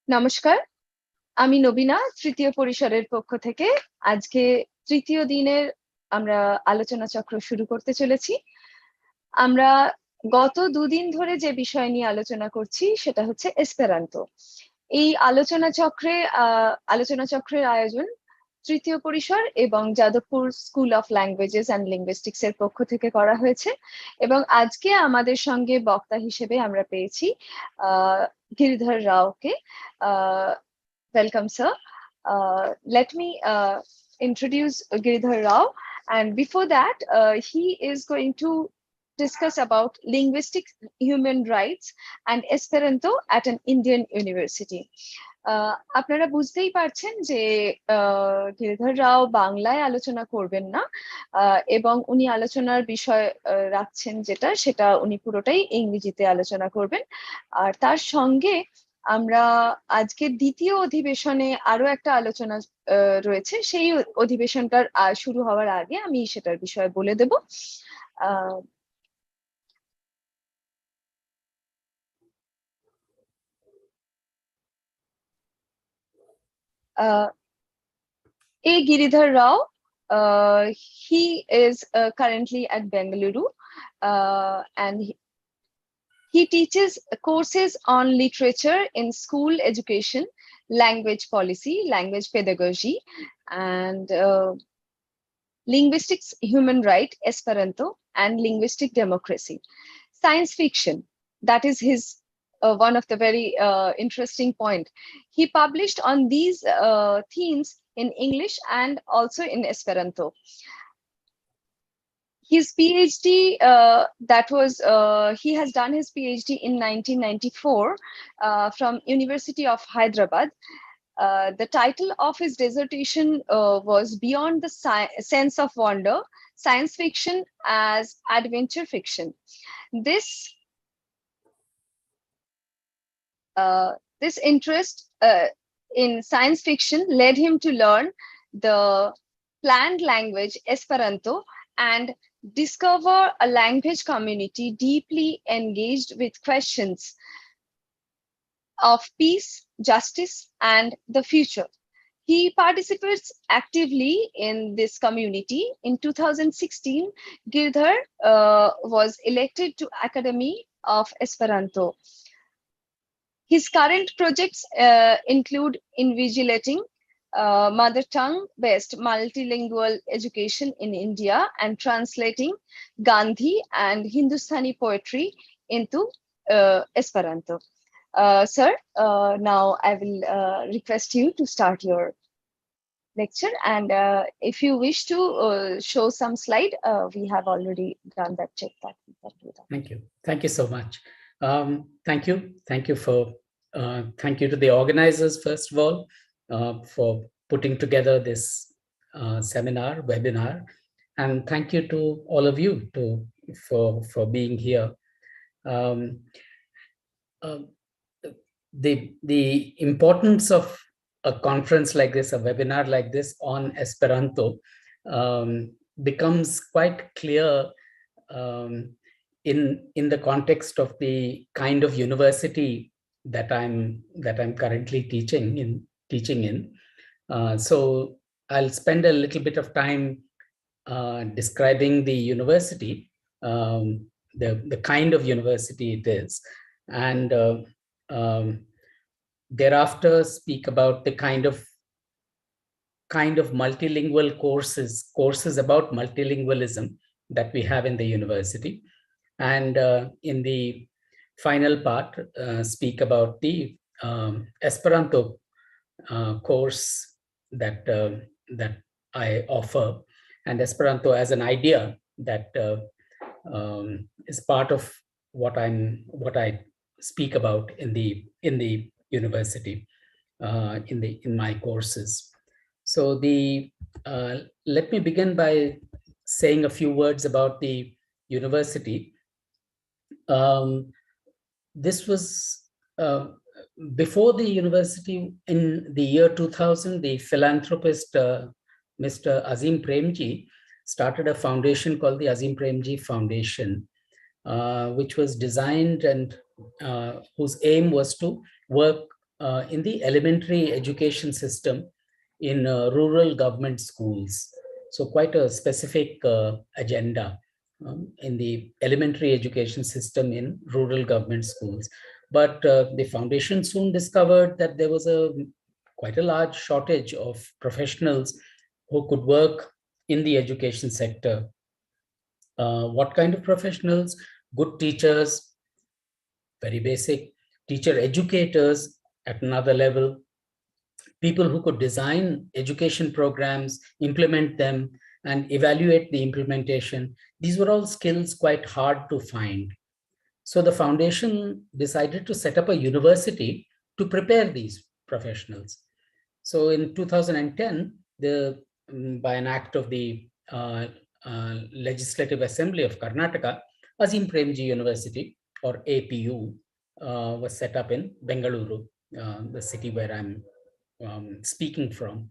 নমস্কার, আমি নবীনা তৃতীয় পরিসরের পক্ষ থেকে আজকে তৃতীয় দিনের আমরা আলোচনা চক্র শুরু করতে চলেছি। আমরা গত দুদিন ধরে যে বিষয় নিয়ে আলোচনা করছি সেটা হচ্ছে এসপেরান্তো। এই আলোচনা চক্রের আয়োজন তৃতীয় পরিসর এবং Jadavpur school of languages and linguistics এর পক্ষ থেকে করা হয়েছে এবং আজকে আমাদের সঙ্গে বক্তা হিসেবে আমরা পেয়েছি Giridhar রাওকে। Welcome, sir. Let me introduce Giridhar Rao. And before that, he is going to discuss about linguistic human rights and Esperanto at an Indian university. আপনারা বুঝতেই পারছেন যে গিরিধর রাও বাংলায় আলোচনা করবেন না এবং উনি আলোচনার বিষয় রাখছেন সেটা উনি পুরোটাই ইংরেজিতে আলোচনা করবেন। আর তার সঙ্গে আমরা আজকের দ্বিতীয় অধিবেশনে আরো একটা আলোচনা রয়েছে, সেই অধিবেশনটার শুরু হওয়ার আগে আমি সেটার বিষয়ে বলে দেব। Giridhar Rao, he is currently at Bengaluru and he teaches courses on literature in school education, language policy, language pedagogy, and linguistics, human right, Esperanto, and linguistic democracy. Science fiction, that is his one of the very interesting point. He published on these themes in English and also in Esperanto. His PhD, he has done his PhD in 1994 from University of Hyderabad. The title of his dissertation was Beyond the Sense of Wonder, Science Fiction as Adventure Fiction. This interest in science fiction led him to learn the planned language Esperanto and discover a language community deeply engaged with questions of peace, justice, and the future. He participates actively in this community. In 2016, Girdhar was elected to Academy of Esperanto. His current projects include invigilating mother tongue-based multilingual education in India and translating Gandhi and Hindustani poetry into Esperanto. Sir, now I will request you to start your lecture, and if you wish to show some slide, we have already done that check. Thank you so much. Thank you to the organizers, first of all, for putting together this webinar, and thank you to all of you for being here. The importance of a conference like this, a webinar like this on Esperanto, becomes quite clear in the context of the kind of university that I'm currently teaching in. So I'll spend a little bit of time describing the university, the kind of university it is, and thereafter speak about the kind of multilingual courses about multilingualism that we have in the university, and in the final part speak about the Esperanto course that I offer, and Esperanto as an idea that is part of what I speak about in the university, in my courses. So let me begin by saying a few words about the university. This was before the university. In the year 2000, the philanthropist Mr. Azim Premji started a foundation called the Azim Premji Foundation, which was designed and whose aim was to work in the elementary education system in rural government schools. So quite a specific agenda in the elementary education system in rural government schools. But the foundation soon discovered that there was quite a large shortage of professionals who could work in the education sector. What kind of professionals? Good teachers, very basic, teacher educators at another level, people who could design education programs, implement them, and evaluate the implementation. These were all skills quite hard to find. So the foundation decided to set up a university to prepare these professionals. So in 2010, by an act of the Legislative Assembly of Karnataka, Azim Premji University, or APU, was set up in Bengaluru, the city where I'm speaking from.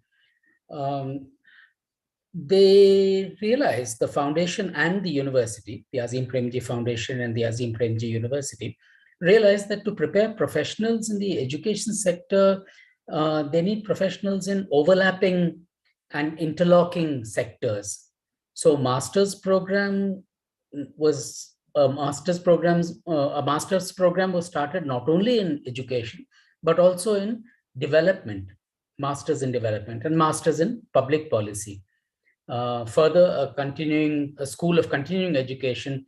They realized, the foundation and the university, the Azim Premji Foundation and the Azim Premji University, realized that to prepare professionals in the education sector, they need professionals in overlapping and interlocking sectors. So master's program was a master's program was started not only in education, but also in development, masters in development and masters in public policy. Further, a school of continuing education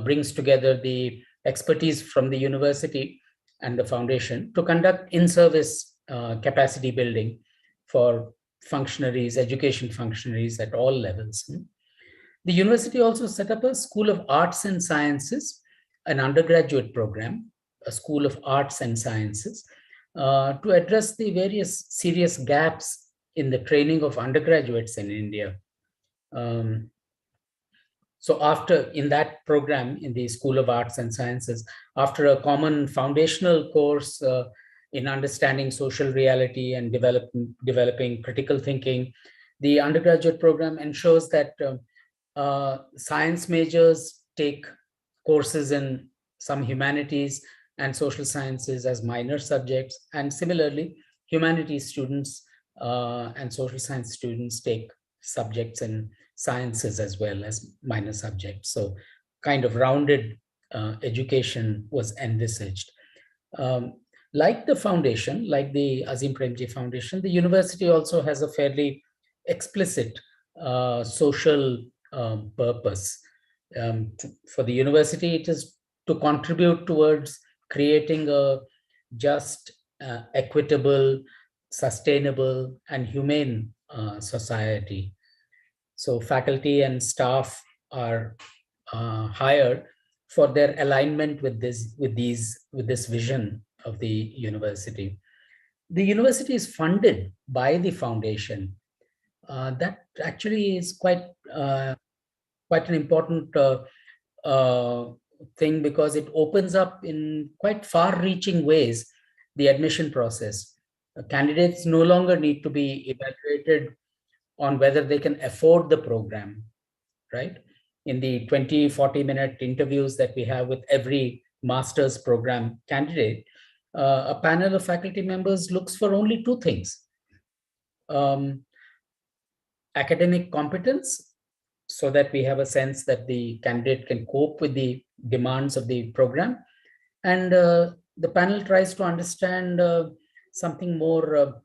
brings together the expertise from the university and the foundation to conduct in-service capacity building for functionaries, education functionaries at all levels. The university also set up a School of Arts and Sciences, an undergraduate program, a School of Arts and Sciences, to address the various serious gaps in the training of undergraduates in India. So in that program, in the School of Arts and Sciences, after a common foundational course in understanding social reality and developing critical thinking, the undergraduate program ensures that science majors take courses in some humanities and social sciences as minor subjects, and similarly, humanities students and social science students take subjects in sciences as well as minor subjects. So kind of rounded education was envisaged. Like the foundation, like the Azim Premji Foundation, the university also has a fairly explicit social purpose. For the university, it is to contribute towards creating a just, equitable, sustainable, and humane society. So faculty and staff are hired for their alignment with this vision of the university. The university is funded by the foundation. That actually is quite an important thing, because it opens up in quite far-reaching ways the admission process. Candidates no longer need to be evaluated on whether they can afford the program, right? In the 20-40 minute interviews that we have with every master's program candidate, a panel of faculty members looks for only two things: academic competence, so that we have a sense that the candidate can cope with the demands of the program, and the panel tries to understand something more,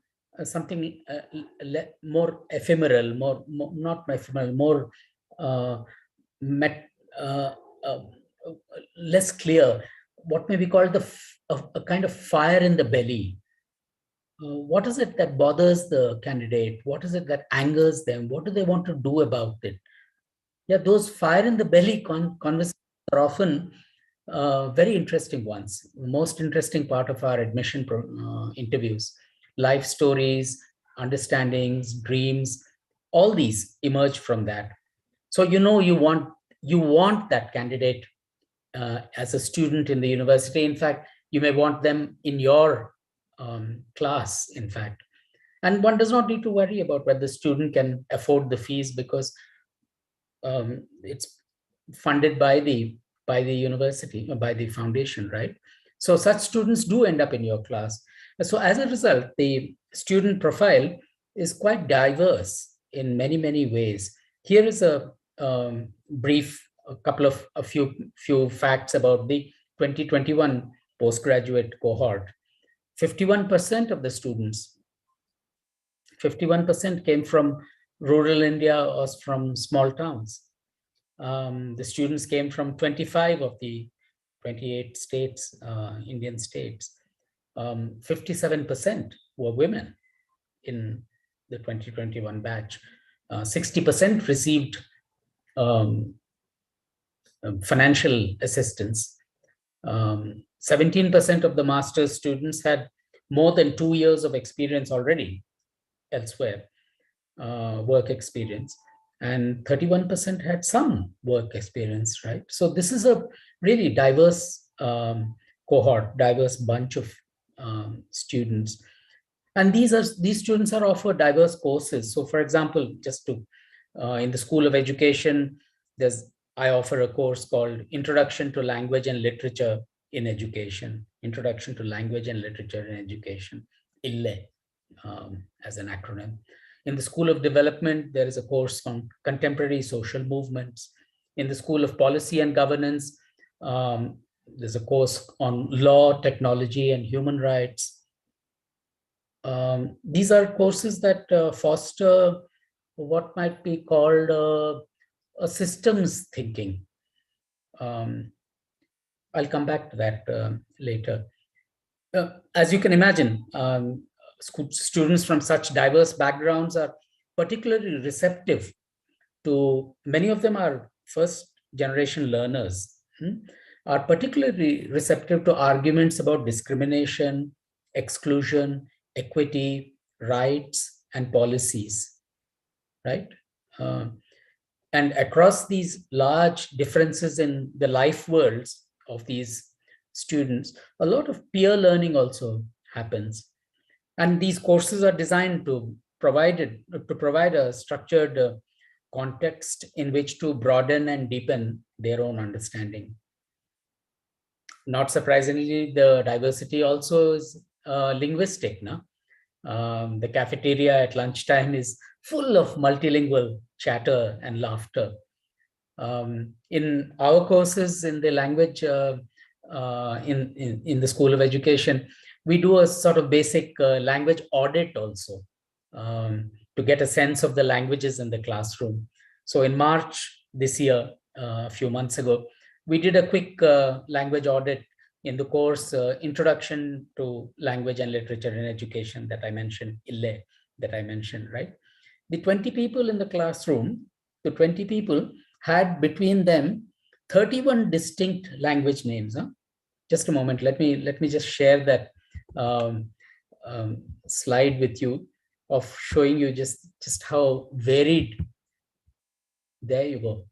more ephemeral, not ephemeral, more less clear, what may be called a kind of fire in the belly. What is it that bothers the candidate? What is it that angers them? What do they want to do about it? Yeah, those fire in the belly conversations are often very interesting ones. The most interesting part of our admission interviews, life stories, understandings, dreams, all these emerge from that. So you want that candidate as a student in the university. In fact, you may want them in your class, in fact. And one does not need to worry about whether the student can afford the fees, because it's funded by the university, by the foundation, right? So such students do end up in your class. So as a result, the student profile is quite diverse in many, many ways. Here is a brief, a few facts about the 2021 postgraduate cohort. 51% of the students, 51% came from rural India or from small towns. The students came from 25 of the 28 states, Indian states. 57% were women in the 2021 batch. 60% received financial assistance. 17% of the master's students had more than 2 years of experience already elsewhere, work experience, and 31% had some work experience, right? So this is a really diverse cohort, diverse bunch of students. And these students are offered diverse courses. So for example, just to, in the School of Education, I offer a course called Introduction to Language and Literature in Education, Introduction to Language and Literature in Education, ILLE, as an acronym. In the School of Development, there is a course on contemporary social movements. In the School of Policy and Governance, there's a course on law, technology, and human rights. These are courses that foster what might be called a systems thinking. I'll come back to that later. As you can imagine, students from such diverse backgrounds are particularly receptive to, many of them are first generation learners, are particularly receptive to arguments about discrimination, exclusion, equity, rights, and policies, right? And across these large differences in the life worlds of these students, a lot of peer learning also happens. And these courses are designed to provide a structured context in which to broaden and deepen their own understanding. Not surprisingly, the diversity also is linguistic. No? The cafeteria at lunchtime is full of multilingual chatter and laughter. In our courses in the language, in the School of Education, we do a sort of basic language audit also to get a sense of the languages in the classroom. So in March this year, a few months ago, we did a quick language audit in the course Introduction to Language and Literature in Education that I mentioned, ILLE, that I mentioned, right? The 20 people in the classroom, the 20 people had between them 31 distinct language names. Huh? Just a moment, let me just share that slide with you of showing you just how varied. There you go.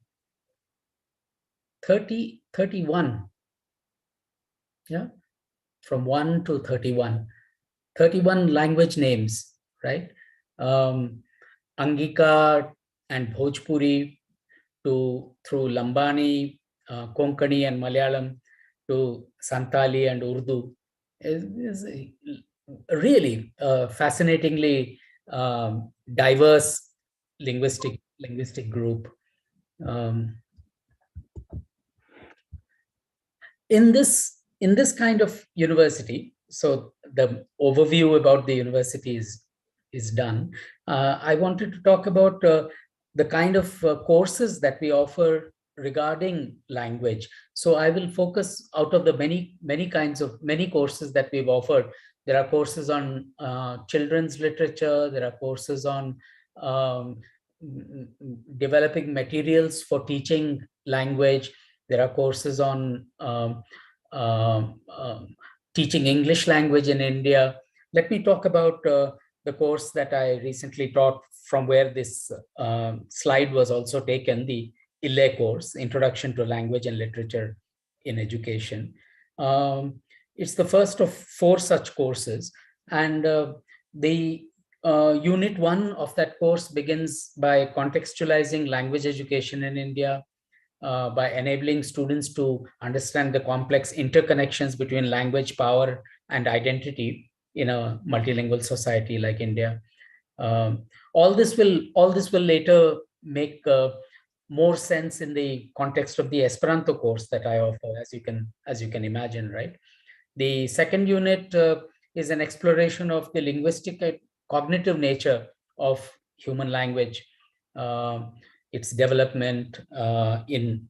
31. Yeah, from 1 to 31. 31 language names, right? Angika and Bhojpuri through Lambani, Konkani and Malayalam to Santali and Urdu is really fascinatingly diverse linguistic group. In this kind of university, so the overview about the university is done. I wanted to talk about the kind of courses that we offer regarding language. So I will focus out of the many courses that we've offered. There are courses on children's literature. There are courses on developing materials for teaching language. There are courses on teaching English language in India. Let me talk about the course that I recently taught, from where this slide was also taken, the ILLE course, Introduction to Language and Literature in Education. It's the first of 4 such courses. And the unit 1 of that course begins by contextualizing language education in India, by enabling students to understand the complex interconnections between language, power, and identity in a multilingual society like India. All this will later make more sense in the context of the Esperanto course that I offer, as you can imagine, right? The second unit is an exploration of the linguistic and cognitive nature of human language, its development in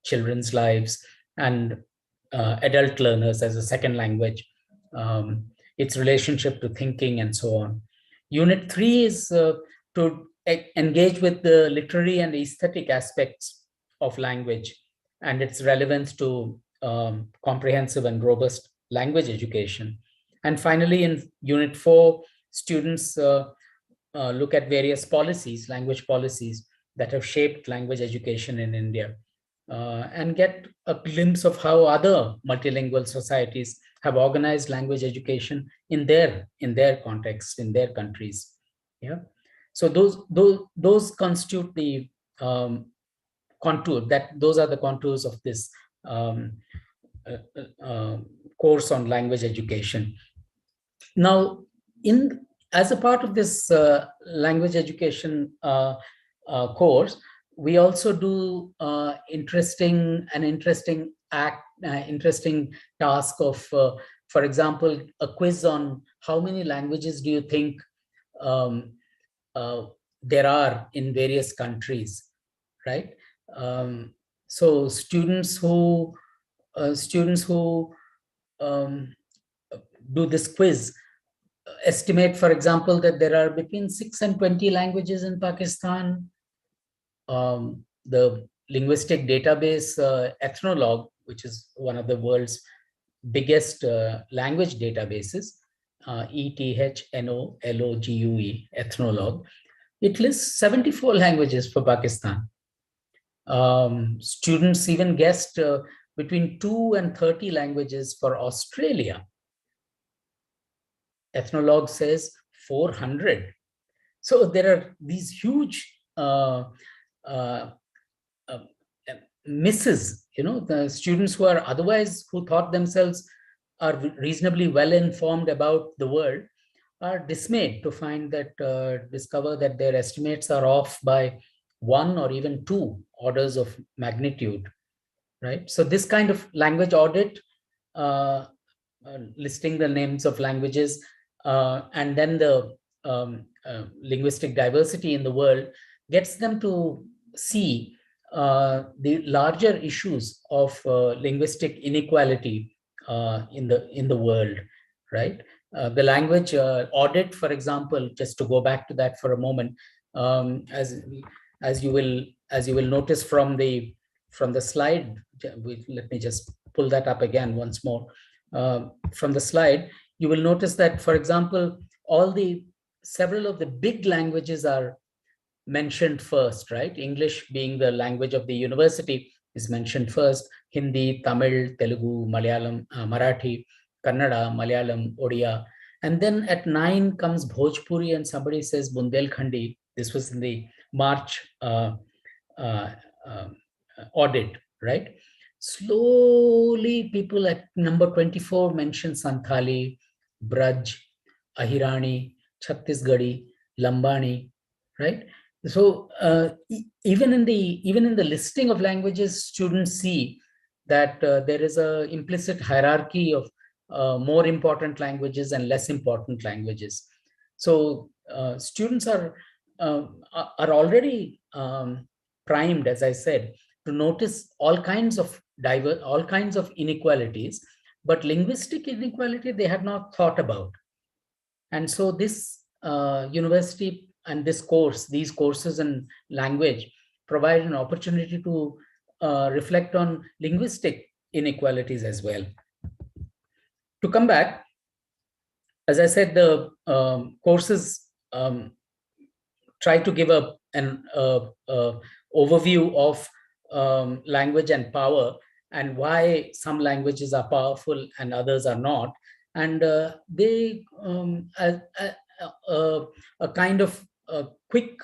children's lives and adult learners as a second language, its relationship to thinking and so on. Unit 3 is to engage with the literary and aesthetic aspects of language and its relevance to comprehensive and robust language education. And finally, in Unit 4, students look at various policies, language policies that have shaped language education in India, and get a glimpse of how other multilingual societies have organized language education in their context, in their countries. Yeah. So those constitute the contour, those are the contours of this course on language education. Now, as a part of this language education course, we also do interesting task of, for example, a quiz on how many languages do you think there are in various countries, right? So students who do this quiz estimate, for example, that there are between 6 and 20 languages in Pakistan. The linguistic database Ethnologue, which is one of the world's biggest language databases, ETHNOLOGUE, Ethnologue, it lists 74 languages for Pakistan. Students even guessed between 2 and 30 languages for Australia. Ethnologue says 400. So there are these huge misses. The students who thought themselves are reasonably well informed about the world are dismayed to find that, discover that their estimates are off by 1 or even 2 orders of magnitude, right? So this kind of language audit, listing the names of languages, and then the linguistic diversity in the world, gets them to see the larger issues of linguistic inequality in the world, right? The language audit, for example, just to go back to that for a moment, as you will notice from the slide, let me just pull that up again once more. From the slide, you will notice that, for example, several of the big languages are mentioned first, right? English being the language of the university is mentioned first. Hindi, Tamil, Telugu, Malayalam, Marathi, Kannada, Malayalam, Odia. And then at 9 comes Bhojpuri and somebody says Bundelkhandi. This was in the March audit, right? Slowly, people at number 24 mention Santhali, Braj, Ahirani, Chhattisgarhi, Lambani, right? So even in the listing of languages, students see that there is an implicit hierarchy of more important languages and less important languages. So students are already primed, as I said, to notice all kinds of inequalities, but linguistic inequality they had not thought about. And so this university and these courses in language provide an opportunity to reflect on linguistic inequalities as well. To come back, as I said, the courses try to give an overview of language and power, and why some languages are powerful and others are not. And they a kind of quick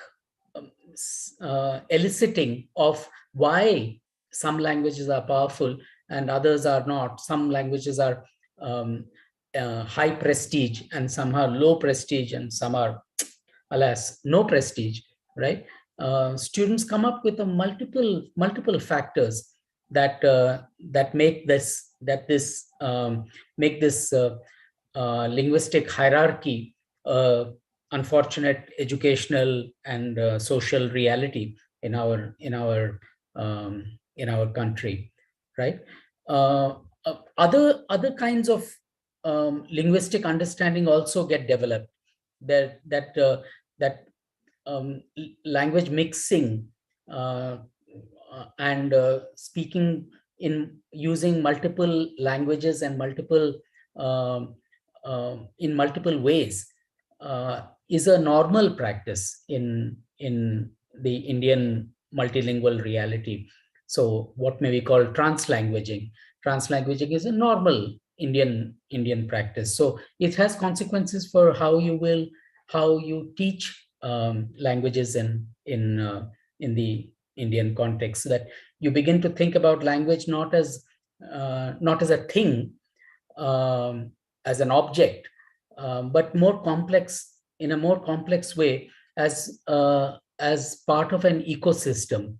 eliciting of why some languages are powerful and others are not. Some languages are high prestige and some are low prestige and some are, alas, no prestige, right? Students come up with a multiple factors that that make this linguistic hierarchy unfortunate educational and social reality in our country, right? Other kinds of linguistic understanding also get developed. That language mixing and speaking in using multiple languages and in multiple ways is a normal practice in the Indian multilingual reality. So what may we call translanguaging? Translanguaging is a normal Indian practice. So it has consequences for how you teach languages in the Indian context. That you begin to think about language not as a thing, as an object, but more complex, in a more complex way, as part of an ecosystem,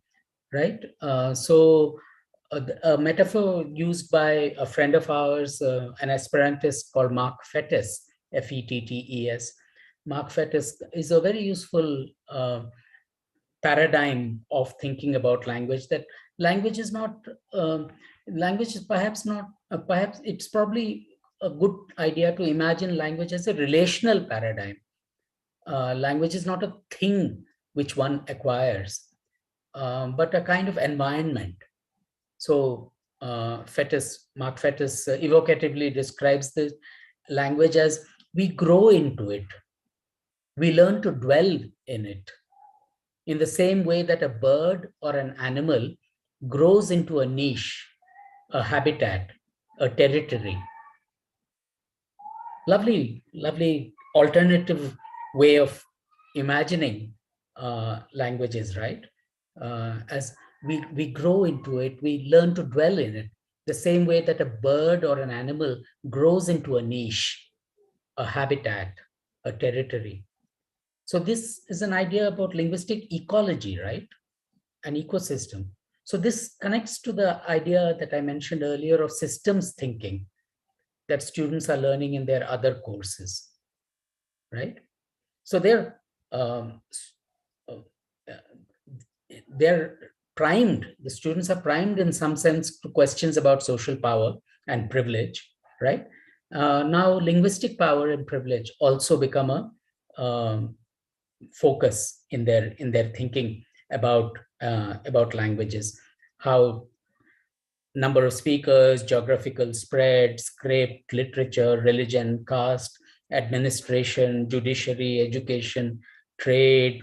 right? So a metaphor used by a friend of ours, an Esperantist called Mark Fettes, F-E-T-T-E-S. Mark Fettes is a very useful paradigm of thinking about language. That language is not, language is perhaps not, perhaps it's probably a good idea to imagine language as a relational paradigm. Language is not a thing which one acquires, but a kind of environment. So Mark Fettes evocatively describes the language as we grow into it. We learn to dwell in it in the same way that a bird or an animal grows into a niche, a habitat, a territory. Lovely alternative way of imagining languages, right? As we grow into it, we learn to dwell in it, the same way that a bird or an animal grows into a niche, a habitat, a territory. So this is an idea about linguistic ecology, right? An ecosystem. So this connects to the idea that I mentioned earlier of systems thinking that students are learning in their other courses, right? So they're primed, the students are primed in some sense to questions about social power and privilege, right? Now linguistic power and privilege also become a focus in their thinking about languages. How number of speakers, geographical spread, script, literature, religion, caste, administration, judiciary, education, trade,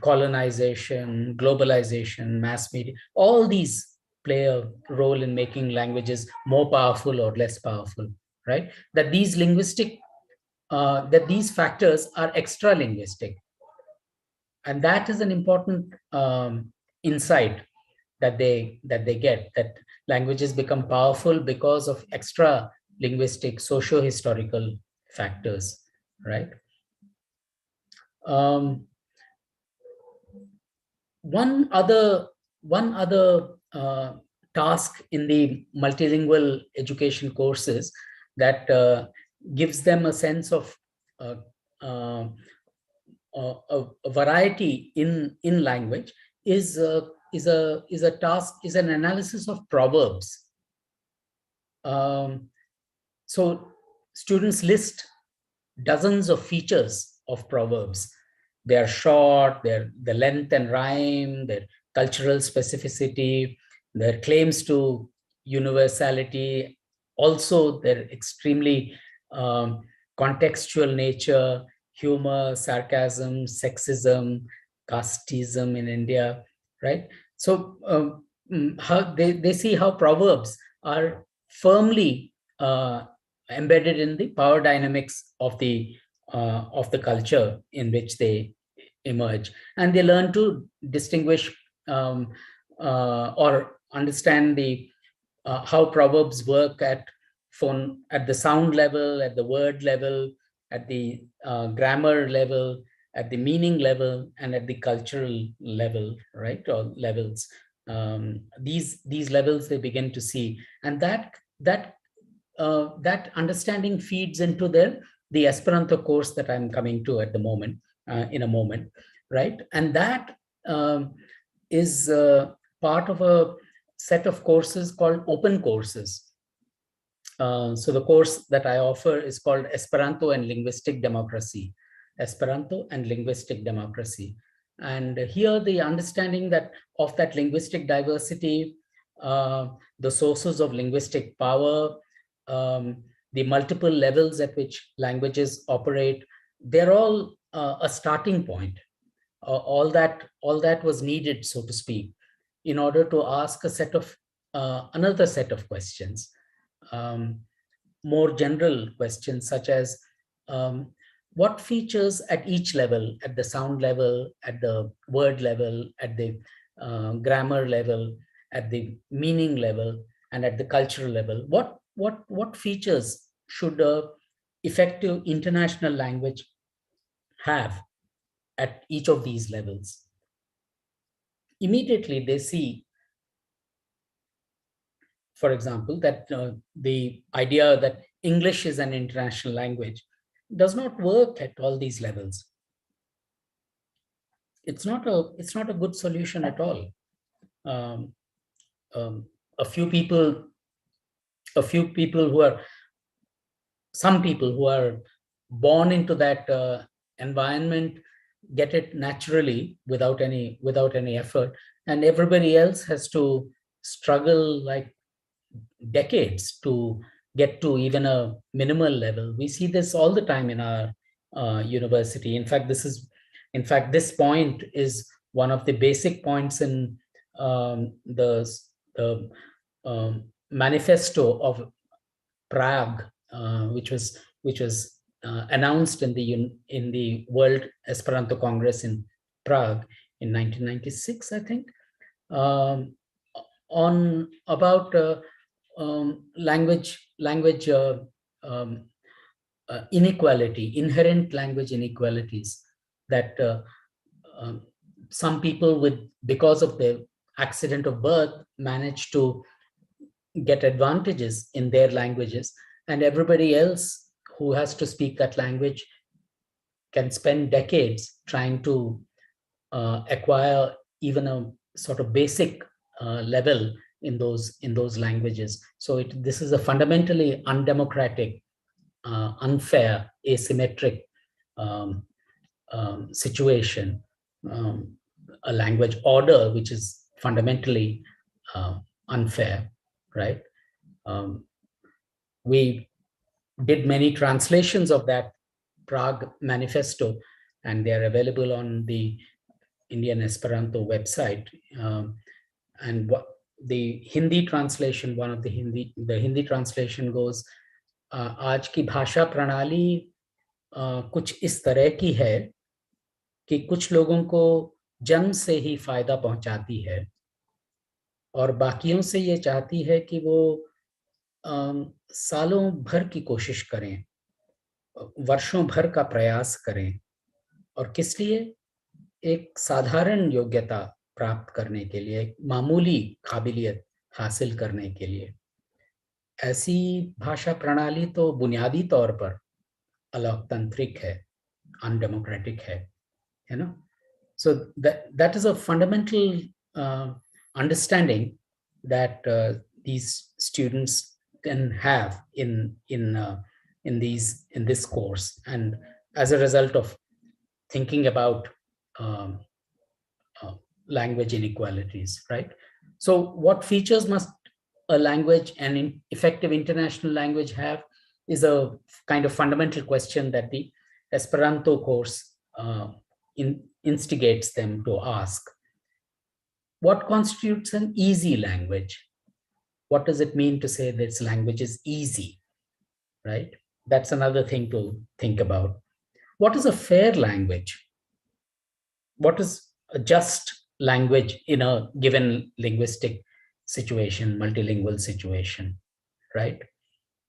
colonization, globalization, mass media, all these play a role in making languages more powerful or less powerful, right? That these these factors are extra linguistic. And that is an important insight that they get, that languages become powerful because of extra linguistic socio-historical factors, right? One other task in the multilingual education courses that gives them a sense of a variety in language is an analysis of proverbs. So students list dozens of features of proverbs. They are short, the length and rhyme, their cultural specificity, their claims to universality, also their extremely contextual nature, humor, sarcasm, sexism, casteism in India, right? So how they see how proverbs are firmly embedded in the power dynamics of the culture in which they emerge, and they learn to distinguish or understand the how proverbs work at at the sound level, at the word level, at the grammar level, at the meaning level, and at the cultural level, right? Or levels. These levels they begin to see, and that understanding feeds into the Esperanto course that I'm coming to at the moment, in a moment, right? And that is part of a set of courses called open courses. So the course that I offer is called Esperanto and Linguistic Democracy. Esperanto and Linguistic Democracy. And here the understanding of that linguistic diversity, the sources of linguistic power, the multiple levels at which languages operate, they're all a starting point. All that was needed, so to speak, in order to ask another set of questions, more general questions, such as what features at each level, at the sound level, at the word level, at the grammar level, at the meaning level, and at the cultural level, what features should an effective international language have at each of these levels? Immediately they see, for example, that the idea that English is an international language does not work at all these levels. It's not a good solution at all. Some people who are born into that environment get it naturally without any effort, and everybody else has to struggle like decades to get to even a minimal level. We see this all the time in our university. In fact, this point is one of the basic points in the manifesto of Prague, which was announced in the World Esperanto Congress in Prague in 1996, I think, on about language inequality, inherent language inequalities that some people because of their accident of birth manage to get advantages in their languages, and everybody else who has to speak that language can spend decades trying to acquire even a sort of basic level in those languages. So this is a fundamentally undemocratic, unfair, asymmetric situation, a language order which is fundamentally unfair, right? We did many translations of that Prague manifesto, and they are available on the Indian Esperanto website. And the Hindi translation, the Hindi translation goes, आज की भाषा प्रणाली कुछ इस तरह की है कि कुछ लोगों को जन्म से ही फायदा पहुंचाती है और बाकियों से ये चाहती है कि वो सालों भर की कोशिश करें, वर्षों भर का प्रयास करें, और किस लिए? एक साधारण योग्यता प्राप्त करने के लिए, एक मामूली काबिलियत हासिल करने के लिए। ऐसी भाषा प्रणाली तो बुनियादी तौर पर अलोकतांत्रिक है, अनडेमोक्रेटिक है ना? So that is a fundamental understanding that these students can have in this course, and as a result of thinking about language inequalities, right? So what features must a language, an effective international language, have is a kind of fundamental question that the Esperanto course instigates them to ask. What constitutes an easy language? What does it mean to say this language is easy, right? That's another thing to think about. What is a fair language? What is a just language in a given linguistic situation, multilingual situation, right?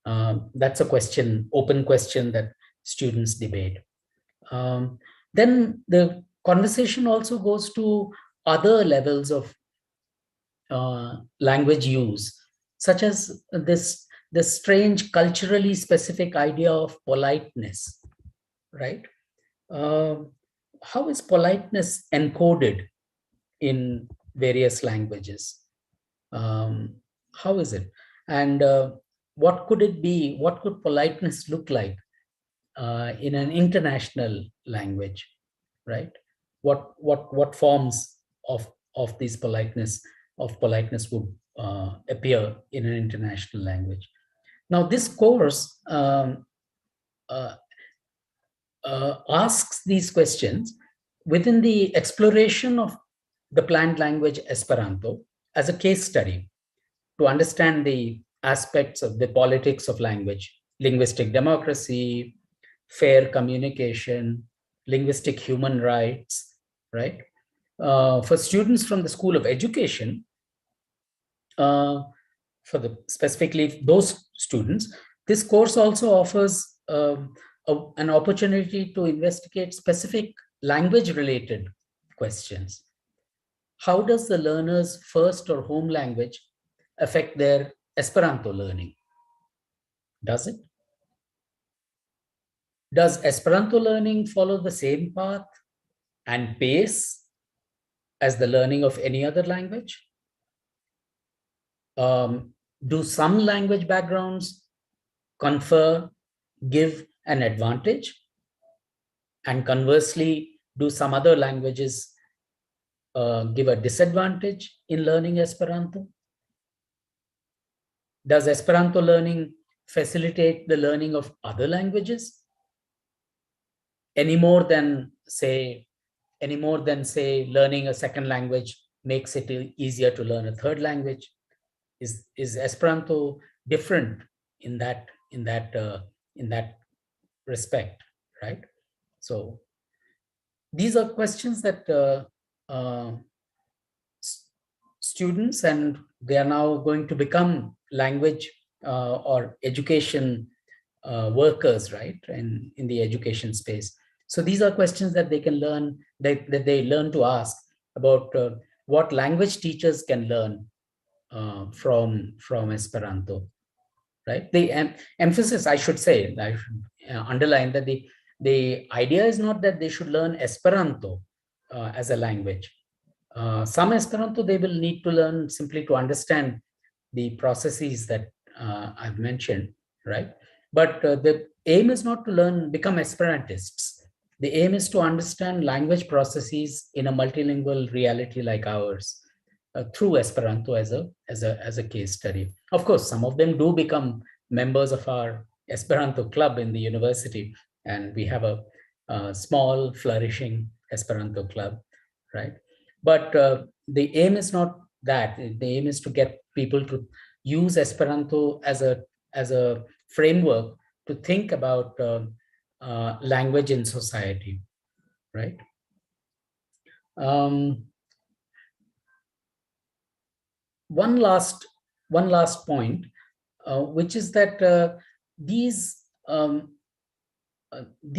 That's a question, open question that students debate. Then the conversation also goes to other levels of language use, such as this strange culturally specific idea of politeness, right? How is politeness encoded in various languages? How is it? And what could it be? What could politeness look like in an international language, right? What forms of these politeness would appear in an international language? Now, this course uh, asks these questions within the exploration of the planned language Esperanto as a case study to understand the aspects of the politics of language, linguistic democracy, fair communication, linguistic human rights, right? For students from the School of Education, specifically those students, this course also offers an opportunity to investigate specific language-related questions. How does the learner's first or home language affect their Esperanto learning? Does it? Does Esperanto learning follow the same path and pace as the learning of any other language? Do some language backgrounds give an advantage? And conversely, do some other languages give a disadvantage in learning Esperanto? Does Esperanto learning facilitate the learning of other languages any more than say learning a second language makes it easier to learn a third language? Is Esperanto different in that respect, right? So these are questions that students, and they are now going to become language or education workers, right, in the education space. So these are questions that they can learn, that they learn to ask about what language teachers can learn from Esperanto, right? The emphasis, I should say, I should underline that the idea is not that they should learn Esperanto as a language. Some Esperanto they will need to learn simply to understand the processes that I've mentioned, right? But the aim is not to become Esperantists. The aim is to understand language processes in a multilingual reality like ours through Esperanto as a case study. Of course, some of them do become members of our Esperanto club in the university, and we have a small, flourishing Esperanto club, right? But the aim is not that. The aim is to get people to use Esperanto as a framework to think about language in society, right? One last point, which is that these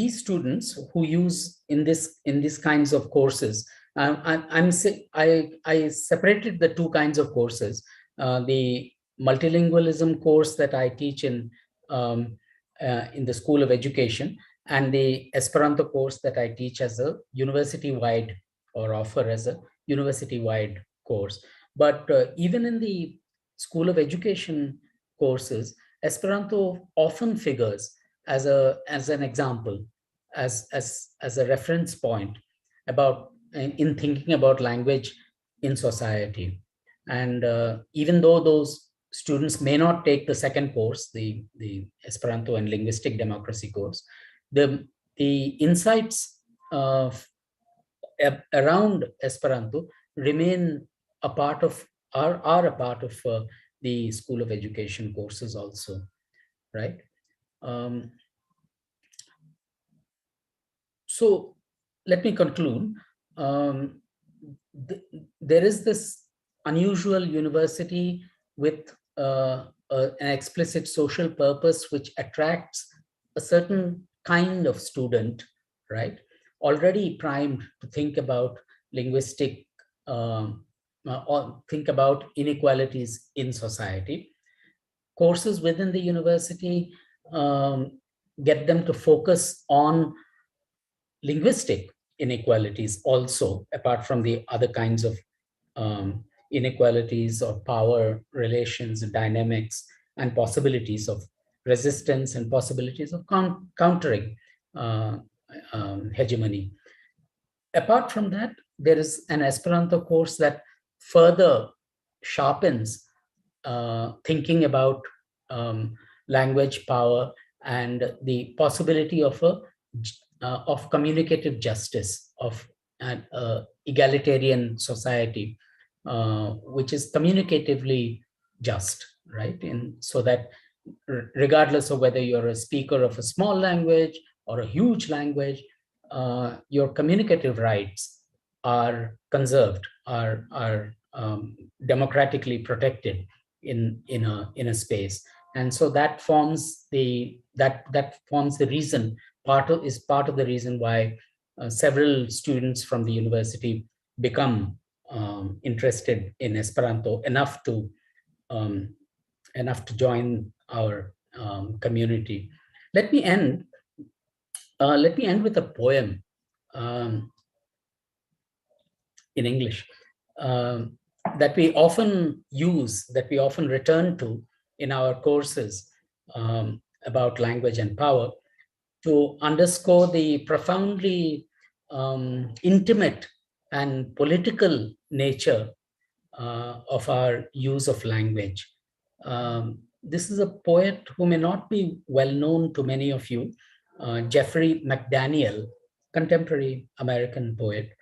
students who use in these kinds of courses, I separated the two kinds of courses: the multilingualism course that I teach in the School of Education, and the Esperanto course that I teach as a university-wide, or offer as a university-wide course. But even in the School of Education courses, Esperanto often figures as an example, as a reference point about in thinking about language in society. And even though those students may not take the second course, the Esperanto and Linguistic Democracy course, the insights around Esperanto remain a part of are a part of the School of Education courses also, right? So let me conclude. There is this unusual university with a an explicit social purpose which attracts a certain kind of student, right? Already primed to think about linguistic, or think about inequalities in society. Courses within the university get them to focus on linguistic inequalities also, apart from the other kinds of inequalities of power relations, dynamics, and possibilities of resistance and possibilities of countering hegemony. Apart from that, there is an Esperanto course that further sharpens thinking about language power and the possibility of of communicative justice, of an egalitarian society, which is communicatively just, right? And so that regardless of whether you're a speaker of a small language or a huge language, your communicative rights are conserved, are democratically protected in a space. And so that forms the reason, part of the reason why several students from the university become interested in Esperanto enough to join our community. Let me end with a poem in English that we often use, that we often return to in our courses about language and power, to underscore the profoundly intimate and political nature of our use of language. This is a poet who may not be well known to many of you, Jeffrey McDaniel, contemporary American poet,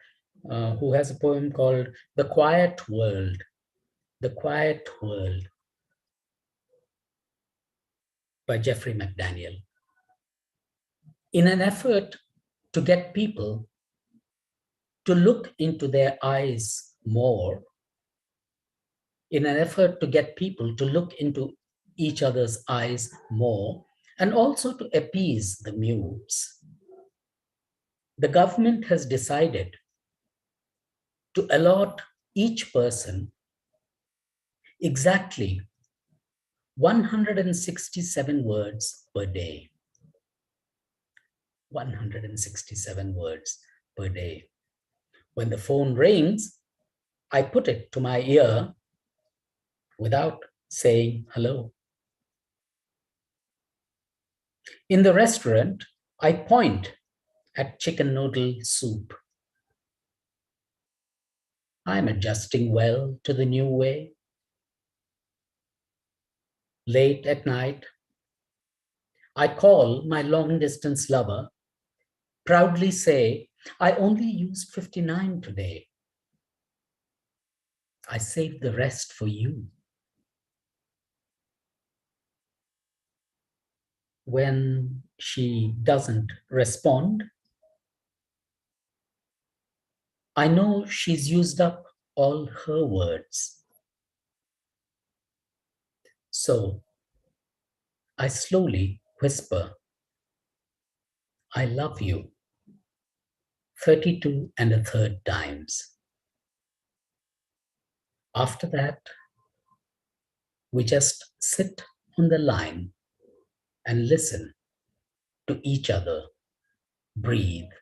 who has a poem called The Quiet World. The Quiet World by Jeffrey McDaniel. In an effort to get people to look into their eyes more, in an effort to get people to look into each other's eyes more, and also to appease the muse, the government has decided to allot each person exactly 167 words per day. 167 words per day. When the phone rings, I put it to my ear without saying hello. In the restaurant, I point at chicken noodle soup. I'm adjusting well to the new way. Late at night, I call my long-distance lover, proudly say, I only used 59 today. I saved the rest for you. When she doesn't respond, I know she's used up all her words. So I slowly whisper, I love you 32 and a third times. After that, we just sit on the line and listen to each other breathe.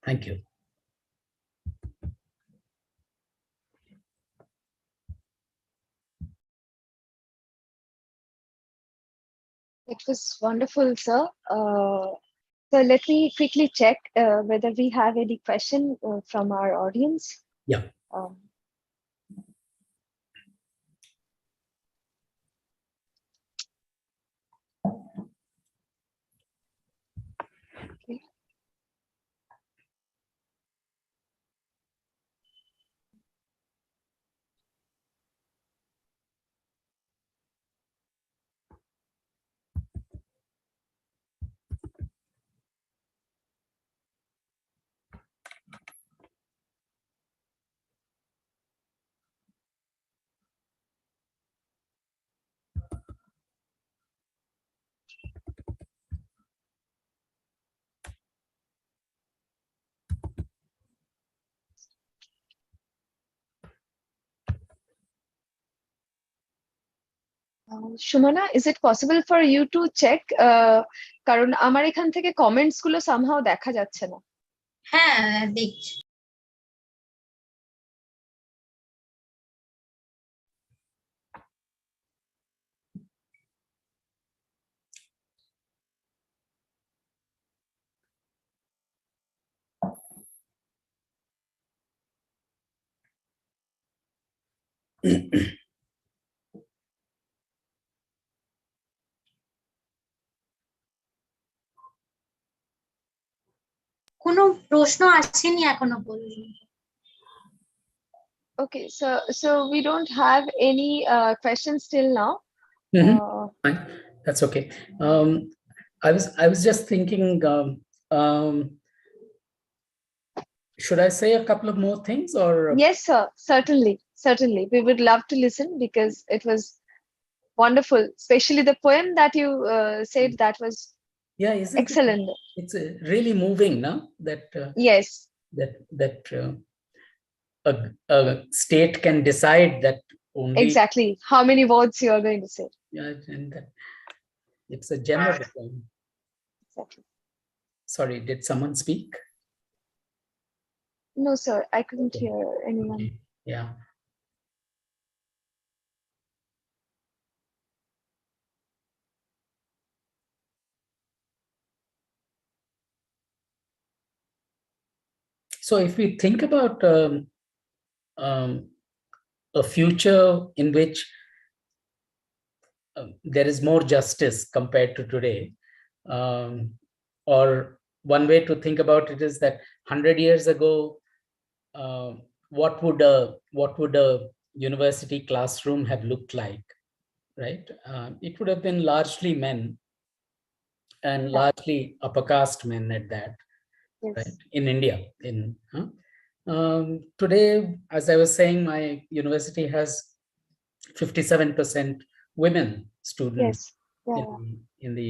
Thank you. It was wonderful, sir. So let me quickly check whether we have any question from our audience. Yeah. Okay. Sumana, is it possible for you to check? কারণ আমার এখান থেকে comments গুলো somehow দেখা যাচ্ছে না। হ্যাঁ দেখছি। কোনো প্রশ্ন আসেনি এখনো পর্যন্ত। Okay, so we don't have any questions till now. Mhm. Uh, Fine. That's okay. I was just thinking, should I say a couple of more things, or yes, sir, certainly. We would love to listen because it was wonderful, especially the poem that you said, that was yeah, isn't excellent. it's really moving, no? That Yes, that a state can decide that only exactly how many words you are going to say. yeah, and that it's a gem of a poem. Exactly. Sorry, did someone speak? No, sir, I couldn't hear anyone. Okay. Yeah. So if we think about a future in which there is more justice compared to today, or one way to think about it is that 100 years ago, what would a university classroom have looked like, right? It would have been largely men, and largely upper caste men at that. Yes. Right, in India. Today, as I was saying, my university has 57% women students. Yes. Yeah. In the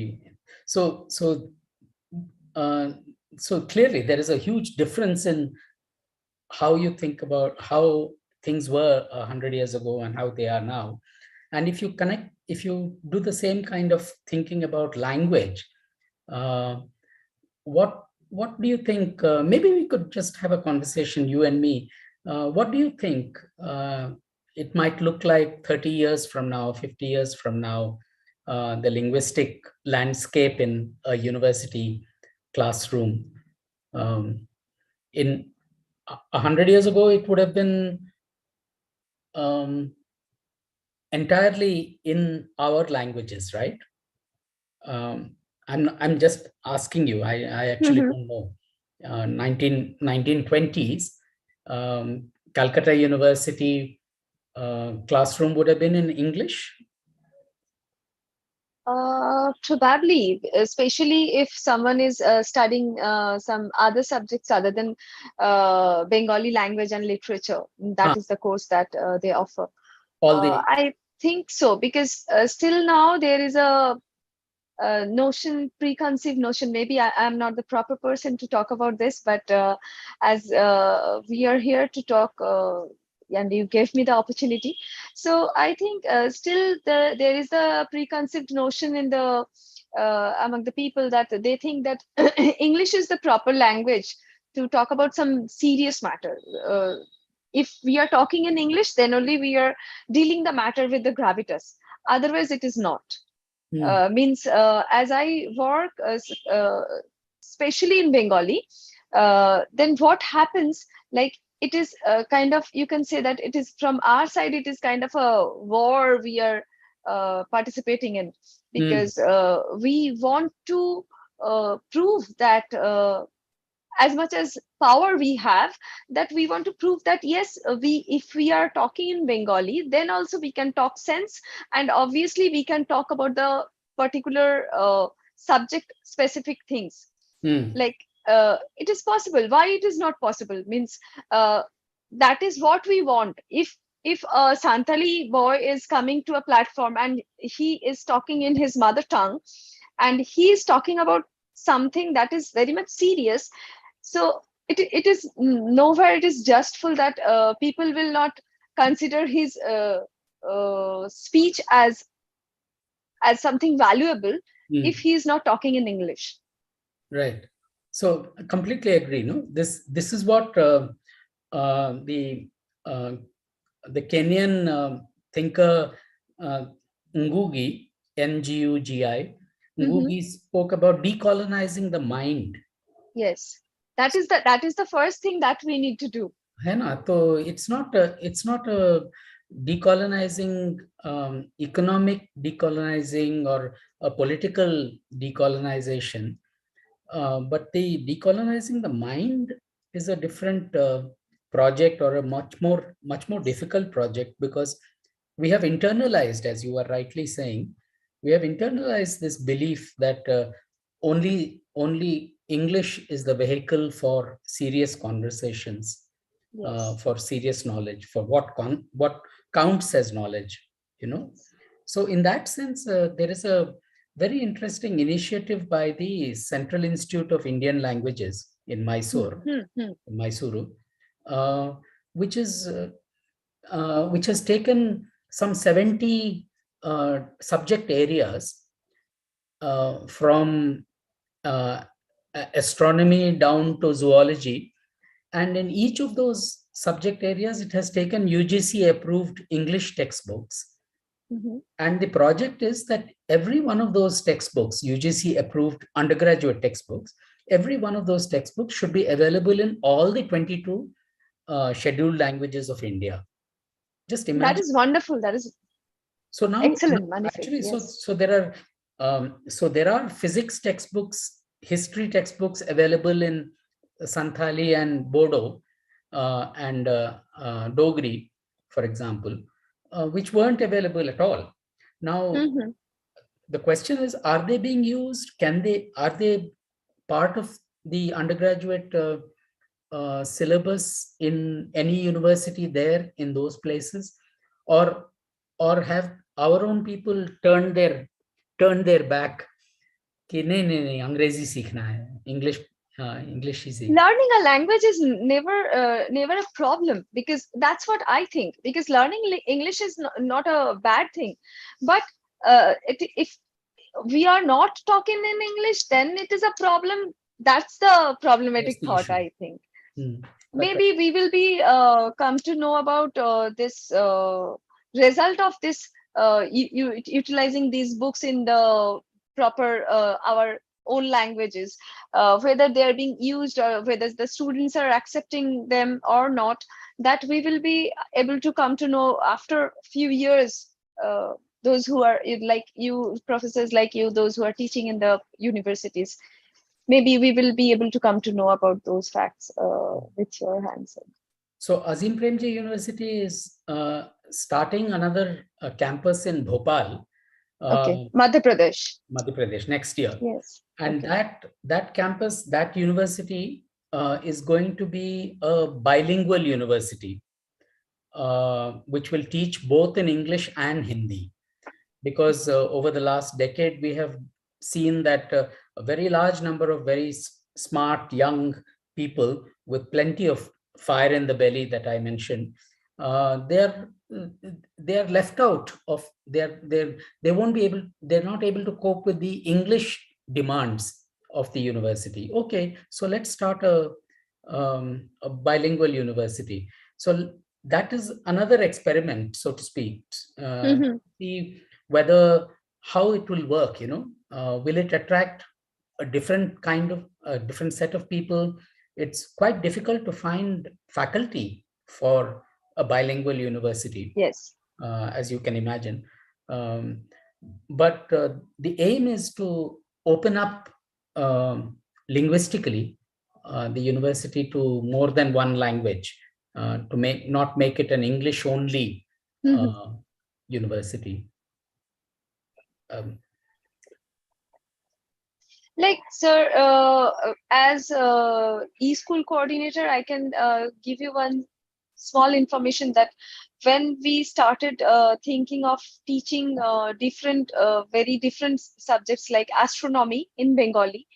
so clearly there is a huge difference in how you think about how things were 100 years ago and how they are now. And if you do the same kind of thinking about language, what do you think? Maybe we could just have a conversation, you and me. What do you think it might look like 30 years from now, 50 years from now, the linguistic landscape in a university classroom? In 100 years ago, it would have been entirely in our languages, right? I'm just asking you. I actually don't know. 1920s, Calcutta University classroom would have been in English. Probably, especially if someone is studying some other subjects other than Bengali language and literature. That is the course that they offer. I think so, because still now there is a preconceived notion. Maybe I'm not the proper person to talk about this, but as we are here to talk, and you gave me the opportunity, so I think still there is a preconceived notion in the among the people that they think that English is the proper language to talk about some serious matter. If we are talking in English, then only we are dealing the matter with the gravitas. Otherwise, it is not. Means as I work especially in Bengali, then what happens, like it is kind of, you can say that it is from our side, it is kind of a war we are participating in, because we want to prove that as much as power we have, that we want to prove that yes, if we are talking in Bengali, then also we can talk sense, and obviously we can talk about the particular subject specific things. Like it is possible. Why it is not possible? Means that is what we want. If a Santali boy is coming to a platform and he is talking in his mother tongue, and he is talking about something that is very much serious, so it is nowhere it is justful that people will not consider his speech as as something valuable Mm. if he is not talking in English. Right. So I completely agree. No, this is what the Kenyan thinker Ngugi, Ngugi, Ngugi spoke about decolonizing the mind. Yes, that is the first thing that we need to do. है ना? तो it's not a decolonizing, economic decolonizing or a political decolonization, but the decolonizing the mind is a different project, or a much more difficult project, because we have internalized, as you are rightly saying, we have internalized this belief that only English is the vehicle for serious conversations. Yes. For serious knowledge, for what counts as knowledge, you know. So in that sense, there is a very interesting initiative by the Central Institute of Indian Languages in Mysore, Mysuru, which has taken some 70 subject areas from astronomy down to zoology. And in each of those subject areas, it has taken UGC approved English textbooks. And the project is that every one of those textbooks, UGC approved undergraduate textbooks, every one of those textbooks should be available in all the 22 scheduled languages of India. Just imagine. That is wonderful. That is so now excellent. Actually, yes. so there are physics textbooks, history textbooks available in Santhali and Bodo and Dogri, for example, which weren't available at all. Now, the question is, are they being used? Are they part of the undergraduate syllabus in any university there in those places, or have our own people turned their back? कि नहीं अंग्रेजी सीखना है, English is learning a language is never a problem, because that's what I think, because learning English is not a bad thing, but if we are not talking in English, then it is a problem. That's the problematic thought, issue. I think. Maybe we will be come to know about this result of this utilizing these books in the proper our own languages, whether they are being used or whether the students are accepting them or not, that we will be able to come to know after a few years. Those who are like you, professors like you, those who are teaching in the universities, maybe we will be able to come to know about those facts with your hands. So Azim Premji University is starting another campus in Bhopal. Okay, Madhya Pradesh next year. Yes. And that campus, that university is going to be a bilingual university, which will teach both in English and Hindi. Because over the last decade, we have seen that a very large number of very smart young people with plenty of fire in the belly that I mentioned, they're left out of they're not able to cope with the English demands of the university. Okay, so let's start a bilingual university. So that is another experiment, so to speak. See how it will work, will it attract a different set of people? It's quite difficult to find faculty for a bilingual university. Yes. As you can imagine. But the aim is to open up linguistically the university to more than one language, to not make it an English only university. Like, sir, as e-school coordinator, I can give you one small information that when we started thinking of teaching very different subjects like astronomy in Bengali,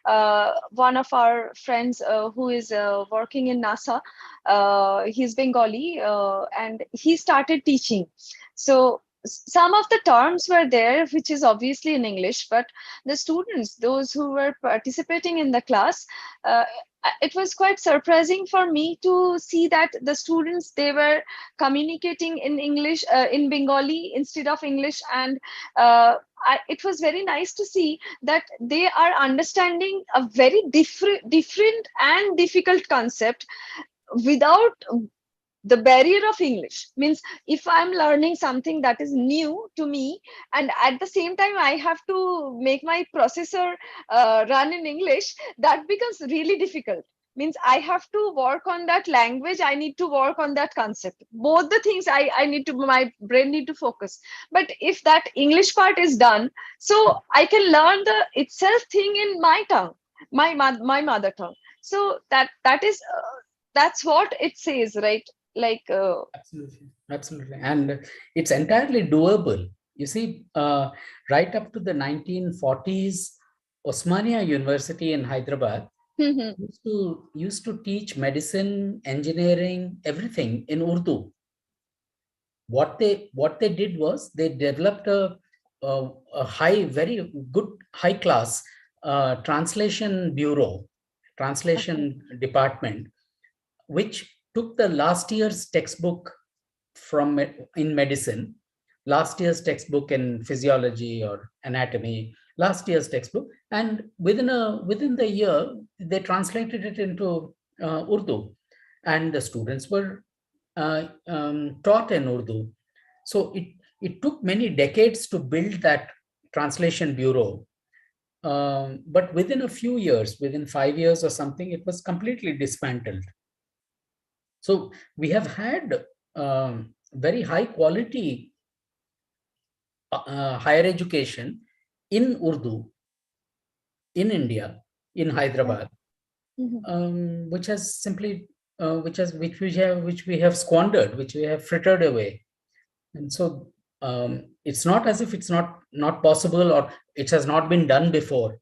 one of our friends who is working in NASA, he's Bengali, and he started teaching. So some of the terms were there, which is obviously in English, but the students, those who were participating in the class, it was quite surprising for me to see that the students, they were communicating in English, in Bengali instead of English. And it was very nice to see that they are understanding a very different and difficult concept without the barrier of English. Means if I'm learning something that is new to me, and at the same time I have to make my processor run in English, that becomes really difficult. Means I have to work on that language, I need to work on that concept. Both the things I need to, my brain need to focus. But if that English part is done, so I can learn the itself thing in my tongue, my mother tongue. So that is that's what it says, right? Like absolutely, and it's entirely doable. You see, right up to the 1940s, Osmania University in Hyderabad used to teach medicine, engineering, everything in Urdu. What they did was they developed a very good high class translation bureau, translation department, which took the last year's textbook from in medicine, last year's textbook in physiology or anatomy, last year's textbook, and within the year they translated it into Urdu, and the students were taught in Urdu. So it took many decades to build that translation bureau, but within a few years, within 5 years or something, it was completely dismantled. So we have had very high quality higher education in Urdu in India, in Hyderabad, which has simply which we have squandered, which we have frittered away. And so it's not as if it's not possible or it has not been done before.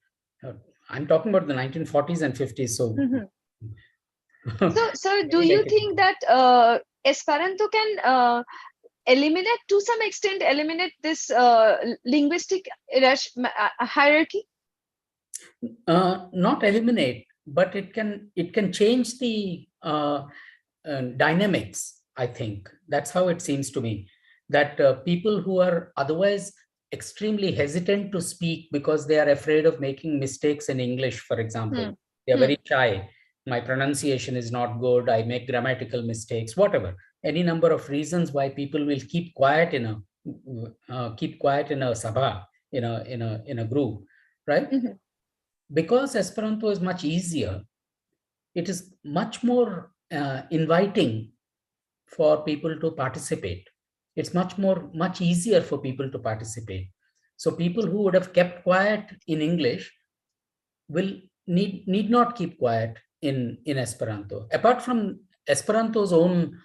I'm talking about the 1940s and 50s. So. So do you think that Esperanto can eliminate, to some extent, eliminate this linguistic hierarchy? Not eliminate, but it can change the dynamics. I think that's how it seems to me, that people who are otherwise extremely hesitant to speak because they are afraid of making mistakes in English, for example, they are very shy. My pronunciation is not good, I make grammatical mistakes, whatever, any number of reasons why people will keep quiet in a sabha, in a group, right? Because Esperanto is much easier, it is much more inviting for people to participate. It's much easier for people to participate. So people who would have kept quiet in English will need not keep quiet in Esperanto. Apart from Esperanto's own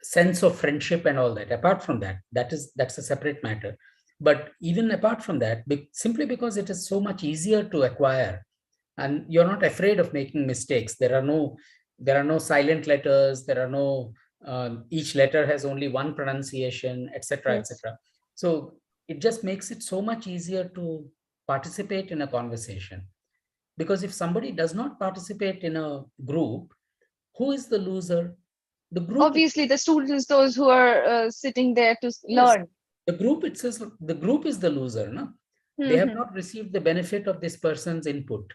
sense of friendship and all that, apart from that, that's a separate matter. But even apart from that, simply because it is so much easier to acquire, and you're not afraid of making mistakes. There are no silent letters. There are no each letter has only one pronunciation, etc., etc. So it just makes it so much easier to participate in a conversation. Because if somebody does not participate in a group, who is the loser? The group. Obviously, the students, those who are sitting there to learn. The group itself, the group is the loser, no? They have not received the benefit of this person's input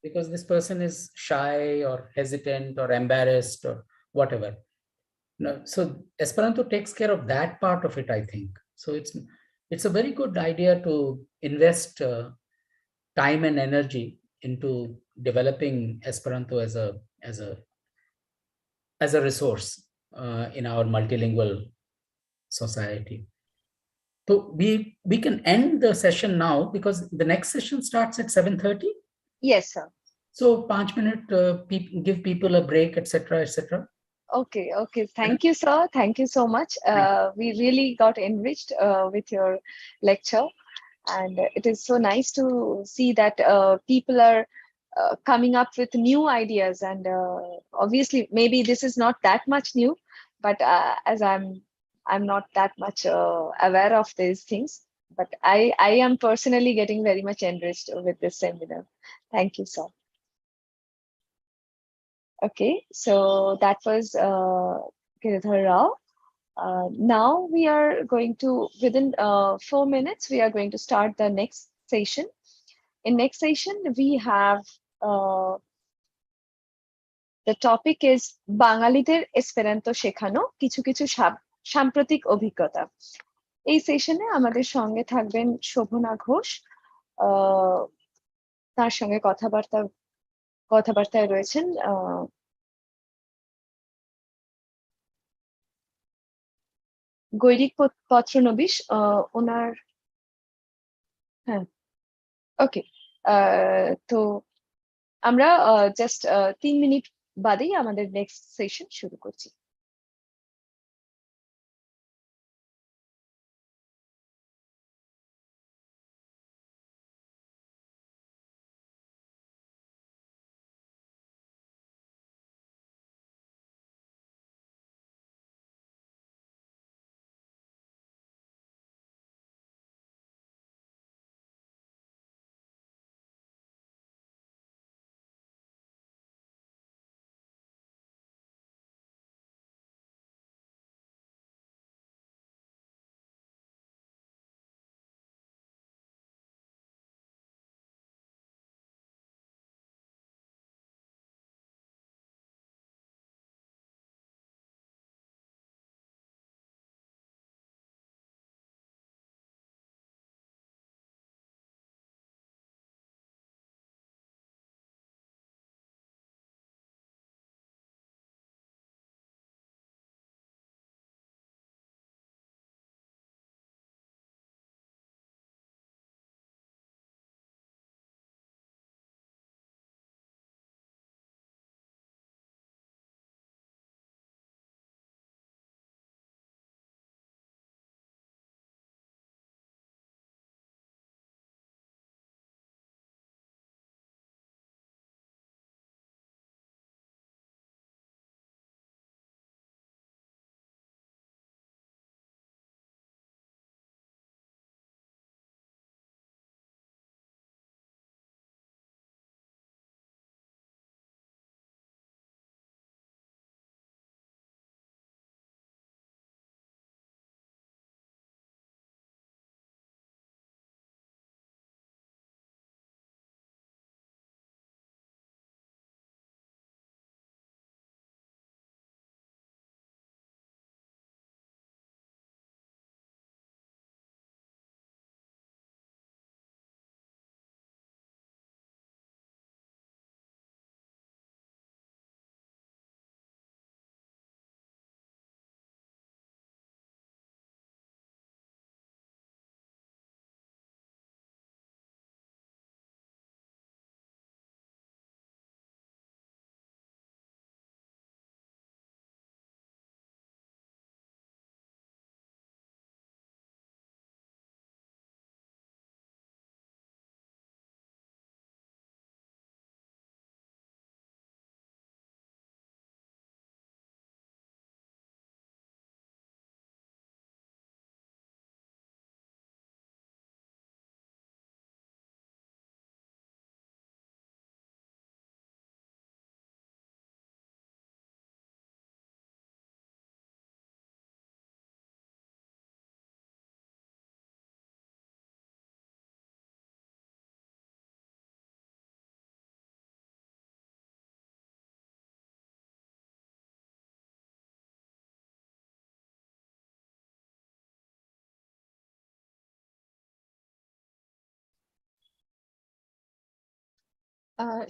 because this person is shy or hesitant or embarrassed or whatever. No, so Esperanto takes care of that part of it, I think. So it's a very good idea to invest time and energy into developing Esperanto as a resource in our multilingual society. So we can end the session now because the next session starts at 7:30. Yes, sir. So 5 minutes, give people a break, etc., etc. Okay. Thank you, sir. Thank you so much. We really got enriched with your lecture. And it is so nice to see that people are coming up with new ideas. And obviously, maybe this is not that much new, but as I'm I'm not that much aware of these things, but I am personally getting very much enriched with this seminar. Thank you, sir. Okay, so that was Giridhar Rao. Now we are going to, within 4 minutes, we are going to start the next session. In next session, we have the topic is বাঙালিদের Esperanto শেখানো কিছু কিছু সাম্প্রতিক অভিজ্ঞতা। এই সেশনে আমাদের সঙ্গে থাকবেন শোভনা ঘোষ, তার সঙ্গে কথাবার্তায় রয়েছেন গৈরিক পত্রনবীশ, ওনার, হ্যাঁ, ওকে। তো আমরা জাস্ট 3 মিনিট বাদেই আমাদের নেক্সট সেশন শুরু করছি।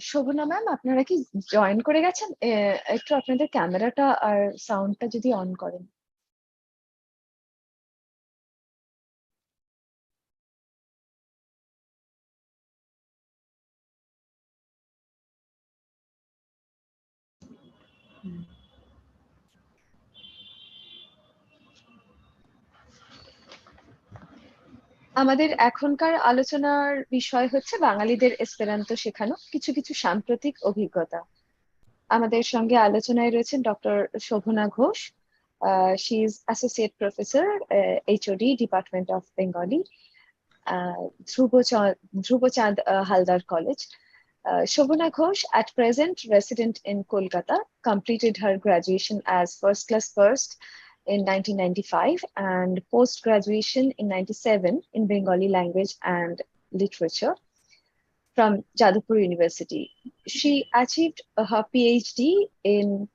শোভনা ম্যাম, আপনারা কি জয়েন করে গেছেন? একটু আপনাদের ক্যামেরাটা আর সাউন্ডটা যদি অন করেন। আমাদের এখনকার আলোচনার বিষয় হচ্ছে বাঙালিদের এসপেরান্তো শেখানো কিছু কিছু সাম্প্রতিক অভিজ্ঞতা। আমাদের সঙ্গে আলোচনায় রয়েছেন doctor Shobhana Ghosh, She is Associate Professor, HOD, Department of Bengali, Dhruvo Chand Haldar College. Shobhana Ghosh, at present resident in Kolkata, completed her graduation as first class first in 1995 and post-graduation in 97 in Bengali language and literature from Jadavpur University. She achieved her PhD in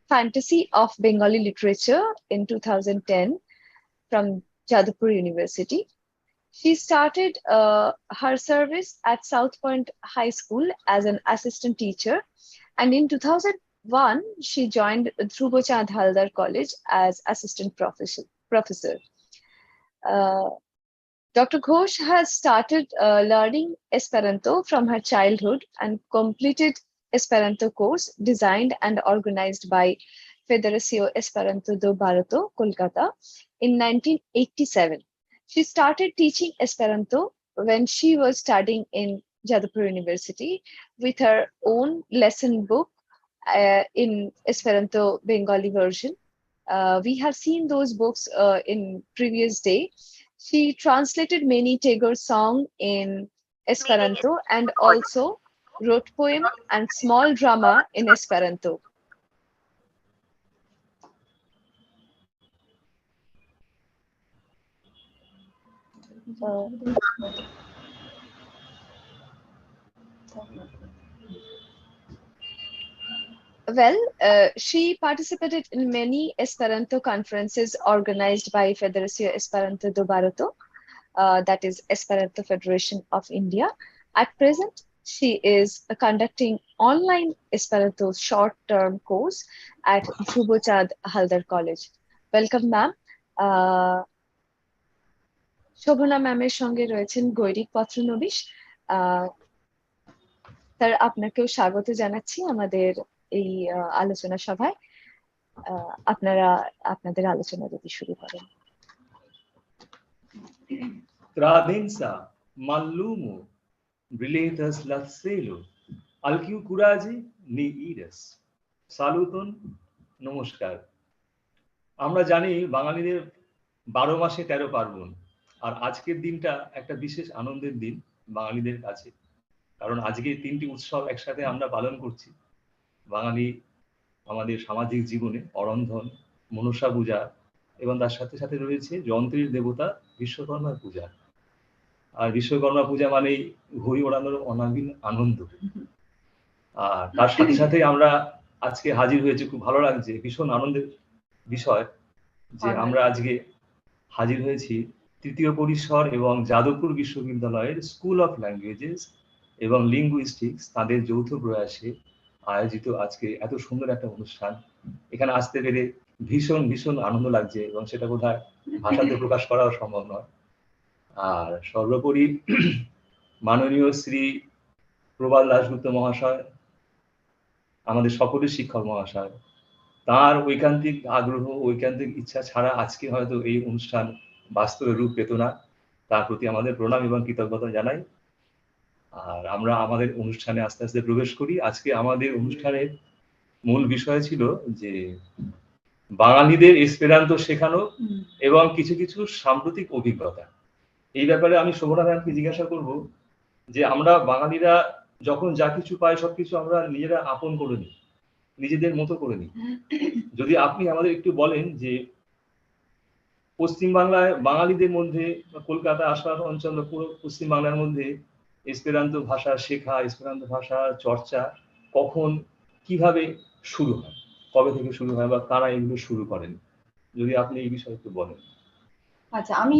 Fantasy of Bengali Literature in 2010 from Jadavpur University. She started her service at South Point High School as an assistant teacher, and in 2001 she joined Dhruvo Chand Haldar College as assistant professor. Dr. Ghosh has started learning Esperanto from her childhood and completed Esperanto course designed and organized by Federacio Esperanto do Barato, Kolkata, in 1987. She started teaching Esperanto when she was studying in Jadavpur University with her own lesson book in Esperanto Bengali version. We have seen those books in previous day. She translated many Tagore songs in Esperanto and also wrote poem and small drama in Esperanto. She participated in many Esperanto conferences organized by Federacio Esperanto do Barato, that is Esperanto Federation of India. At present, she is conducting online Esperanto short-term course at Dhruvo Chand Haldar College. Welcome, ma'am. শোভনা ম্যামের সঙ্গে রয়েছেন গৈরিক Patranabish. Sir, আপনাকেও স্বাগত জানাচ্ছি আমাদের এই আলোচনা সভায়। আপনারা আপনাদের আলোচনা যদি শুরু করেন। Tradensa mallumo briletas latselo alkiu kuraji ni iras saluton নমস্কার। আমরা জানি বাঙালিদের 12 মাসে 13 পার্বণ, আর আজকের দিনটা একটা বিশেষ আনন্দের দিন বাঙালিদের কাছে, কারণ আজকে 3টি উৎসব একসাথে আমরা পালন করছি। বাঙালি আমাদের সামাজিক জীবনে অরন্ধন, মনসা পূজা এবং তার সাথে সাথে রয়েছে যন্ত্রের দেবতা বিশ্বকর্মার পূজা। আর বিশ্বকর্মা পূজা মানেই ঘড়ি ওড়ানোর অনাবিল আনন্দ। আর তার সাথে সাথে আমরা আজকে হাজির হয়েছি, খুব ভালো লাগছে, ভীষণ আনন্দের বিষয় যে আমরা আজকে হাজির হয়েছি তৃতীয় পরিসর এবং যাদবপুর বিশ্ববিদ্যালয়ের স্কুল অফ ল্যাঙ্গুয়েজেস এবং লিঙ্গুইস্টিক্স তাদের যৌথ প্রয়াসে আয়োজিত আজকে এত সুন্দর একটা অনুষ্ঠান। এখানে আসতে পেরে ভীষণ ভীষণ আনন্দ লাগছে এবং সেটা বোধহয় ভাষাতে প্রকাশ করাও সম্ভব নয়। আর সর্বোপরি মাননীয় শ্রী প্রবাল দাশগুপ্ত মহাশয়, আমাদের সকলের শিক্ষক মহাশয়, তার ঐকান্তিক আগ্রহ, ঐকান্তিক ইচ্ছা ছাড়া আজকে হয়তো এই অনুষ্ঠান বাস্তবে রূপ পেত না। তার প্রতি আমাদের প্রণাম এবং কৃতজ্ঞতা জানাই। আর আমরা আমাদের অনুষ্ঠানে আস্তে আস্তে প্রবেশ করি। আজকে আমাদের অনুষ্ঠানের মূল বিষয় ছিল যে বাঙালিদের এসপেরান্তো শেখানো এবং কিছু কিছু সাম্প্রতিক অভিজ্ঞতা। এই ব্যাপারে আমি শোভনা ম্যামকে জিজ্ঞাসা করব যে আমরা বাঙালিরা যখন যা কিছু পাই সবকিছু আমরা নিজেরা আপন করে নিই, নিজেদের মতো করে নিই। যদি আপনি আমাদের একটু বলেন যে পশ্চিমবাংলায় বাঙালিদের মধ্যে, কলকাতা আশপাশ অঞ্চল, পুরো পশ্চিমবাংলার মধ্যে এসপেরান্তো ভাষা শেখা, এসপেরান্তো ভাষা চর্চা কখন, কিভাবে শুরু হয়, কবে থেকে শুরু হয় বা কারা এগুলো শুরু করেন, যদি আপনি এই বিষয়ে একটু বলেন। আচ্ছা, আমি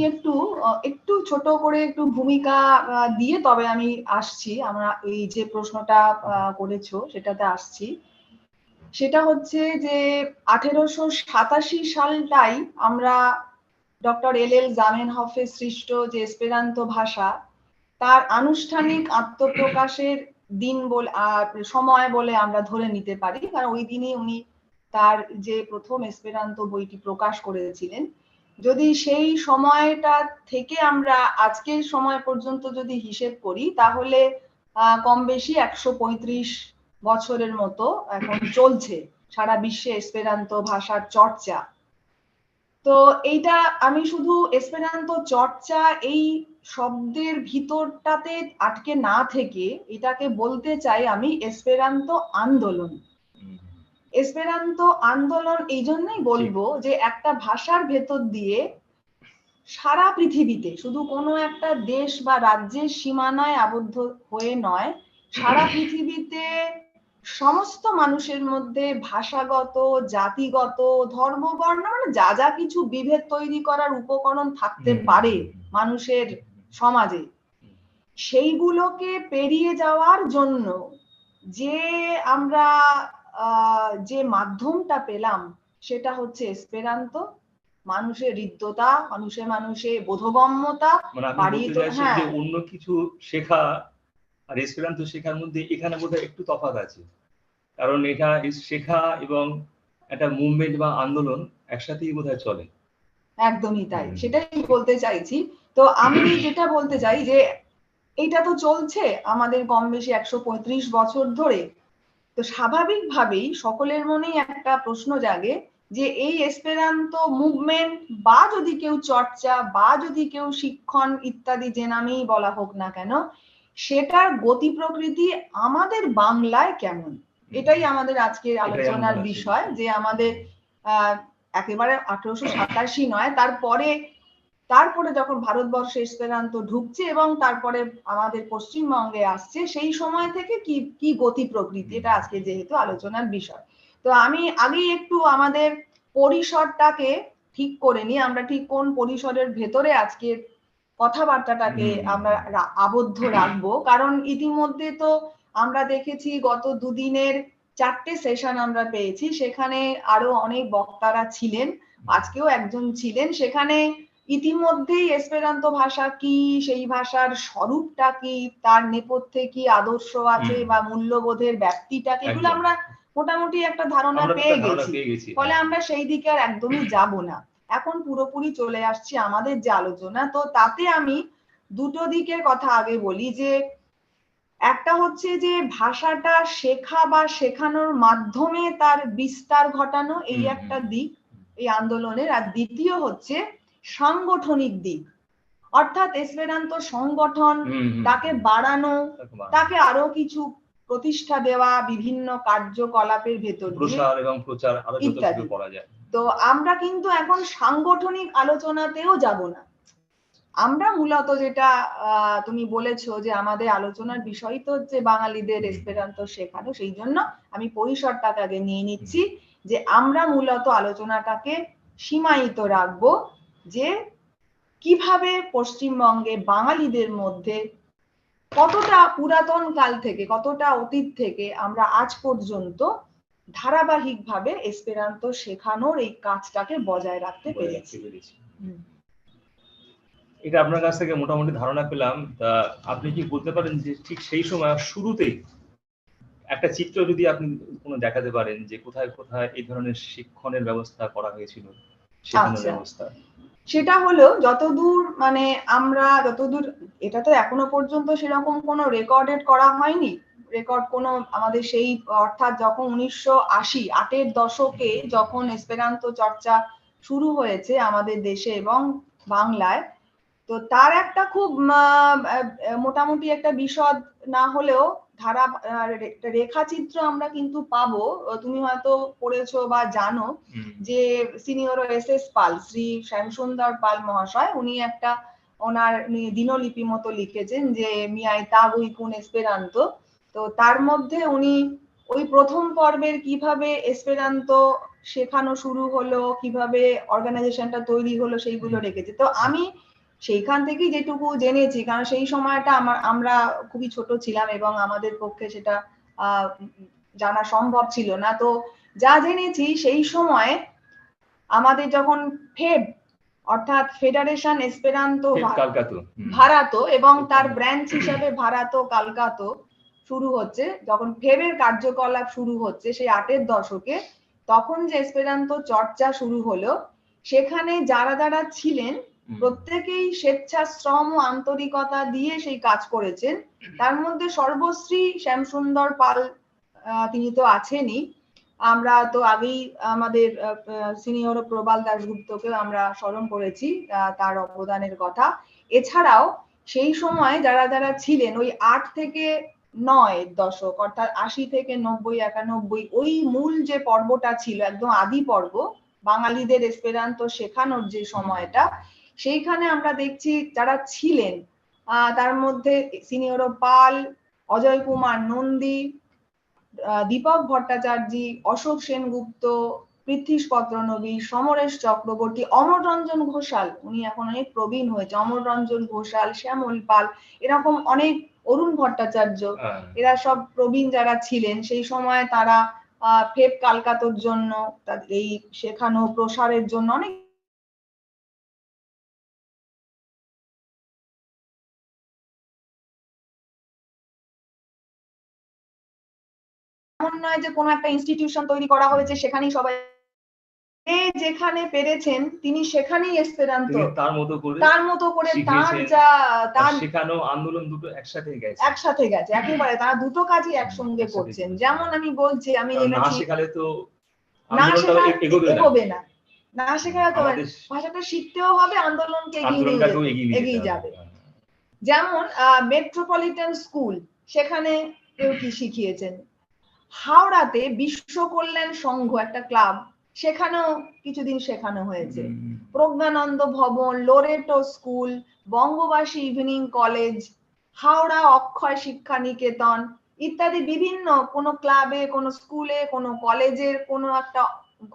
একটু ছোট করে একটু ভূমিকা দিয়ে তবে আমি আসছি। আমরা এই যে প্রশ্নটা করেছো সেটাতে আসছি। সেটা হচ্ছে যে 1887 সালটাই আমরা ডক্টর এল জামেনহফের সৃষ্ট যে এসপেরান্তো ভাষা তার আনুষ্ঠানিক আত্মপ্রকাশের দিন সময় বলে আমরা ধরে নিতে পারি, কারণ ওই দিনই উনি তার যে প্রথম এসপেরান্তো বইটি প্রকাশ করেছিলেন। যদি সেই সময়টা থেকে আমরা আজকের সময় পর্যন্ত যদি হিসেব করি তাহলে কম বেশি 135 বছরের মতো এখন চলছে সারা বিশ্বে এসপেরান্তো ভাষার চর্চা। তো এইটা আমি শুধু এসপেরান্তো চর্চা এই শব্দের ভিতরটাতে আটকে না থেকে এটাকে বলতে চাই আমি এসপেরান্তো আন্দোলন। এসপেরান্তো আন্দোলন এই জন্যই বলবো যে একটা ভাষার ভেতর দিয়ে সারা পৃথিবীতে, শুধু কোনো একটা দেশ বা রাজ্যের সীমানায় আবদ্ধ হয়ে নয়, সারা পৃথিবীতে সমস্ত মানুষের মধ্যে ভাষাগত, জাতিগত, ধর্ম, বর্ণ মানে যা যা কিছু বিভেদ তৈরি করার উপকরণ থাকতে পারে মানুষের সমাজে, সেইগুলোকে পেরিয়ে যাওয়ার জন্য যে আমরা যে মাধ্যমটা পেলাম সেটা হচ্ছে এসপেরান্তো। মানুষের হৃদ্যতা, মানুষে বোধগম্যতা, অন্য কিছু শেখা আর এসপেরান্তো শেখার মধ্যে এখানে বোধহয় একটু তফাৎ আছে, কারণ এটা শেখা এবং একটা মুভমেন্ট বা আন্দোলন একসাথেই বোধহয় চলে। একদমই তাই, সেটাই বলতে চাইছি। তো আমি যেটা বলতে চাই যে এটা তো চলছে আমাদের কম বেশি 135 বছর ধরে। তো স্বাভাবিকভাবেই সকলের মনেই একটা প্রশ্ন জাগে যে এই এসপেরান্তো মুভমেন্ট বা যদি কেউ চর্চা বা যদি কেউ শিক্ষণ ইত্যাদি যে নামেই বলা হোক না কেন, সেটার গতি প্রকৃতি আমাদের বাংলায় কেমন, এটাই আমাদের আজকের আলোচনার বিষয়। যে আমাদের একেবারে 1887 নয়, তারপরে যখন ভারতবর্ষে এসপেরান্তো ঢুকছে এবং তারপরে আমাদের পশ্চিমবঙ্গে আসছে, সেই সময় থেকে কি গতি প্রকৃতি, এটা আজকে যেহেতু আলোচনার বিষয়। তো আমি আগেই একটু আমাদের পরিসরটাকে ঠিক করে নিই, আমরা ঠিক কোন পরিসরের ভেতরে আজকে কথাবার্তাটাকে আমরা আবদ্ধ রাখবো। কারণ ইতিমধ্যে তো আমরা দেখেছি গত দুদিনের 4টে সেশন আমরা পেয়েছি, সেখানে আরো অনেক বক্তারা ছিলেন, আজকেও একজন ছিলেন। সেখানে ইতিমধ্যেই এসপেরান্তো ভাষা কি, সেই ভাষার স্বরূপটা কি, তার নেপথ্যে কি আদর্শ আছে বা মূল্যবোধের ব্যাপ্তিটা কি, এগুলো আমরা মোটামুটি একটা ধারণা পেয়ে গেছি। ফলে আমরা সেই দিকে আর একদমই যাব না, এখন পুরোপুরি চলে আসছি আমাদের যে আলোচনা। তো তাতে আমি দুটো দিকের কথা আগে বলি, যে একটা হচ্ছে যে ভাষাটা শেখা বা শেখানোর মাধ্যমে তার বিস্তার ঘটানো, এই একটা দিক এই আন্দোলনের। আর দ্বিতীয় হচ্ছে সাংগঠনিক দিক, অর্থাৎ এসপেরান্তো সংগঠন, তাকে বাড়ানো, তাকে আরো কিছু প্রতিষ্ঠা দেওয়া বিভিন্ন কার্যকলাপের ভেতর প্রসার এবং প্রচার আরো যত কিছু করা যায়। তো আমরা কিন্তু এখন সাংগঠনিক আলোচনাতেও যাব না, আমরা মূলত যেটা তুমি বলেছো যে আমাদের আলোচনার বিষয় তো হচ্ছে বাঙালিদের এসপেরান্তো শেখানো, সেই জন্য আমি পরিসরটাকে আগে নিয়ে নিচ্ছি যে আমরা মূলত আলোচনাটাকে সীমায়িত রাখবো যে কিভাবে পশ্চিমবঙ্গে বাঙালিদের মধ্যে কতটা পুরাতন কাল থেকে, কতটা অতীত থেকে আমরা আজ পর্যন্ত ধারাবাহিকভাবে এসপেরান্তো শেখানোর এই কাজটাকে বজায় রাখতে পেরেছি। এটা আপনার কাছ থেকে মোটামুটি ধারণা পেলাম। তা আপনি কি বলতে পারেন যে ঠিক সেই সময় শুরুতেই একটা চিত্র যদি আপনি কোনো দেখাতে পারেন যে কোথায় কোথায় এই ধরনের শিক্ষণের ব্যবস্থা করা হয়েছিল, শেখানোর ব্যবস্থা? সেটা হলো যতদূর মানে আমরা যতদূর, এটা তো এখনো পর্যন্ত সেরকম কোনো রেকর্ডেড করা হয়নি, রেকর্ড কোনো আমাদের সেই, অর্থাৎ যখন 1980-8-এর দশকে যখন এসপেরান্তো চর্চা শুরু হয়েছে আমাদের দেশে এবং বাংলায়, তো তার একটা খুব মোটামুটি একটা বিশদ না হলেও রেখাচিত্র আমরা কিন্তু পাবো। তুমি হয়তো পড়েছো বা জানো যে সিনিয়র SS পাল, শ্রী শ্যামসুন্দর পাল মহাশয়, উনি একটা ওনার দিনলিপি মতো লিখেছেন যে মিয়াই তাগুই কুন এসপেরান্তো। তো তার মধ্যে উনি ওই প্রথম পর্বের কিভাবে এসপেরান্তো শেখানো শুরু হলো, কিভাবে অর্গানাইজেশনটা তৈরি হলো, সেইগুলো রেখেছে। তো আমি সেইখান থেকেই যেটুকু জেনেছি, কারণ সেই সময়টা আমরা খুবই ছোট ছিলাম এবং আমাদের পক্ষে সেটা জানা সম্ভব ছিল না। তো যা জেনেছি সেই সময় আমাদের যখন ফেব অর্থাৎ ফেডারেশন এসপেরান্তো ভারাতো এবং তার ব্রাঞ্চ হিসাবে ভারাতো কালকাতো শুরু হচ্ছে, যখন ফেবের কার্যকলাপ শুরু হচ্ছে সেই 8-এর দশকে, তখন যে এসপেরান্তো চর্চা শুরু হলো, সেখানে যারা যারা ছিলেন প্রত্যেকেই স্বেচ্ছাশ্রম ও আন্তরিকতা দিয়ে সেই কাজ করেছেন। তার মধ্যে সর্বশ্রী শ্যামসুন্দর পাল, তিনি তো আছেনই, আমরা তো আগেই আমাদের সিনিয়র প্রবাল দাশগুপ্তকে আমরা স্মরণ করেছি তার অবদানের কথা। এছাড়াও সেই সময় যারা যারা ছিলেন ওই 8 থেকে 9 দশক অর্থাৎ 80 থেকে 90 91 ওই মূল যে পর্বটা ছিল একদম আদি পর্ব বাঙালিদের এসপেরান্তো শেখানোর যে সময়টা, সেইখানে আমরা দেখছি যারা ছিলেন তার মধ্যে সিনিয়র পাল, অজয় কুমার নন্দী, দীপক ভট্টাচার্য, অশোক সেনগুপ্ত, পৃথ্বীশ পত্রনবী, সমরেশ চক্রবর্তী, অমর রঞ্জন ঘোষাল, উনি এখন অনেক প্রবীণ হয়েছে, অমর রঞ্জন ঘোষাল, শ্যামল পাল, এরকম অনেক, অরুণ ভট্টাচার্য, এরা সব প্রবীণ যারা ছিলেন সেই সময় তারা ফেপ কালকাতোর জন্য এই শেখানো প্রসারের জন্য অনেক এমন নয় যে কোনো একটা ইনস্টিটিউশন তৈরি করা হয়েছে সেখানেই সবাই যেখানে পেরেছেন তিনি সেখানেই এসপেরান্তো তার মতো করে তার শেখানো আন্দোলন দুটো একসাথে গেছে একেবারে তারা দুটো কাজই একসঙ্গে করছেন। যেমন আমি বলছি আমি না শেখালে তো না এগোবে না, না শেখালে তো ভাষাটা শিখতেও হবে, আন্দোলনকে এগিয়ে যাবে। যেমন মেট্রোপলিটন স্কুল, সেখানে কেউ কি শিখিয়েছেন, হাওড়াতে বিশ্ব কল্যাণ সংঘ একটা ক্লাব, সেখানেও কিছুদিন শেখানো হয়েছে, প্রজ্ঞানন্দ ভবন, লোরেটো স্কুল, বঙ্গবাসী ইভিনিং কলেজ, হাওড়া অক্ষয় শিক্ষা নিকেতন ইত্যাদি বিভিন্ন কোনো ক্লাবে, কোনো স্কুলে, কোনো কলেজের কোনো একটা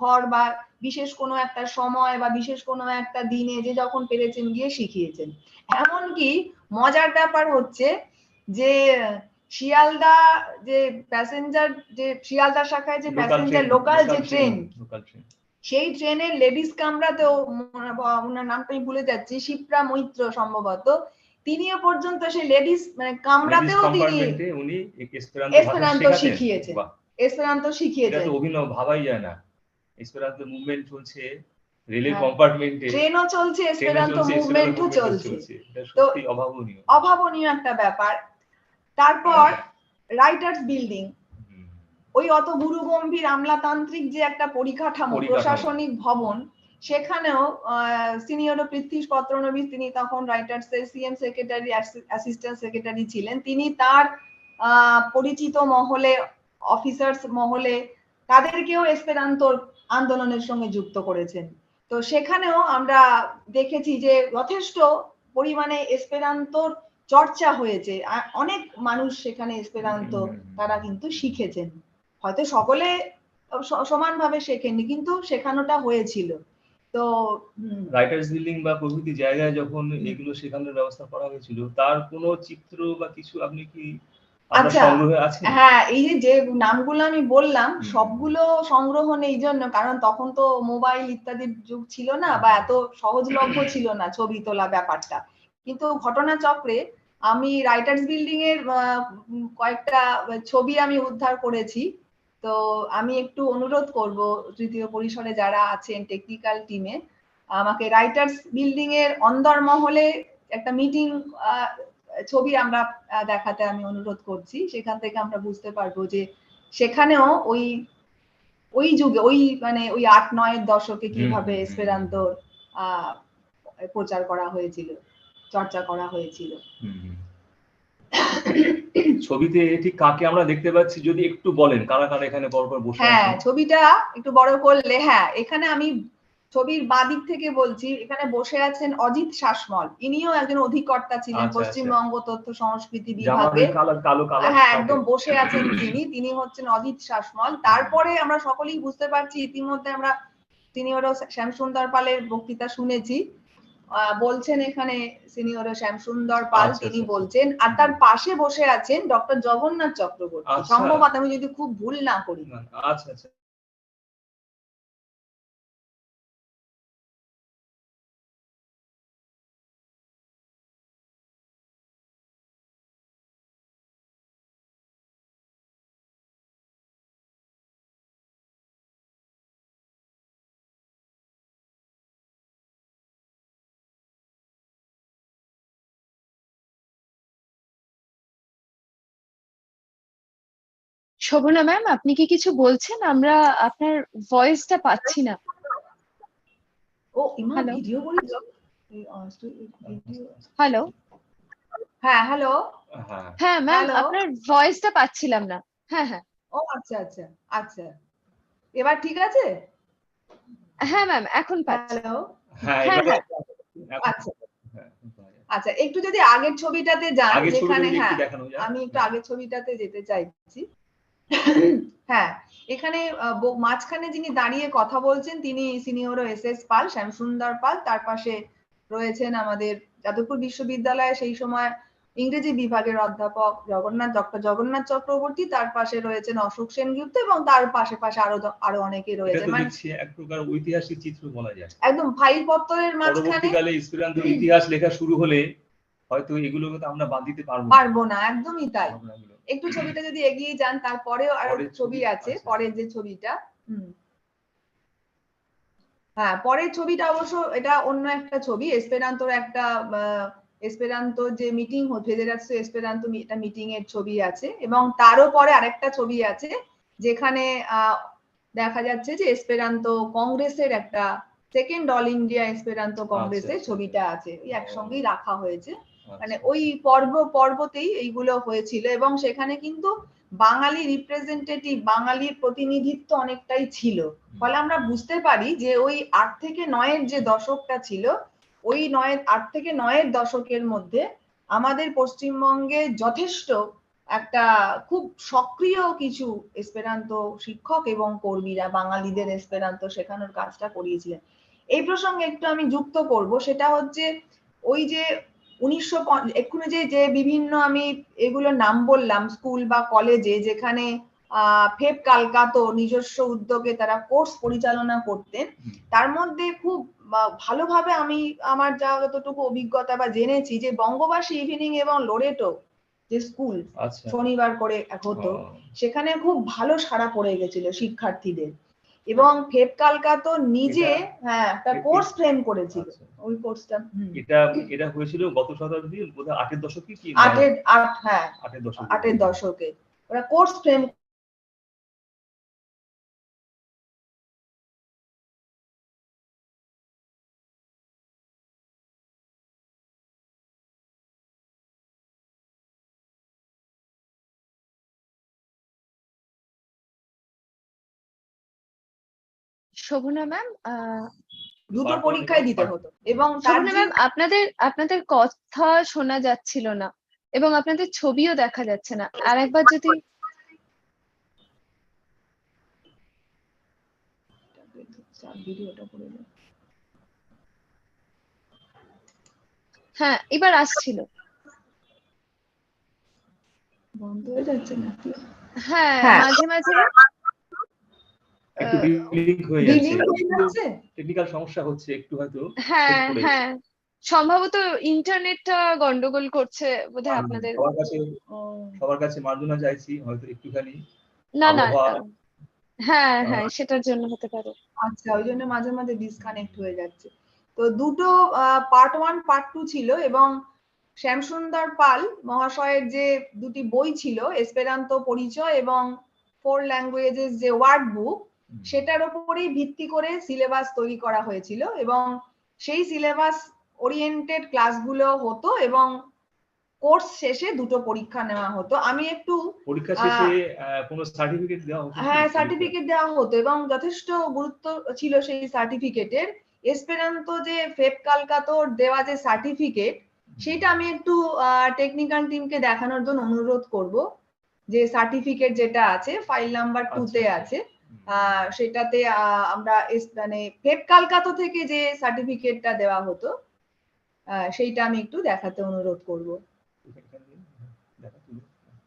ঘর বা বিশেষ কোনো একটা সময় বা বিশেষ কোনো একটা দিনে যে যখন পেরেছেন গিয়ে শিখিয়েছেন। এমনকি মজার ব্যাপার হচ্ছে যে শিয়ালদা যে প্যাসেঞ্জার, যে শিয়ালদা শাখায় যে প্যাসেঞ্জার লোকাল যে ট্রেন, সেই ট্রেনের লেডিস কামরাতেও, ওনার নামটা আমি ভুলে যাচ্ছি, শিপ্রা মৈত্র সম্ভবত, তিনিও পর্যন্ত সেই লেডিস মানে কামরাতেও উনি এসপেরান্তো শিখিয়েছেন। এসপেরান্তো শিখিয়েছেন, এটা তো অভিনব, ভাবাই যায় না। এসপেরান্তো মুভমেন্ট চলছে, রেলের কম্পার্টমেন্টে ট্রেনও চলছে, এসপেরান্তো মুভমেন্টও চলছে, তো অভাবনীয় একটা ব্যাপার। তারপর রাইটার্স বিল্ডিং, ওই অত গুরু গম্ভীর আমলাতান্ত্রিক যে একটা পরিকাঠামো প্রশাসনিক ভবন, সেখানেও সিনিয়র পৃথ্বীশ পত্রনবী, তিনি তখন রাইটার্স এর সিএম সেক্রেটারি অ্যাসিস্ট্যান্ট সেক্রেটারি ছিলেন, তিনি তার পরিচিত মহলে, অফিসার্স মহলে তাদেরকেও এসপেরান্তোর আন্দোলনের সঙ্গে যুক্ত করেছেন। তো সেখানেও আমরা দেখেছি যে যথেষ্ট পরিমাণে এসপেরান্তোর চর্চা হয়েছে, অনেক মানুষ সেখানে এসপেরান্তো তারা কিন্তু শিখেছেন, হয়তো সকলে সমানভাবে শেখেননি কিন্তু শেখানোটা হয়েছিল। তো রাইটার্স বিল্ডিং বা প্রভৃতি জায়গায় যখন এগুলো শেখানোর ব্যবস্থা করা হয়েছিল, তার কোনো চিত্র বা কিছু আপনি কি সংগ্রহে আছে? হ্যাঁ, এই যে নামগুলো আমি বললাম সবগুলো সংগ্রহ নেই, জন্য কারণ তখন তো মোবাইল ইত্যাদির যুগ ছিল না বা এত সহজলভ্য ছিল না ছবি তোলা ব্যাপারটা। কিন্তু ঘটনাচক্রে আমি রাইটার্স বিল্ডিং এর কয়েকটা ছবি আমি উদ্ধার করেছি। তো আমি একটু অনুরোধ করব তৃতীয় পরিসরে যারা আছেন টেকনিক্যাল টিমে, আমাকে রাইটার্স বিল্ডিং এর অন্দরমহলে একটা মিটিং ছবি আমরা দেখাতে আমি অনুরোধ করছি। সেখান থেকে আমরা বুঝতে পারবো যে সেখানেও ওই যুগে, ওই মানে ওই 8-9 এর দশকে কিভাবে এসপেরান্তোর প্রচার করা হয়েছিল, চর্চা করা হয়েছিল। ছবিতে ঠিক কাকে আমরা দেখতে পাচ্ছি যদি একটু বলেন, কারা কারা এখানে পরপর বসে আছেন? হ্যাঁ, ছবিটা একটু বড় করলে, হ্যাঁ এখানে আমি ছবির বাদিক থেকে বলছি, এখানে বসে আছেন অজিত শাসমল, ইনিও একজন অধিকর্তা ছিলেন পশ্চিমবঙ্গ তথ্য সংস্কৃতি বিভাগে। হ্যাঁ, একদম বসে আছেন তিনি হচ্ছেন অজিত শাসমল। তারপরে আমরা সকলেই বুঝতে পারছি, ইতিমধ্যে আমরা সিনিয়র শ্যামসুন্দর পালের বক্তৃতা শুনেছি, বলছেন এখানে সিনিয়র শ্যামসুন্দর পাল, তিনি বলছেন, আর তার পাশে বসে আছেন ডক্টর জগন্নাথ চক্রবর্তী, সম্ভবত আমি যদি খুব ভুল না করি। আচ্ছা আচ্ছা। শোভনা ম্যাম, আপনি কি কিছু বলছেন? আমরা আপনার ভয়েসটা পাচ্ছি না। ও ইমা Hello? ভিডিও করেছো? হ্যালো। হ্যাঁ হ্যালো। হ্যাঁ হ্যাঁ ম্যাম, Hello? আপনার ভয়েসটা পাচ্ছিলাম না। হ্যাঁ হ্যাঁ ও আচ্ছা আচ্ছা আচ্ছা, এবার ঠিক আছে? হ্যাঁ ম্যাম, এখন পাচ্ছি। হ্যালো। হ্যাঁ হ্যাঁ, এবারে হ্যাঁ। আচ্ছা আচ্ছা, একটু যদি আগের ছবিটাতে যান, আগের ছবিটা যেখানে যদি একটু হ্যাঁ দেখানো যায়। আমি একটু আগের ছবিটাতে যেতে চাইছি। হ্যাঁ, এখানে মাঝখানে যিনি দাঁড়িয়ে কথা বলছেন তিনি সিনিয়র এস পাল, শ্যামসুন্দর পাল। তার পাশে রয়েছেন আমাদের যাদবপুর বিশ্ববিদ্যালয়ে সেই সময় ইংরেজি বিভাগের অধ্যাপক ডক্টর জগন্নাথ চক্রবর্তী। তার পাশে রয়েছেন অশোক সেনগুপ্ত এবং তার পাশে আরো অনেকে এটা রয়েছেন। তো মানে দেখছি এক প্রকার ঐতিহাসিক চিত্র বলা যায়। একদম ফাইল পত্রের মাঝখানে পরবর্তীকালে এসপেরান্তো ইতিহাস লেখা শুরু হলে হয়তো এগুলোকে তো আমরা বাদ দিতে পারবো না, একদমই তাই। একটু ছবিটা যদি এগিয়ে যান, তারপরেও আরো পরের ছবি ছবি, আছে, আচ্ছা। পরের যে ছবিটা। হ্যাঁ, পরের ছবিটা অবশ্য এটা অন্য একটা ছবি, এসপেরান্তোর একটা এসপেরান্তো যে মিটিং ফেডারাসিও এসপেরান্তো একটা মিটিং এর ছবি আছে, এবং তারও পরে আরেকটা ছবি আছে যেখানে দেখা যাচ্ছে যে এসপেরান্তো কংগ্রেসের একটা সেকেন্ড অল ইন্ডিয়া এসপেরান্তো কংগ্রেসের ছবিটা আছে, ওই একসঙ্গেই রাখা হয়েছে। মানে ওই পর্বতেই এইগুলো হয়েছিল, এবং সেখানে কিন্তু বাঙালি রিপ্রেজেন্টেটিভ, বাঙালির প্রতিনিধিত্ব অনেকটাই ছিল। ফলে আমরা বুঝতে পারি যে ওই 8 থেকে 9 যে দশকটা ছিল, ওই 8 থেকে 9 দশকের মধ্যে আমাদের পশ্চিমবঙ্গে যথেষ্ট একটা খুব সক্রিয় কিছু এসপেরান্তো শিক্ষক এবং কর্মীরা বাঙালিদের এসপেরান্তো শেখানোর কাজটা করিয়েছিলেন। এই প্রসঙ্গে একটু আমি যুক্ত করব, সেটা হচ্ছে ওই যে 1950 এক্ষুনি যে বিভিন্ন আমি এগুলো নাম বললাম স্কুল বা কলেজে, যেখানে ফেব কালকাতো নিজস্ব উদ্যোগে তারা কোর্স পরিচালনা করতেন, তার মধ্যে খুব ভালোভাবে আমি আমার যতটুকু অভিজ্ঞতা বা জেনেছি যে বঙ্গবাসী ইভিনিং এবং লোরেটো যে স্কুল শনিবার করে হতো, সেখানে খুব ভালো সাড়া পড়ে গেছিল শিক্ষার্থীদের। এবং ফেব কালকাতো নিজে হ্যাঁ একটা কোর্স ফ্রেম করেছিল। ওই কোর্সটা এটা হয়েছিল গত শতাব্দীর বোধহয় 8 দশকে কি 8 দশকে ওরা কোর্স ফ্রেম। শোভনা ম্যাম, দুটো পরীক্ষায় দিতে হতো, এবং শোভনা ম্যাম আপনাদের কথা শোনা যাচ্ছিল না এবং আপনাদের ছবিও দেখা যাচ্ছে না। আর একবার যদি হ্যাঁ, এবার আসছিল। বন্ধ হয়ে যাচ্ছে নাকি? হ্যাঁ, মাঝে মাঝে একটু ডিলিং হয়ে যাচ্ছে, টেকনিক্যাল সমস্যা হচ্ছে একটু হয়তো। হ্যাঁ হ্যাঁ, সম্ভবত ইন্টারনেটটা গন্ডগোল করছে বোধহয় আপনাদের। সবার কাছে মার্জনা চাইছি, হয়তো একটুখানি না না, হ্যাঁ হ্যাঁ, সেটার জন্য হতে পারে। আচ্ছা, ওই জন্য মাঝে মাঝে ডিসকানেক্ট হয়ে যাচ্ছে। তো দুটো পার্ট 1 পার্ট 2 ছিল, এবং শ্যামসুন্দর পাল মহাশয়ের যে দুটি বই ছিল, এসপেরান্তো পরিচয় এবং 4 ল্যাঙ্গুয়েজেস যে ওয়ার্ড বুক, সেটার উপরেই ভিত্তি করে সিলেবাস তৈরি করা হয়েছিল, এবং সেই সিলেবাস ওরিয়েন্টেড ক্লাসগুলো হতো, এবং কোর্স শেষে দুটো পরীক্ষা নেওয়া হতো। আমি একটু পরীক্ষা শেষে কোনো সার্টিফিকেট দেওয়া হতো? হ্যাঁ, সার্টিফিকেট দেওয়া হতো, এবং যথেষ্ট গুরুত্ব ছিল সেই সার্টিফিকেটের। এসপেরান্তো যে ফেব কালকাতোর দেওয়া যে সার্টিফিকেট, সেটা আমি একটু টেকনিক্যাল টিমকে দেখানোর জন্য অনুরোধ করব। যে সার্টিফিকেট যেটা আছে ফাইল নাম্বার 2 তে আছে, সেটাতে আমরা মানে ফেব কালকাতো থেকে যে সার্টিফিকেটটা দেওয়া হতো সেইটা আমি একটু দেখাতে অনুরোধ করব।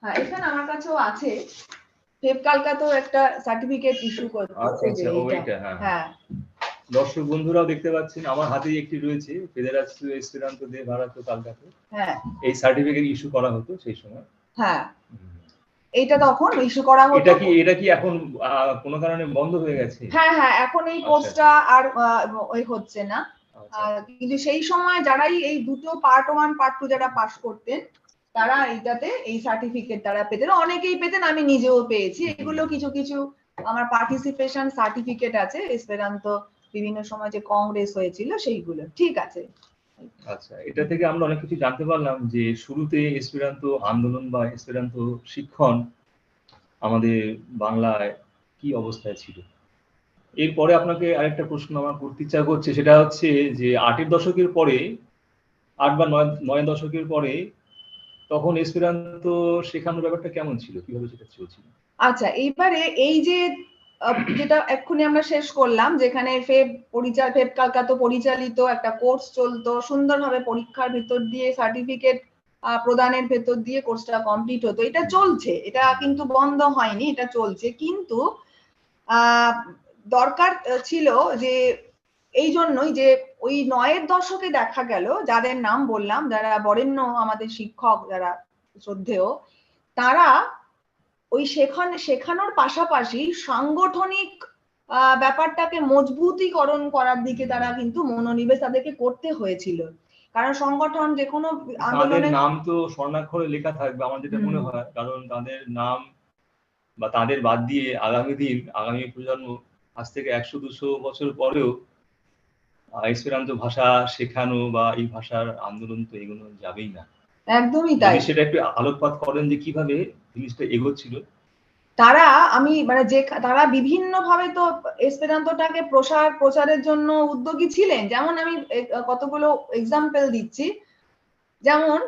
হ্যাঁ, এখানে আমার কাছেও আছে, ফেব কালকাতো একটা সার্টিফিকেট ইস্যু করতে। আচ্ছা, ওইটা হ্যাঁ। দর্শক বন্ধুরাও দেখতে পাচ্ছেন আমার হাতেই একটি রয়েছে, ফেডারাসিও এসপেরান্তো দে ভারাতো কালকাতো। হ্যাঁ, এই সার্টিফিকেট ইস্যু করা হতো সেই সময়। হ্যাঁ, এইটা তখন ইস্যু করা হতো। এটা কি এখন কোনো কারণে বন্ধ হয়ে গেছে? হ্যাঁ হ্যাঁ, এখন এই কোর্সটা আর ওই হচ্ছে না। কিন্তু সেই সময় যারাই এই দুটো পার্ট 1 পার্ট 2 যারা পাস করতেন, তারা এইটাতে এই সার্টিফিকেট তারা পেতেন, অনেকেই পেতেন, আমি নিজেও পেয়েছি। এগুলো কিছু কিছু আমার পার্টিসিপেশন সার্টিফিকেট আছে এসপেরান্তো বিভিন্ন সময় যে কংগ্রেস হয়েছিল সেইগুলো। ঠিক আছে। আচ্ছা, এটা থেকে আমরা অনেক কিছু জানতে পারলাম যে শুরুতে এসপেরান্তো আন্দোলন বা এসপেরান্তো শিক্ষণ আমাদের বাংলায় কি অবস্থায় ছিল। এরপরে আপনাকে আরেকটা প্রশ্ন আমার করতে ইচ্ছা করছে, সেটা হচ্ছে যে 8-এর দশকের পরে, 8 বা 9 দশকের পরে তখন এসপেরান্তো শেখানোর ব্যাপারটা কেমন ছিল, কিভাবে সেটা চলছিল? আচ্ছা, এইবারে এই যে যেটা এক্ষুনি আমরা শেষ করলাম, যেখানে ফেব কালকাতো পরিচালিত একটা কোর্স চলতো, সুন্দরভাবে পরীক্ষার ভিতর দিয়ে সার্টিফিকেট প্রদানের ভেতর দিয়ে কোর্সটা কমপ্লিট হতো, এটা চলছে, এটা কিন্তু বন্ধ হয়নি, এটা চলছে। কিন্তু দরকার ছিল যে এই জন্যই যে ওই 9-এর দশকে দেখা গেল, যাদের নাম বললাম, যারা বরেণ্য আমাদের শিক্ষক, যারা শ্রদ্ধেয়, তারা ওই শেখানোর পাশাপাশি সাংগঠনিক ব্যাপারটাকে মজবুতিকরণ করার দিকে তারা কিন্তু মনোনিবেশ তাদেরকে করতে হয়েছিল। কারণ সংগঠন যে কোনো আন্দোলনের নাম তো স্বর্ণাক্ষরে লেখা থাকবে আমার যেটা মনে হয়, কারণ তাদের নাম বা তাদের বাদ দিয়ে আগামী প্রজন্ম আজ থেকে 100-200 বছর পরেও এসপেরান্তো ভাষা শেখানো বা এই ভাষার আন্দোলন তো এগোনো যাবেই না। একদমই তাই। সেটা একটু আলোকপাত করেন যে কিভাবে জিনিসটা এগোচ্ছিল। তারা তারা বিভিন্ন ভাবে তো এসপেরান্তোটাকে প্রচারের জন্য উদ্যোগী ছিলেন। যেমন আমি কতগুলো এক্সাম্পল দিচ্ছি। যেমন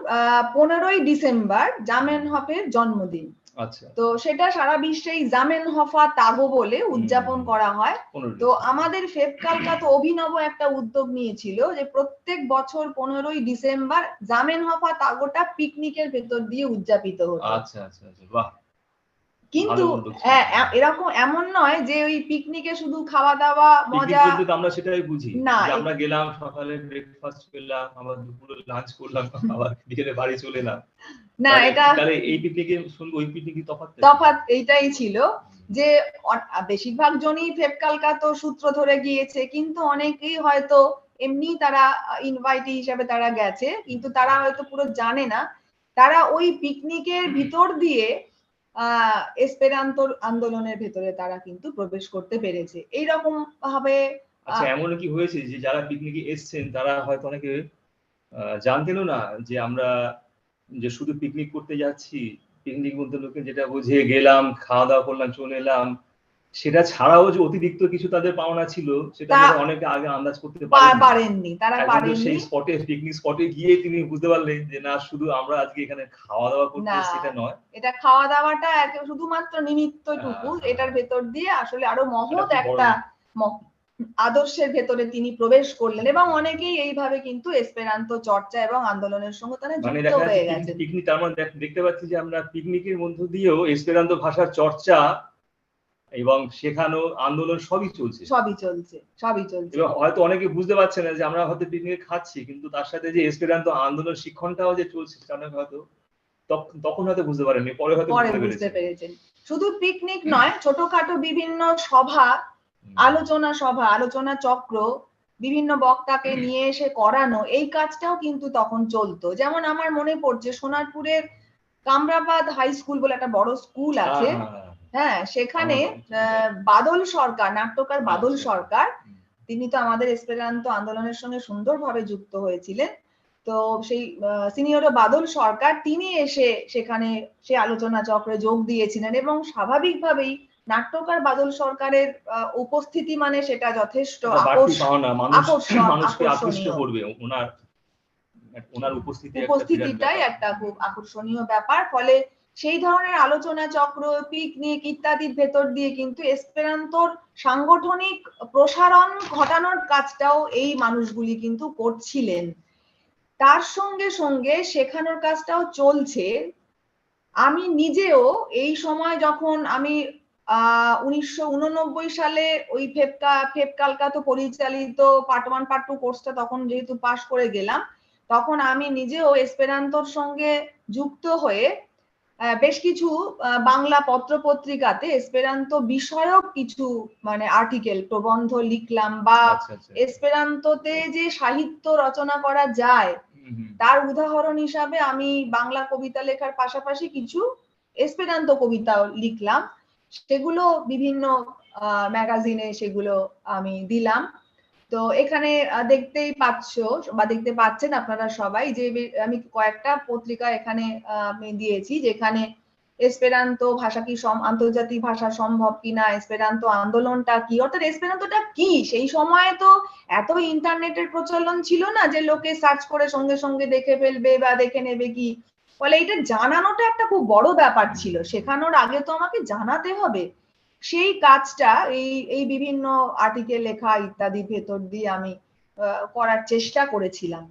15ই ডিসেম্বর জামেনহফের জন্মদিন। আচ্ছা। তো সেটা সারা বিশ্বেই জামেনহফা তাগো বলে উদযাপন করা হয়। তো আমাদের ফেব কালকাতো অভিনব একটা উদ্যোগ নিয়েছিল যে প্রত্যেক বছর 15ই ডিসেম্বর জামেনহফা তাগোটা পিকনিকের ভেতর দিয়ে উদযাপিত হতো। আচ্ছা আচ্ছা আচ্ছা, বাহ। কিন্তু এরকম এমন নয় যে ওই পিকনিকে শুধু খাওয়া দাওয়া মজা, কিন্তু আমরা সেটাই বুঝি না, যে আমরা গেলাম, সকালে ব্রেকফাস্ট করলাম, আবার দুপুরে লাঞ্চ করলাম, আবার বিকেলে বাড়ি চলে এলাম। না, এটা তাহলে এই পিকনিকের সঙ্গে ওই পিকনিকের তফাৎ এইটাই ছিল যে বেশিরভাগ জনই ফেব কালকাতো সূত্র ধরে গিয়েছে, কিন্তু অনেকেই হয়তো এমনি তারা ইনভাইটি হিসেবে তারা গেছে, কিন্তু তারা হয়তো পুরো জানে না। তারা ওই পিকনিকের ভিতর দিয়ে এসপেরান্তোর আন্দোলনের ভেতরে তারা কিন্তু প্রবেশ করতে পেরেছে। এইরকম ভাবে আচ্ছা, এমন কি হয়েছে যে যারা পিকনিকে এসেছেন তারা হয়তো অনেকে জানতেনও না যে আমরা যে শুধু পিকনিক করতে যাচ্ছি, পিকনিক বলতে লোকে যেটা বুঝে গেলাম, খাওয়া দাওয়া করলাম, চলে এলাম, সেটা ছাড়াও যে অতিরিক্ত কিছু তাদের পাওনা ছিল সেটা অনেকে আগে আন্দাজ করতে পারেননি। তারা পারেননি। সেই স্পটে, পিকনিক স্পটে গিয়ে তিনি বুঝতে পারলেন যে না, শুধু আমরা আজকে এখানে খাওয়া দাওয়া করতে সেটা নয়, এটা খাওয়া দাওয়াটা শুধুমাত্র নিমিত্তটুকু, এটার ভেতর দিয়ে আসলে আরো মহৎ একটা আদর্শের ভেতরে তিনি প্রবেশ করলেন, এবং অনেকেই এইভাবে কিন্তু এসপেরান্তো চর্চা এবং আন্দোলনের সঙ্গে তারা যুক্ত হয়ে গেছে। পিকনিক, তার মানে দেখতে পাচ্ছি যে আমরা পিকনিকের মধ্য দিয়েও এসপেরান্তো ভাষার চর্চা এবং শেখানো, আন্দোলন সবই চলছে। হয়তো অনেকে বুঝতে পারছে না যে আমরা হয়তো পিকনিক খাচ্ছি, কিন্তু তার সাথে যে এসপেরান্তো আন্দোলন শিক্ষণটাও যে চলছে সেটা হয়তো তখন হয়তো বুঝতে পারেননি, পরে হয়তো বুঝতে পেরেছেন। শুধু পিকনিক নয়, ছোটখাটো বিভিন্ন সভা, আলোচনা চক্র, বিভিন্ন বক্তাকে নিয়ে এসে করানো, এই কাজটাও কিন্তু তখন চলতো। যেমন আমার মনে পড়ছে সোনারপুরের কামরাবাদ হাই স্কুল বলে একটা বড় স্কুল আছে, হ্যাঁ, সেখানে বাদল সরকার, নাট্যকার বাদল সরকার, তিনি তো আমাদের এসপেরান্তো আন্দোলনের সঙ্গে সুন্দরভাবে যুক্ত হয়েছিলেন। তো সেই সিনিয়র বাদল সরকার তিনি এসে সেখানে সে আলোচনা চক্রে যোগ দিয়েছিলেন, এবং স্বাভাবিকভাবেই নাট্যকার বাদল সরকারের উপস্থিতি মানে সেটা যথেষ্ট উপস্থিতিটাই একটা খুব আকর্ষণীয় ব্যাপার। ফলে সেই ধরনের আলোচনা চক্র, পিকনিক ইত্যাদির ভেতর দিয়ে কিন্তু এসপেরান্তোর সাংগঠনিক প্রসারণ ঘটানোর কাজটাও এই মানুষগুলি কিন্তু করছিলেন। তার সঙ্গে সঙ্গে শেখানোর কাজটাও চলছে। আমি নিজেও এই সময় যখন আমি 1989 সালে ওই ফেব কালকাতো পরিচালিত পার্ট 1 পার্ট 2 কোর্সটা তখন যেহেতু পাশ করে গেলাম, তখন আমি নিজেও এসপেরান্তোর সঙ্গে যুক্ত হয়ে বেশ কিছু বাংলা পত্রপত্রিকাতে এসপেরান্তো বিষয়ক কিছু মানে আর্টিকেল, প্রবন্ধ লিখলাম, বা এসপেরান্তোতে যে সাহিত্য রচনা করা যায় তার উদাহরণ হিসাবে আমি বাংলা কবিতা লেখার পাশাপাশি কিছু এসপেরান্তো কবিতাও লিখলাম, সেগুলো বিভিন্ন ম্যাগাজিনে সেগুলো আমি দিলাম। তো এখানে দেখতেই পাচ্ছ বা দেখতে পাচ্ছেন আপনারা সবাই যে আমি কয়েকটা পত্রিকা এখানে আমি দিয়েছি, যেখানে এসপেরান্তো ভাষা কি আন্তর্জাতিক ভাষা সম্ভব কিনা, এসপেরান্তো আন্দোলনটা কি, অর্থাৎ এসপেরান্তোটা কি। সেই সময়ে তো এত ইন্টারনেটের প্রচলন ছিল না যে লোকে সার্চ করে সঙ্গে সঙ্গে দেখে ফেলবে বা দেখে নেবে কি, ফলে এটা জানানোটা একটা খুব বড় ব্যাপার ছিল। শেখানোর আগে তো আমাকে জানাতে হবে। সেই কাজটা এই বিভিন্ন আর্টিকেল লেখা ইত্যাদি ভেতর দিয়ে আমি করার চেষ্টা করেছিলাম।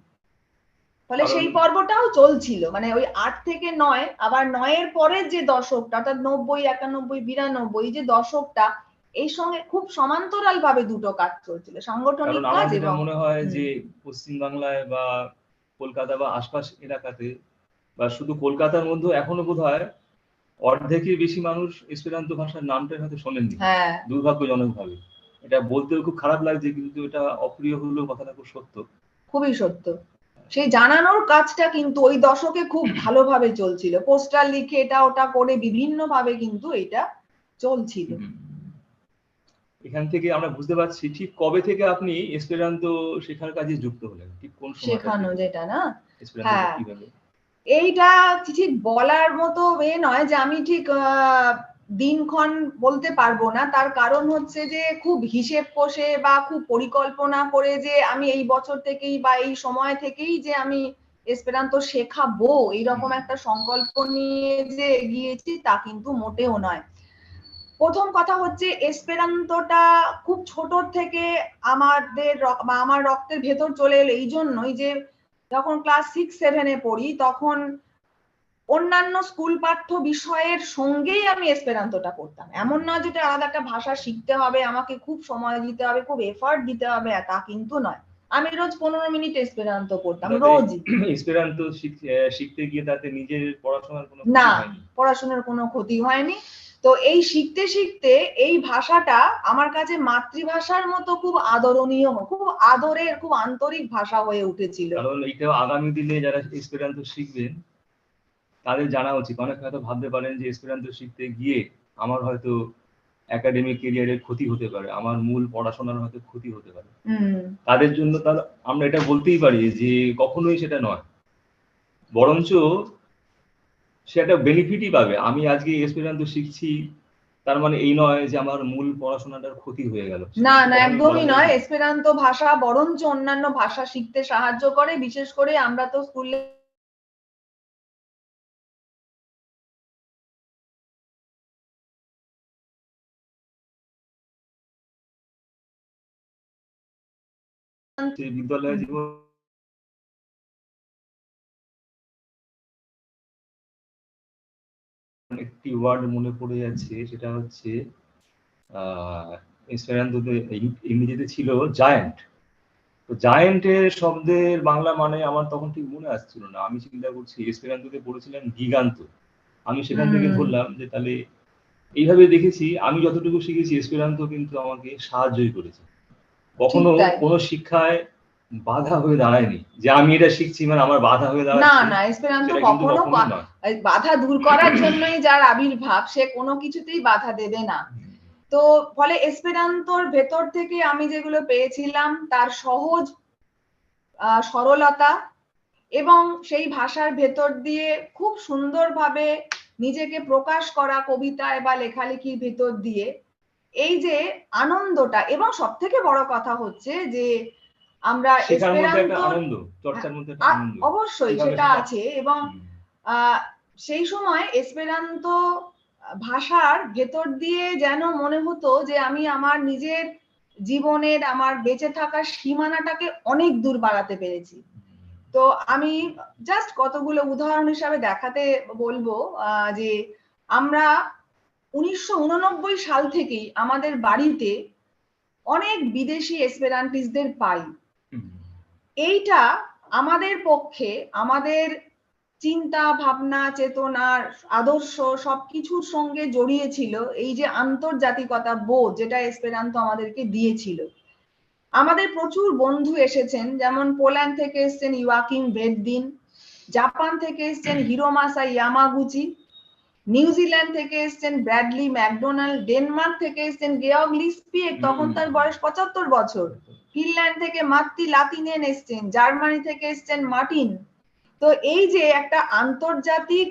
ফলে সেই পর্বটাও চলছিল, মানে ওই 8 থেকে 9, আবার 9-এর পরের যে দশকটা অর্থাৎ 90, 91, 92 যে দশকটা, এই সঙ্গে খুব সমান্তরাল ভাবে দুটো কাজ চলছিল, সাংগঠনিক কাজ এবং মনে হয় যে পশ্চিম বাংলায় বা কলকাতা বা আশপাশ এলাকাতে বা শুধু কলকাতার মধ্যে এখনো বোধহয় অর্ধেকের বেশি মানুষ এসপেরান্তো ভাষার নামটা হয়তো শোনেননি, দুর্ভাগ্যজনকভাবে। এটা বলতেও খুব খারাপ লাগছে, কিন্তু এটা অপ্রিয় হলেও কথাটা খুব সত্য, খুবই সত্য। সেই জানানোর কাজটা কিন্তু ওই দশকে খুব ভালোভাবে চলছিল, পোস্টার লিখে এটা ওটা করে বিভিন্ন ভাবে কিন্তু এটা চলছিল। এখান থেকে আমরা বুঝতে পারছি ঠিক কবে থেকে আপনি এসপেরান্তো শেখার কাজে যুক্ত হলেন, ঠিক কোন সময় শেখানো যেটা না, এসপেরান্তো কিভাবে? এইটা ঠিক বলার মতো নয় যে আমি ঠিক দিনক্ষণ বলতে পারবো না। তার কারণ হচ্ছে যে খুব হিসেব কষে বা খুব পরিকল্পনা করে যে আমি এই বছর থেকেই বা এই সময় থেকেই যে আমি এসপেরান্তো শেখাবো এইরকম একটা সংকল্প নিয়ে যে এগিয়েছি তা কিন্তু মোটেও নয়। প্রথম কথা হচ্ছে এসপেরান্তোটা খুব ছোট থেকে আমার রক্তের ভেতর চলে এলো এই জন্যই যে যখন ক্লাস 6-7-এ পড়ি তখন অন্যান্য স্কুল পাঠ্য বিষয়ের সঙ্গেই আমি এসপেরান্তোটা করতাম। এমন না যেটা আলাদা একটা ভাষা শিখতে হবে, আমাকে খুব সময় দিতে হবে, খুব এফর্ট দিতে হবে, তা কিন্তু নয়। আমি রোজ 15 মিনিট এসপেরান্তো করতাম, রোজ। এসপেরান্তো শিখতে গিয়ে তাতে নিজের পড়াশোনার কোনো না, পড়াশোনার কোনো ক্ষতি হয়নি। তো এই শিখতে শিখতে এই ভাষাটা আমার কাছে মাতৃভাষার মতো খুব আদরণীয়, খুব আদরের, খুব আন্তরিক ভাষা হয়ে উঠেছিল। কারণ এটা আগামী দিনে যারা এসপেরান্তো শিখবেন তাদের জানা উচিত। অনেকে হয়তো ভাবতে পারেন যে এসপেরান্তো শিখতে গিয়ে আমার হয়তো একাডেমিক ক্যারিয়ারের ক্ষতি হতে পারে, আমার মূল পড়াশোনার হয়তো ক্ষতি হতে পারে। তাদের জন্য আমরা এটা বলতেই পারি যে কখনোই সেটা নয়, বরঞ্চ সে একটা বেনিফিটই পাবে। আমি আজকে এসপেরান্তো শিখছি তার মানে এই নয় যে আমার মূল পড়াশোনাটার ক্ষতি হয়ে গেল, না না, একদমই নয়। এসপেরান্তো ভাষা বরঞ্চ অন্যান্য ভাষা শিখতে সাহায্য করে। বিশেষ করে আমরা তো স্কুলে বিদ্যালয় জীবন একটি ওয়ার্ড মনে পড়ে যাচ্ছে, সেটা হচ্ছে এসপেরান্তোতে ইংরেজিতে ছিল জায়ান্ট। তো জায়ান্টের শব্দের বাংলা মানে আমার তখন ঠিক মনে আসছিল না। আমি চিন্তা করছি এসপেরান্তোতে পড়েছিলেন গিগান্ত। আমি সেখান থেকে ধরলাম যে তাহলে এইভাবে দেখেছি আমি যতটুকু শিখেছি এসপেরান্তো কিন্তু আমাকে সাহায্যই করেছে, কখনো কোনো শিক্ষায় বাধা হয়ে দাঁড়ায়নি যে আমি এটা শিখছি মানে আমার বাধা হয়ে দাঁড়াচ্ছে। না না, এসপেরান্তো কখনো বাধা দূর করার জন্যই যার আবির্ভাব, সে কোনো কিছুতেই বাধা দেবে না। তো ফলে এসপেরান্তোর ভেতর থেকে আমি যেগুলো পেয়েছিলাম তার সহজ সরলতা এবং সেই ভাষার ভেতর দিয়ে খুব সুন্দরভাবে নিজেকে প্রকাশ করা কবিতায় বা লেখালেখির ভেতর দিয়ে, এই যে আনন্দটা, এবং সব থেকে বড় কথা হচ্ছে যে আমরা অবশ্যই সেটা আছে। এবং সেই সময় এসপেরান্তো ভাষার ভেতর দিয়ে যেন মনে হতো যে আমি আমার নিজের জীবনের, আমার বেঁচে থাকার সীমানাটাকে অনেক দূর বাড়াতে পেরেছি। তো আমি জাস্ট কতগুলো উদাহরণ হিসাবে দেখাতে বলবো যে আমরা 1989 সাল থেকেই আমাদের বাড়িতে অনেক বিদেশি এসপেরান্টিস্টদের পাই। এইটা আমাদের পক্ষে আমাদের চিন্তা ভাবনা, চেতনার, আদর্শ সবকিছুর সঙ্গে জড়িয়ে ছিল এই যে আন্তর্জাতিকতা বোধ যেটা এসপেরান্তো আমাদেরকে দিয়েছিল। আমাদের প্রচুর বন্ধু এসেছেন, যেমন পোল্যান্ড থেকে এসেছেন ইওয়াকিম ভেটদিন, জাপান থেকে এসেছেন হিরোমাসা ইয়ামাগুচি, নিউজিল্যান্ড থেকে এসেছেন ব্র্যাডলি ম্যাকডোনাল্ড, ডেনমার্ক থেকে এসেছেন গেয়র্গ লিসপিয়েক, তখন তার বয়স 75 বছর, ফিনল্যান্ড থেকে মাত্তি লাতিনেন এসেছেন, জার্মানি থেকে এসেছেন মার্টিন। তো এই যে একটা আন্তর্জাতিক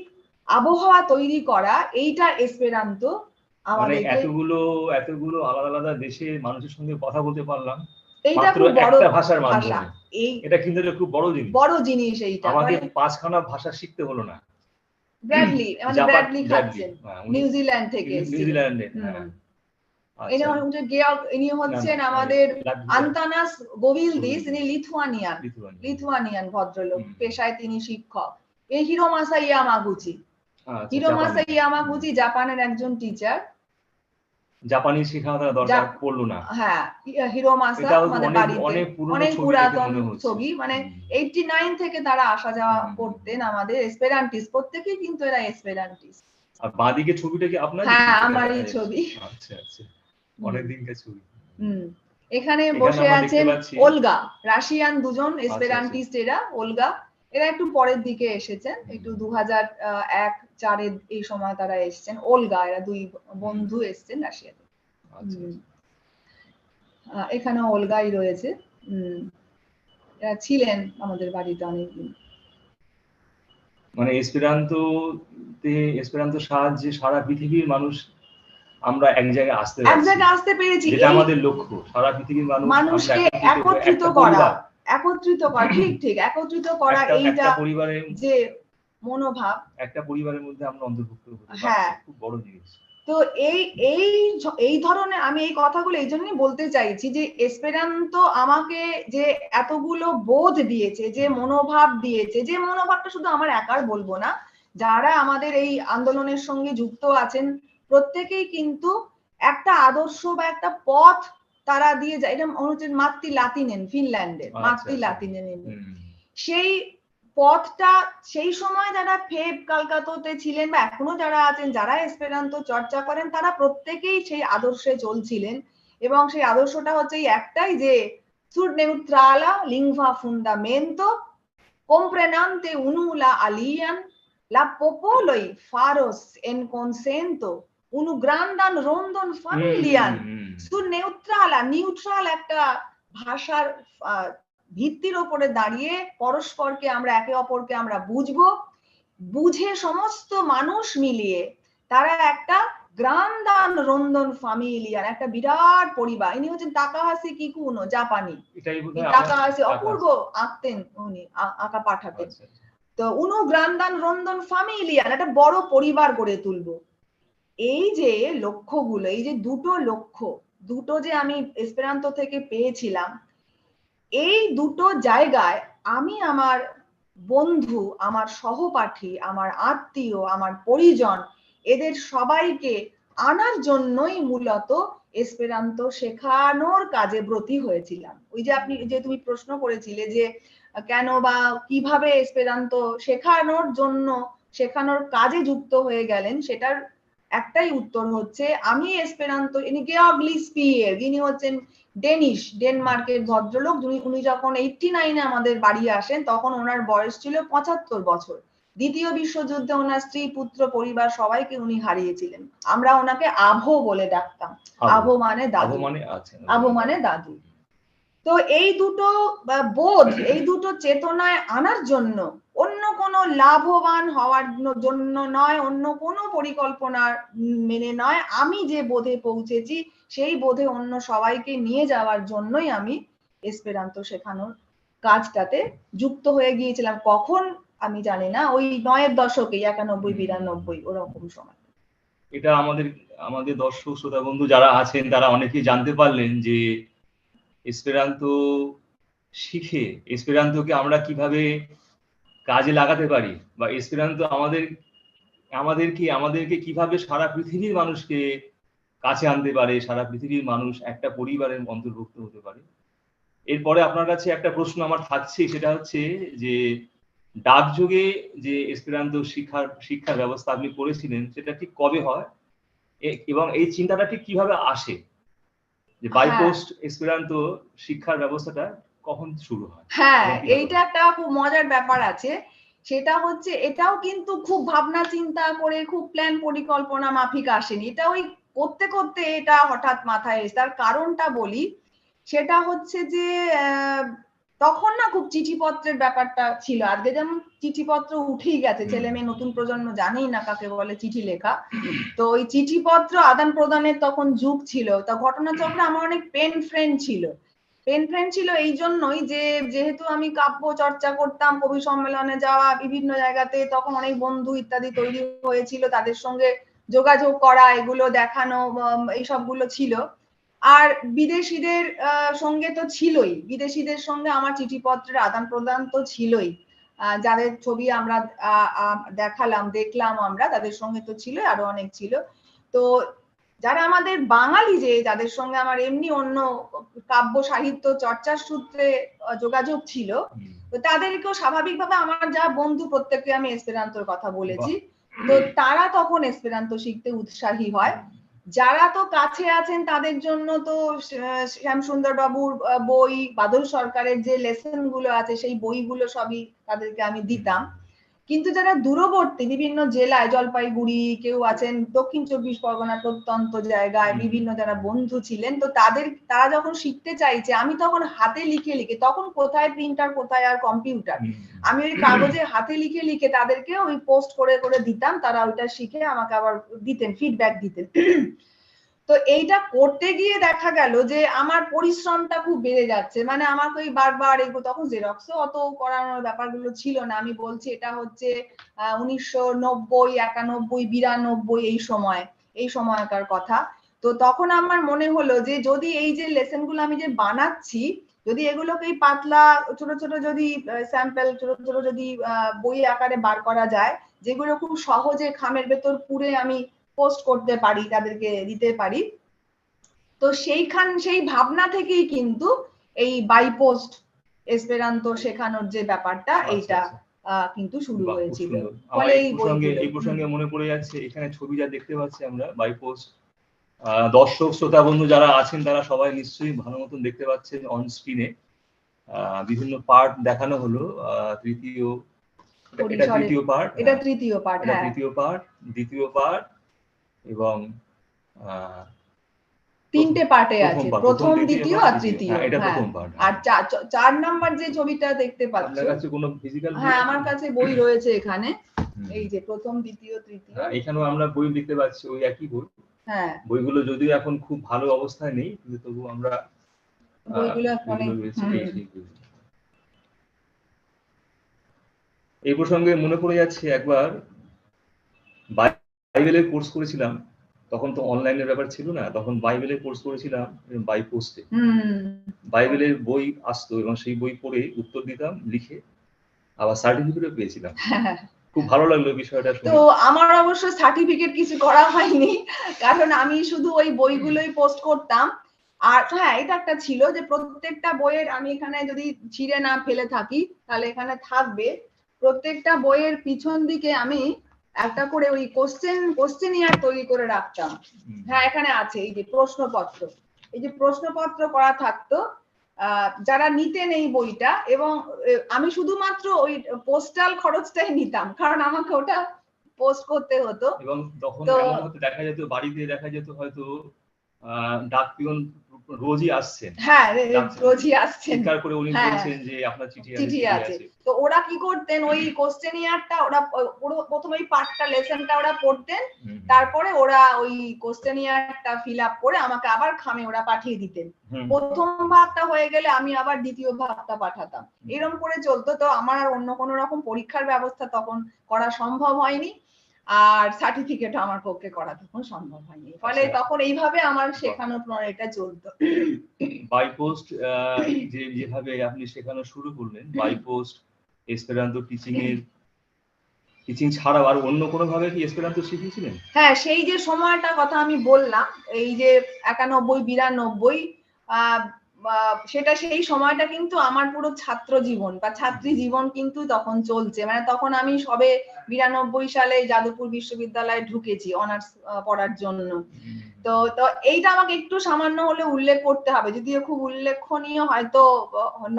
আবহাওয়া তৈরি করা, এইটা এসপেরান্তো মানে আমাদেরকে, এতগুলো আলাদা আলাদা দেশের মানুষের সঙ্গে কথা বলতে পারলাম এইটা মাত্র খুব বড় একটা ভাষার ভাষা, মাধ্যমে। এই এটা কিন্তু একটা খুব বড় জিনিস। বড় জিনিস এইটা। আমাকে 5খানা ভাষা শিখতে হলো না। ব্র্যাডলি, আমাদের ব্র্যাডলি খাচ্ছেন, হ্যাঁ, নিউজিল্যান্ড থেকে এসেছেন। নিউজিল্যান্ডে। হ্যাঁ, ইনি আচ্ছা। হচ্ছে গেয়র্গ, ইনি হচ্ছেন না, আমাদের লাটভিয়া। আন্তানাস গোভিলদিস, ইনি লিথুয়ানিয়ান লিথুয়ানিয়া। লিথুয়ানিয়ান ভদ্রলোক, হুম। পেশায় তিনি শিক্ষক। এই হিরোমাসা ইয়ামাগুচি, আচ্ছা, হিরোমাসা জাপানি। ইয়ামাগুচি জাপানের একজন টিচার। জাপানি শেখানো তার দরকার পড়লো না। হ্যাঁ, হিরোমাসা এটাও আমাদের অনেক বাড়িতে অনেক পুরনো অনেক ছবি দেখে পুরাতন মনে হচ্ছে। ছবি, মানে 89 থেকে তারা আসা যাওয়া করতেন, আমাদের এসপেরান্টিস, প্রত্যেকেই কিন্তু এরা এসপেরান্টিস। আর বাঁদিকে ছবিটা কি আপনার? হ্যাঁ, আমারই ছবি। আচ্ছা আচ্ছা, অনেক দিনকার ছবি। এখানে এখানে বসে আমরা দেখতে আছেন পাচ্ছি ওলগা, রাশিয়ান দুজন এসপেরান্টিস্ট এরা, ওলগা। এরা একটু পরের দিকে এসেছেন, একটু 2001-4 এই সময় তারা এসেছেন। ওলগা, এরা দুই বন্ধু এসেছেন রাশিয়া থেকে। আচ্ছা, এখানে ওলগাই রয়েছে। এরা ছিলেন আমাদের বাড়িতে অনেকদিন। মানে এসপেরান্তোর সাহায্যে সারা পৃথিবীর মানুষ আমরা এক জায়গায় আসতে পেরেছি, যেটা আমাদের লক্ষ্য। সারা পৃথিবীর মানুষকে একত্রিত করা, ঠিক একত্রিত করা, এইটা পরিবারের যে মনোভাব, একটা পরিবারের মধ্যে আমরা অন্তর্ভুক্ত হতে পারছি। হ্যাঁ, খুব বড় জিনিস। তো এই ধরনের, আমি এই কথাগুলো এই জন্যই বলতে চাইছি যে এসপেরান্তো আমাকে যে এতগুলো বোধ দিয়েছে, যে মনোভাব দিয়েছে, যে মনোভাবটা শুধু আমার একার বলবো না, যারা আমাদের এই আন্দোলনের সঙ্গে যুক্ত আছেন প্রত্যেকেই কিন্তু একটা আদর্শ বা একটা পথ তারা দিয়ে যায়। এটা হচ্ছে মাত্তি লাতিনেন, ফিনল্যান্ডের মাত্তি লাতিনেন। সেই পথটা সেই সময় যারা ফেব কালকাতাতে ছিলেন বা এখনো যারা আছেন, যারা এসপেরান্তো চর্চা করেন, তারা প্রত্যেকেই সেই আদর্শে চলছিলেন। এবং সেই আদর্শটা হচ্ছে একটাই, যে sur neutrala lingua fundamento comprenante unu la alian la popoloi faros en consento unu grandan rondon familian sur neutrala, neutral একটা ভাষার ভিত্তির উপরে দাঁড়িয়ে পরস্পরকে আমরা একে অপরকে আমরা বুঝবো, বুঝে সমস্ত মানুষ মিলিয়ে তারা একটা গ্রান্দান রন্দন ফ্যামিলিয়ার একটা বিরাট পরিবার। ইনি হচ্ছেন তাকাহাসি কিকুনো, জাপানি। তাকাহাসি অপূর্ব আঁকতেন, উনি আঁকা পাঠাতেন। তো উনো গ্রান্দান রন্দন ফ্যামিলিয়ান, একটা বড় পরিবার গড়ে তুলবো। এই যে লক্ষ্যগুলো, এই যে দুটো যে আমি এসপেরান্তো থেকে পেয়েছিলাম, এই দুটো জায়গায় আমি আমার বন্ধু, আমার সহপাঠী, আমার আত্মীয়, আমার পরিজন, এদের সবাইকে আনার জন্যই মূলত এসপেরান্তো শেখানোর কাজে ব্রতী হয়েছিলাম। ওই যে তুমি প্রশ্ন করেছিলে যে কেন বা কিভাবে এসপেরান্তো শেখানোর কাজে যুক্ত হয়ে গেলেন, সেটার একটাই উত্তর হচ্ছে, আমি এসপেরান্তো, ইনি গেয়র্গ লিসপিয়েক, ইনি হচ্ছেন ডেনমার্কের ভদ্রলোক। উনি যখন 89-এ আমাদের বাড়ি আসেন, তখন ওনার বয়স ছিল 75 বছর। দ্বিতীয় বিশ্বযুদ্ধে ওনার স্ত্রী, পুত্র, পরিবার সবাইকে উনি হারিয়েছিলেন। আমরা ওনাকে আভো বলে ডাকতাম। আভো মানে দাদু, আভো মানে দাদু। তো এই দুটো বোধ, এই দুটো চেতনায় আনার জন্য, অন্য কোনো লাভবান হওয়ার জন্য নয়, অন্য কোনো পরিকল্পনা মেনে নয়, আমি যে বোধে পৌঁছেছি সেই বোধে অন্য সবাইকে নিয়ে যাওয়ার জন্যই আমি এসপেরান্তো শেখানোর কাজটাতে যুক্ত হয়ে গিয়েছিলাম। কখন আমি জানি না, ওই 9-এর দশকে, 91-92 ওরকম সময়। এটা আমাদের দর্শক শ্রোতা বন্ধু যারা আছেন তারা অনেকেই জানতে পারলেন যে এসপেরান্তো শিখে এসপেরান্তোকে আমরা কিভাবে কাজে লাগাতে পারি, বা এসপেরান্তো আমাদেরকে কিভাবে সারা পৃথিবীর মানুষকে কাছে আনতে পারে, সারা পৃথিবীর মানুষ একটা পরিবারের অন্তর্ভুক্ত হতে পারে। এরপরে আপনার কাছে একটা প্রশ্ন আমার থাকছে, সেটা হচ্ছে যে ডাকযোগে যে এসপেরান্তো শিক্ষার ব্যবস্থা আপনি করেছিলেন, সেটা ঠিক কবে হয় এবং এই চিন্তাটা ঠিক কিভাবে আসে? যে বাই পোস্ট এসপেরান্তো শিক্ষার ব্যবস্থাটা কখন শুরু হয়? হ্যাঁ, এইটা একটা খুব মজার ব্যাপার আছে। সেটা হচ্ছে এটাও কিন্তু খুব ভাবনা চিন্তা করে খুব প্ল্যান পরিকল্পনা মাফিক আসেনি। এটা ওই করতে করতে এটা হঠাৎ মাথায় এসে, তার কারণটা বলি। সেটা হচ্ছে যে তখন না খুব চিঠিপত্রের ব্যাপারটা ছিল। আজকে যেমন চিঠিপত্র উঠেই গেছে, ছেলে মেয়ে নতুন প্রজন্ম জানেই না কাকে বলে চিঠি লেখা। তো ওই চিঠিপত্র আদান প্রদানের তখন যুগ ছিল। তা ঘটনাচক্রে আমার অনেক পেন ফ্রেন্ড ছিল। পেন ফ্রেন্ড ছিল এই জন্যই যে যেহেতু আমি কাব্য চর্চা করতাম, কবি সম্মেলনে যাওয়া, বিভিন্ন জায়গাতে তখন অনেক বন্ধু ইত্যাদি তৈরি হয়েছিল, তাদের সঙ্গে যোগাযোগ করা, এগুলো দেখানো, এই সবগুলো ছিল। আর বিদেশিদের সঙ্গে তো ছিলই, বিদেশিদের সঙ্গে আমার চিঠিপত্রের আদান প্রদান তো ছিলই। যাদের ছবি আমরা দেখলাম আমরা, তাদের সঙ্গে তো ছিল, আরো অনেক ছিল। তো যারা আমাদের বাঙালি, যে যাদের সঙ্গে আমার এমনি অন্য কাব্য সাহিত্য চর্চার সূত্রে যোগাযোগ ছিল, তো তাদেরকেও স্বাভাবিকভাবে আমার যা বন্ধু প্রত্যেককে আমি এসপেরান্তোর কথা বলেছি। তো তারা তখন এসপেরান্তো শিখতে উৎসাহী হয়। যারা তো কাছে আছেন তাদের জন্য তো শ্যামসুন্দর বাবুর বই, বাদল সরকারের যে লেসন গুলো আছে সেই বইগুলো সবই তাদেরকে আমি দিতাম। কিন্তু যারা দূরবর্তী বিভিন্ন জেলায়, জলপাইগুড়ি, কেউ আছেন দক্ষিণ 24 পরগনা প্রত্যন্ত জায়গায়, বিভিন্ন যারা বন্ধু ছিলেন, তো তারা যখন শিখতে চাইছে, আমি তখন হাতে লিখে লিখে, তখন কোথায় প্রিন্টার, কোথায় আর কম্পিউটার, আমি ওই কাগজে হাতে লিখে লিখে তাদেরকে ওই পোস্ট করে করে দিতাম। তারা ওইটা শিখে আমাকে আবার দিতেন, ফিডব্যাক দিতেন। তো এইটা করতে গিয়ে দেখা গেল যে আমার পরিশ্রমটা খুব বেড়ে যাচ্ছে। মানে আমাকে ওই বারবার এগুলো, তখন জেরক্সও অত করানোর ব্যাপারগুলো ছিল না। আমি বলছি এটা হচ্ছে 1990, 91, 92 এই সময়কার কথা। তো তখন আমার মনে হলো যে যদি এই যে লেসনগুলো আমি যে বানাচ্ছি, যদি এগুলোকে পাতলা ছোট ছোট যদি স্যাম্পল, ছোট ছোট যদি বই আকারে বার করা যায়, যেগুলো খুব সহজে খামের ভেতর পুরে আমি পোস্ট করতে পারি, তাদেরকে দিতে পারি, তো সেই ভাবনা থেকেই কিন্তু এই বাই পোস্ট এসপেরান্তো শেখানোর যে ব্যাপারটা, এইটা কিন্তু শুরু হয়েছিল। ফলে এই প্রসঙ্গে মনে পড়ে যাচ্ছে, এখানে ছবি যা দেখতে পাচ্ছি আমরা বাই পোস্ট, দর্শক শ্রোতা বন্ধু যারা আছেন তারা সবাই নিশ্চয়ই ভালো মতন দেখতে পাচ্ছেন অন স্ক্রিনে। বিভিন্ন পার্ট দেখানো হলো। তৃতীয় পার্ট, এটা তৃতীয় পার্ট, দ্বিতীয় পার্ট এবং তিনটে পার্টে আছে, প্রথম, দ্বিতীয় আর তৃতীয়। এটা প্রথম পার্ট। আর 4 নাম্বার যে ছবিটা দেখতে পাচ্ছ, আপনার কাছে কোনো ফিজিক্যাল? হ্যাঁ, আমার কাছে বই রয়েছে এখানে। এই যে প্রথম, দ্বিতীয়, তৃতীয়, এখানেও আমরা বই দেখতে পাচ্ছি, ওই একই বই। হ্যাঁ, বইগুলো যদিও এখন খুব ভালো অবস্থায় নেই, কিন্তু তবু আমরা বইগুলো এই প্রসঙ্গে মনে পড়ে যাচ্ছে, একবার বাইবেলের কোর্স করেছিলাম, তখন তো অনলাইনের ব্যাপার ছিল না, তখন বাইবেলের কোর্স করেছিলাম বাই পোস্টে। বাইবেলের বই আসতো এবং সেই বই পড়ে উত্তর দিতাম লিখে, আবার সার্টিফিকেটও পেয়েছিলাম। খুব ভালো লাগলো বিষয়টা শুনে। তো আমার অবশ্য সার্টিফিকেট কিছু করা হয়নি, কারণ আমি শুধু ওই বইগুলোই পোস্ট করতাম। আর হ্যাঁ, এটা একটা ছিল যে প্রত্যেকটা বইয়ের, আমি এখানে যদি ছিঁড়ে না ফেলে থাকি তাহলে এখানে থাকবে, প্রত্যেকটা বইয়ের পিছন দিকে আমি একটা করে ওই কোশ্চেনিয়ার তৈরি করে রাখতাম। হ্যাঁ, এখানে আছে এই যে প্রশ্নপত্র, এই যে প্রশ্নপত্র করা থাকতো যারা নিতেন এই বইটা, এবং আমি শুধুমাত্র ওই পোস্টাল খরচটাই নিতাম, কারণ আমাকে ওটা পোস্ট করতে হতো। এবং তখন এমন হতে দেখা যেত, বাড়িতে দেখা যেত হয়তো ডাক পিয়ন রোজই আসছেন। হ্যাঁ, রোজই আসছেন, চিৎকার করে উনি বলছেন যে আপনার চিঠি আছে। তো ওরা কি করতেন, ওই কোশ্চেনিয়ারটা ওরা প্রথমে ওই পার্টটা, লেসনটা ওরা পড়তেন, তারপরে ওরা ওই কোশ্চেনিয়ারটা ফিল আপ করে আমাকে আবার খামে ওরা পাঠিয়ে দিতেন। প্রথম ভাগটা হয়ে গেলে আমি আবার দ্বিতীয় ভাগটা পাঠাতাম, এরকম করে চলতো। তো আমার আর অন্য কোনো রকম পরীক্ষার ব্যবস্থা তখন করা সম্ভব হয়নি, আর সার্টিফিকেট আমার পক্ষে করা তখন সম্ভব হয়নি, ফলে তখন এইভাবে আমার শেখানোর প্রণালীটা চলতো। বাই পোস্ট যেভাবে আপনি শেখানো শুরু করলেন, বাই পোস্ট এসপেরান্তো টিচিং ছাড়াও আর অন্য কোনো ভাবে কি এসপেরান্তো শিখিয়েছিলেন? হ্যাঁ, সেই যে সময়টা কথা আমি বললাম, এই যে 91, 92, সেটা সেই সময়টা কিন্তু আমার পুরো ছাত্র জীবন বা ছাত্রী জীবন কিন্তু তখন চলছে, মানে তখন আমি সবে 92 সালে যাদবপুর বিশ্ববিদ্যালয়ে ঢুকেছি অনার্স পড়ার জন্য। তো এইটা আমাকে একটু সামান্য হলে উল্লেখ করতে হবে, যদিও খুব উল্লেখনীয় হয়তো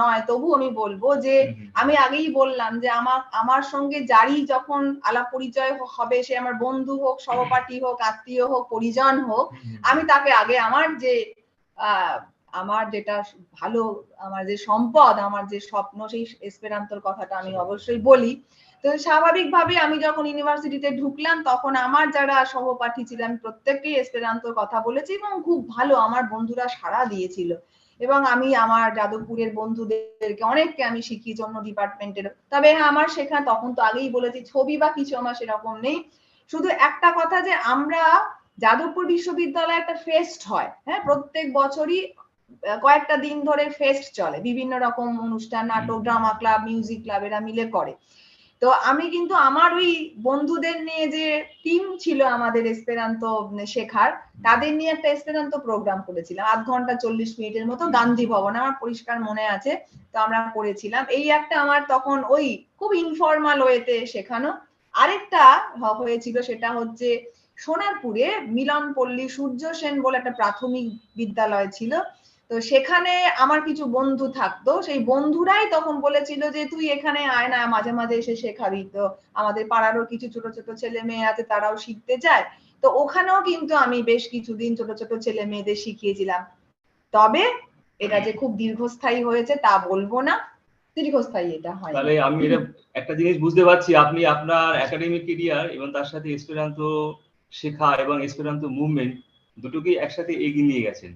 নয়, তবু আমি বলবো যে আমি আগেই বললাম যে আমার সঙ্গে যারই যখন আলাপ পরিচয় হবে, সে আমার বন্ধু হোক, সহপাঠী হোক, আত্মীয় হোক, পরিজন হোক, আমি তাকে আগে আমার যেটা ভালো, আমার যে সম্পদ, আমার যে স্বপ্ন, সেই এসপেরান্তোর কথাটা আমি অবশ্যই বলি। তো স্বাভাবিকভাবে আমি যখন ইউনিভার্সিটিতে ঢুকলাম, তখন আমার যারা সহপাঠী ছিলেন প্রত্যেককেই এসপেরান্তোর কথা বলেছি এবং খুব ভালো আমার বন্ধুরা সাড়া দিয়েছিল। এবং আমি আমার যাদবপুরের বন্ধুদেরকে অনেককে আমি শিখিয়েছি অন্য ডিপার্টমেন্টের। তবে হ্যাঁ, আমার সেখানে তখন তো আগেই বলেছি ছবি বা কিছু আমার সেরকম নেই। শুধু একটা কথা যে আমরা যাদবপুর বিশ্ববিদ্যালয়ে একটা ফেস্ট হয়, হ্যাঁ, প্রত্যেক বছরই কয়েকটা দিন ধরে ফেস্ট চলে, বিভিন্ন রকম অনুষ্ঠান, নাটক, ড্রামা ক্লাব, মিউজিক ক্লাব এরা মিলে করে। তো আমি কিন্তু আমার ওই বন্ধুদের নিয়ে যে টিম ছিল আমাদের এসপেরান্তো শেখার, তাদের নিয়ে একটা এসপেরান্তো প্রোগ্রাম করেছিলাম 8 ঘন্টা 40 মিনিটের মতো গান্ধী ভবনে, আমার পরিষ্কার মনে আছে। তো আমরা করেছিলাম, এই একটা আমার তখন ওই খুব ইনফর্মাল ওয়েতে শেখানো। আরেকটা হয়েছিল, সেটা হচ্ছে সোনারপুরে মিলনপল্লী সূর্য সেন বলে একটা প্রাথমিক বিদ্যালয় ছিল। তো সেখানে আমার কিছু বন্ধু থাকতো, সেই বন্ধুরাই তখন বলেছিল যে তুই এখানে আয় না, মাঝে মাঝে এসে শেখাবি। তো আমাদের পাড়ারও কিছু ছোট ছোট ছেলে মেয়ে আছে, তারাও শিখতে চায়। তো ওখানেও কিন্তু আমি বেশ কিছুদিন ছোট ছোট ছেলে মেয়েদের শিখিয়েছিলাম। তবে এটা যে খুব দীর্ঘস্থায়ী হয়েছে তা বলবো না, দীর্ঘস্থায়ী এটা হয়। তাহলে আমি এটা একটা জিনিস বুঝতে পারছি, আপনি আপনার একাডেমিক ক্যারিয়ার এবং তার সাথে এসপেরান্তো শেখা এবং এসপেরান্তো মুভমেন্ট দুটোকে একসাথে এগিয়ে নিয়ে গেছেন,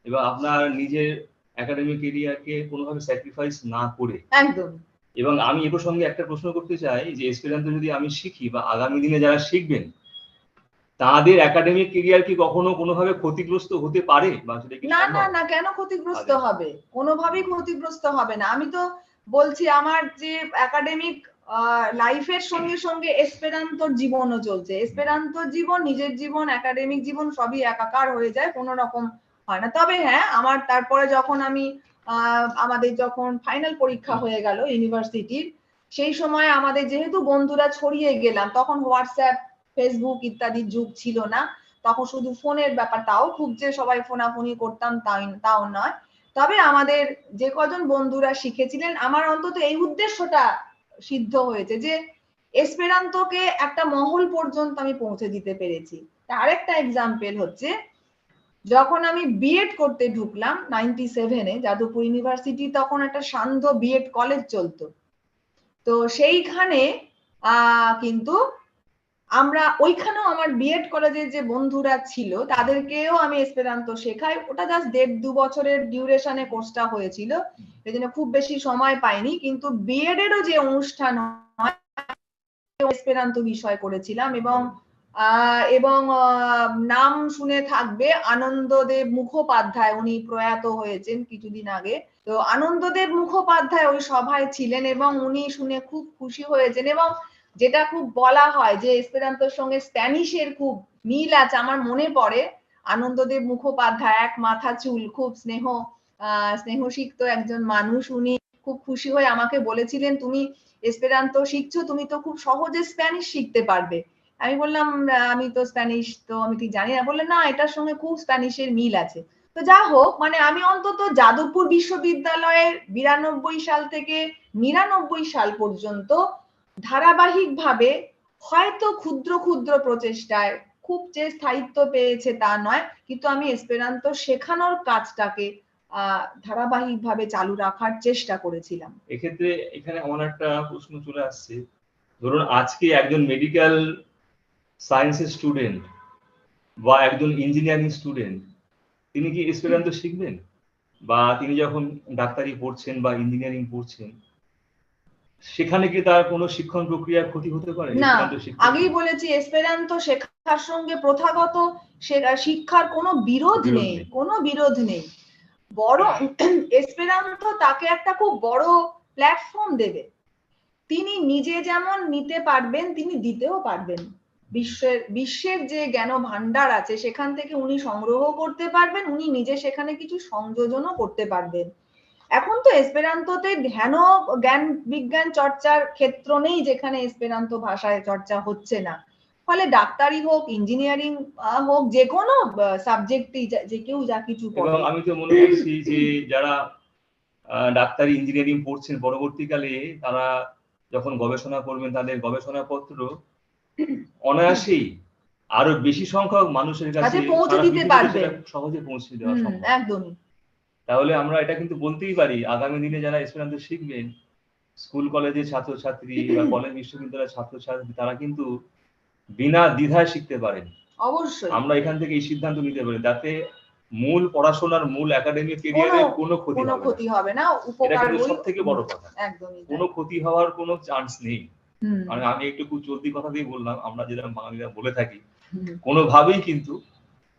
এবং আপনার নিজের একাডেমিক ক্যারিয়ারকে কোনোভাবে স্যাক্রিফাইস না করে। একদম। এবং আমি এ প্রসঙ্গে একটা প্রশ্ন করতে চাই যে এসপেরান্তো যদি আমি শিখি বা আগামী দিনে যারা শিখবেন, তাদের একাডেমিক ক্যারিয়ার কি কখনো কোনোভাবে ক্ষতিগ্রস্ত হতে পারে? বা সেটা কি না সম্ভব? না না, কেন ক্ষতিগ্রস্ত হবে? কোনোভাবেই ক্ষতিগ্রস্ত হবে না। আমি তো বলছি আমার যে একাডেমিক লাইফের সঙ্গে সঙ্গে এসপেরান্তোর জীবনও চলছে। এসপেরান্তোর জীবন, নিজের জীবন, একাডেমিক জীবন সবই একাকার হয়ে যায়, কোনো রকম হয় না। তবে হ্যাঁ, আমার তারপরে যখন আমি আমাদের যখন ফাইনাল পরীক্ষা হয়ে গেল ইউনিভার্সিটির, সেই সময় আমাদের যেহেতু বন্ধুরা ছড়িয়ে গেলাম, তখন হোয়াটসঅ্যাপ, ফেসবুক ইত্যাদির যুগ ছিল না। তখন শুধু ফোনের ব্যাপার, তাও খুব যে সবাই ফোনাফোনি করতাম তাও নয়। তবে আমাদের যে কজন বন্ধুরা শিখেছিলেন, আমার অন্তত এই উদ্দেশ্যটা সিদ্ধ হয়েছে যে এসপেরান্তোকে একটা মহল পর্যন্ত আমি পৌঁছে দিতে পেরেছি। আরেকটা এক্সাম্পল হচ্ছে, যখন আমি বিএড করতে ঢুকলাম 97-এ যাদবপুর ইউনিভার্সিটি, তখন একটা সান্ধ্য বিএড কলেজ চলতো। তো সেইখানে কিন্তু আমরা ওইখানেও আমার বিএড কলেজের যে বন্ধুরা ছিল তাদেরকেও আমি এসপেরান্তো শেখাই। ওটা জাস্ট 1.5-2 বছরের ডিউরেশনে কোর্সটা হয়েছিল, এই জন্য খুব বেশি সময় পাইনি। কিন্তু বিএড এরও যে অনুষ্ঠান হয় এসপেরান্তো বিষয় করেছিলাম। এবং নাম শুনে থাকবে আনন্দদেব মুখোপাধ্যায়, উনি প্রয়াত হয়েছেন কিছুদিন আগে। তো আনন্দদেব মুখোপাধ্যায় ওই সভায় ছিলেন এবং উনি শুনে খুব খুশি হয়েছেন। এবং যেটা খুব বলা হয় যে এসপেরান্তোর সঙ্গে স্প্যানিশের খুব মিল আছে, আমার মনে পড়ে আনন্দদেব মুখোপাধ্যায় এক মাথা চুল, খুব স্নেহসিক্ত একজন মানুষ। উনি খুব খুশি হয়ে আমাকে বলেছিলেন, তুমি এসপেরান্তো শিখছো, তুমি তো খুব সহজে স্প্যানিশ শিখতে পারবে। আমি বললাম, আমি তো স্প্যানিশ তো আমি ঠিক জানি না। বললেন, না, এটার সঙ্গে খুব স্প্যানিশের মিল আছে। তো যা হোক, মানে আমি অন্তত যাদবপুর বিশ্ববিদ্যালয়ের 92 সাল থেকে 99 সাল পর্যন্ত ধারাবাহিকভাবে, হয়তো ক্ষুদ্র ক্ষুদ্র প্রচেষ্টায়, খুব যে স্থায়িত্ব পেয়েছে তা নয়, কিন্তু আমি এসপেরান্তো শেখানোর কাজটাকে ধারাবাহিকভাবে চালু রাখার চেষ্টা করেছিলাম। এক্ষেত্রে এখানে আমার একটা প্রশ্ন চলে আসছে, ধরুন আজকে একজন মেডিকেল সায়েন্সের স্টুডেন্ট বা একজন ইঞ্জিনিয়ারিং স্টুডেন্ট, তিনি কি এসপেরান্তো শিখবেন? বা তিনি যখন ডাক্তারি পড়ছেন বা ইঞ্জিনিয়ারিং পড়ছেন, সেখানে কি তার কোনো শিক্ষণ প্রক্রিয়ার ক্ষতি হতে পারে? না, আগেই বলেছি এসপেরান্তো শেখার সঙ্গে প্রথাগত শিক্ষার কোনো বিরোধ নেই, কোনো বিরোধ নেই। বড় এসপেরান্তো তাকে একটা খুব বড় প্ল্যাটফর্ম দেবে। তিনি নিজে যেমন নিতে পারবেন, তিনি দিতেও পারবেন। বিশ্বের যে জ্ঞান ভান্ডার আছে সেখান থেকে উনি সংগ্রহ করতে পারবেন, উনি নিজে সেখানে কিছু সংযোজনও করতে পারবেন। এখন তো এসপেরান্তোতে জ্ঞান বিজ্ঞান চর্চার ক্ষেত্র নেই যেখানে এসপেরান্তো ভাষায় চর্চা হচ্ছে না। ফলে ডাক্তারি হোক, ইঞ্জিনিয়ারিং হোক, যে কোনো সাবজেক্টই যে কেউ যা কিছু এবং পড়ে। আমি তো মনে করছি যে যারা ডাক্তারি ইঞ্জিনিয়ারিং পড়ছেন পরবর্তীকালে তারা যখন গবেষণা করবেন তাদের গবেষণাপত্র অনায়াসেই আরো বেশি সংখ্যক মানুষের কাছে পৌঁছে দিতে পারবে, সহজে পৌঁছে দেওয়া সম্ভব। একদমই। তাহলে আমরা এটা কিন্তু বলতেই পারি আগামী দিনে যারা এসপেরান্তো শিখবেন, স্কুল কলেজের ছাত্রছাত্রী বা কলেজ বিশ্ববিদ্যালয়ের ছাত্রছাত্রী, তারা কিন্তু বিনা দ্বিধায় শিখতে পারেন। অবশ্যই আমরা এখান থেকে এই সিদ্ধান্ত নিতে পারি যাতে মূল পড়াশোনার মূল একাডেমিক ক্যারিয়ারে কোনো ক্ষতি হবে না। উপকার সবথেকে বড় কথা, একদমই কোনো ক্ষতি হওয়ার কোনো চান্স নেই। মানে আমি একটু খুব চলতি কথা দিয়ে বললাম, আমরা যেটা বাঙালিরা বলে থাকি, কোনোভাবেই কিন্তু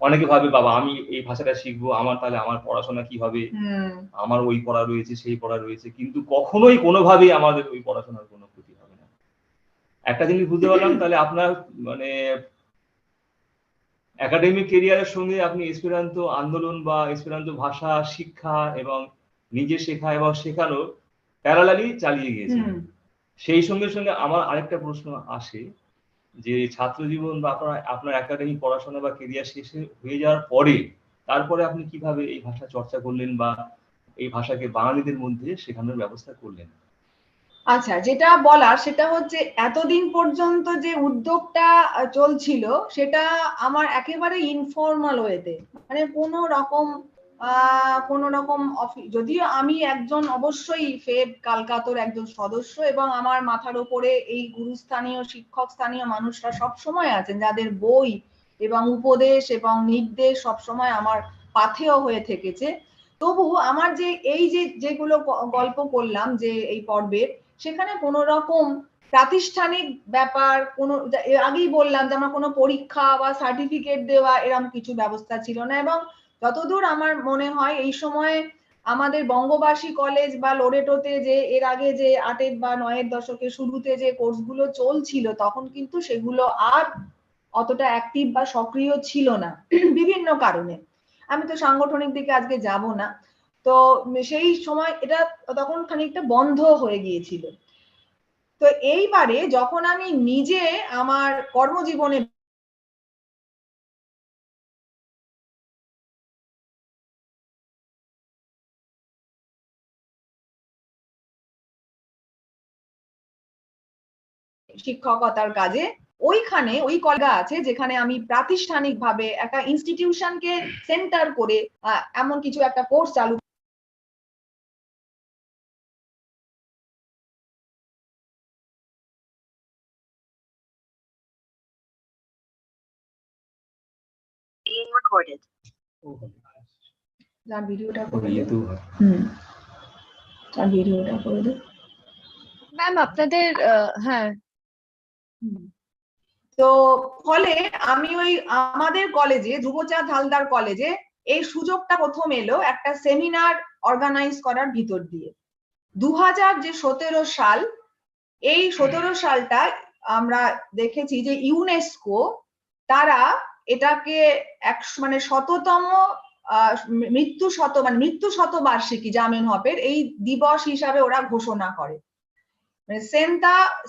অনেকে ভাবে বাবা আমি এই ভাষাটা শিখবো, আমার তাহলে আমার পড়াশোনা কি হবে, আমার ওই পড়া রয়েছে সেই পড়া রয়েছে, কিন্তু কখনোই কোনোভাবেই আমাদের ওই পড়াশোনার কোনো ক্ষতি হবে না। একটা জিনিস বুঝতে পারলাম, তাহলে আপনার মানে একাডেমিক ক্যারিয়ারের সঙ্গে আপনি এসপেরান্তো আন্দোলন বা এসপেরান্তো ভাষা শিক্ষা এবং নিজে শেখা এবং শেখানো প্যারালালি চালিয়ে গিয়েছেন। সেই সঙ্গে সঙ্গে আমার আরেকটা প্রশ্ন আসে যে ছাত্র জীবন বা আপনার একাডেমিক পড়াশোনা বা ক্যারিয়ার শেষে হয়ে যাওয়ার পরে তারপরে আপনি কিভাবে এই ভাষা চর্চা করলেন বা এই ভাষাকে বাঙালিদের মধ্যে শেখানোর ব্যবস্থা করলেন? আচ্ছা, যেটা বলার সেটা হচ্ছে এতদিন পর্যন্ত যে উদ্যোগটা চলছিল সেটা আমার একেবারে ইনফর্মাল ওয়েতে, মানে কোনো রকম যদিও আমি একজন অবশ্যই ফেব কালকাতোর একজন সদস্য এবং আমার মাথার উপরে এই গুরুস্থানীয় শিক্ষক স্থানীয় মানুষরা সব সময় আছেন যাদের বই এবং উপদেশ এবং নির্দেশ সব সময় আমার পাথেয় হয়ে থেকেছে। তবু আমার যে এই যেগুলো গল্প করলাম যে এই পর্বের, সেখানে কোনো রকম প্রাতিষ্ঠানিক ব্যাপার কোনো আগেই বললাম যে আমার কোনো পরীক্ষা বা সার্টিফিকেট দেওয়া এরকম কিছু ব্যবস্থা ছিল না। এবং যতদূর আমার মনে হয় এই সময় আমাদের বঙ্গবাসী কলেজ বা লোরেটোতে যে এর আগে যে 8 বা 9 দশকের শুরুতে যে কোর্সগুলো চলছিল তখন কিন্তু সেগুলো আর অতটা অ্যাক্টিভ বা সক্রিয় ছিল না বিভিন্ন কারণে। আমি তো সাংগঠনিক দিকে আজকে যাব না। তো সেই সময় এটা তখন খানিকটা বন্ধ হয়ে গিয়েছিল। তো এইবারে যখন আমি নিজে আমার কর্মজীবনে শিক্ষকতার কাজে ওইখানে ওই কলেজ আছে যেখানে আমি প্রাতিষ্ঠানিক ভাবে একটা ইনস্টিটিউশনকে সেন্টার করে এমন কিছু একটা কোর্স চালু ভিডিওটা করে ভিডিওটা করে দে ম্যাম আপনাদের। হ্যাঁ, তো ফলে আমি ওই আমাদের কলেজে ধ্রুবচাঁদ হালদার কলেজে এই সুযোগটা প্রথম এলো একটা সেমিনার অর্গানাইজ করার ভিতর দিয়ে। 2017 সাল, এই 17 সালটা আমরা দেখেছি যে ইউনেস্কো তারা এটাকে মানে 100তম মৃত্যু শতবার্ষিকী জামেনহপের এই দিবস হিসাবে ওরা ঘোষণা করে।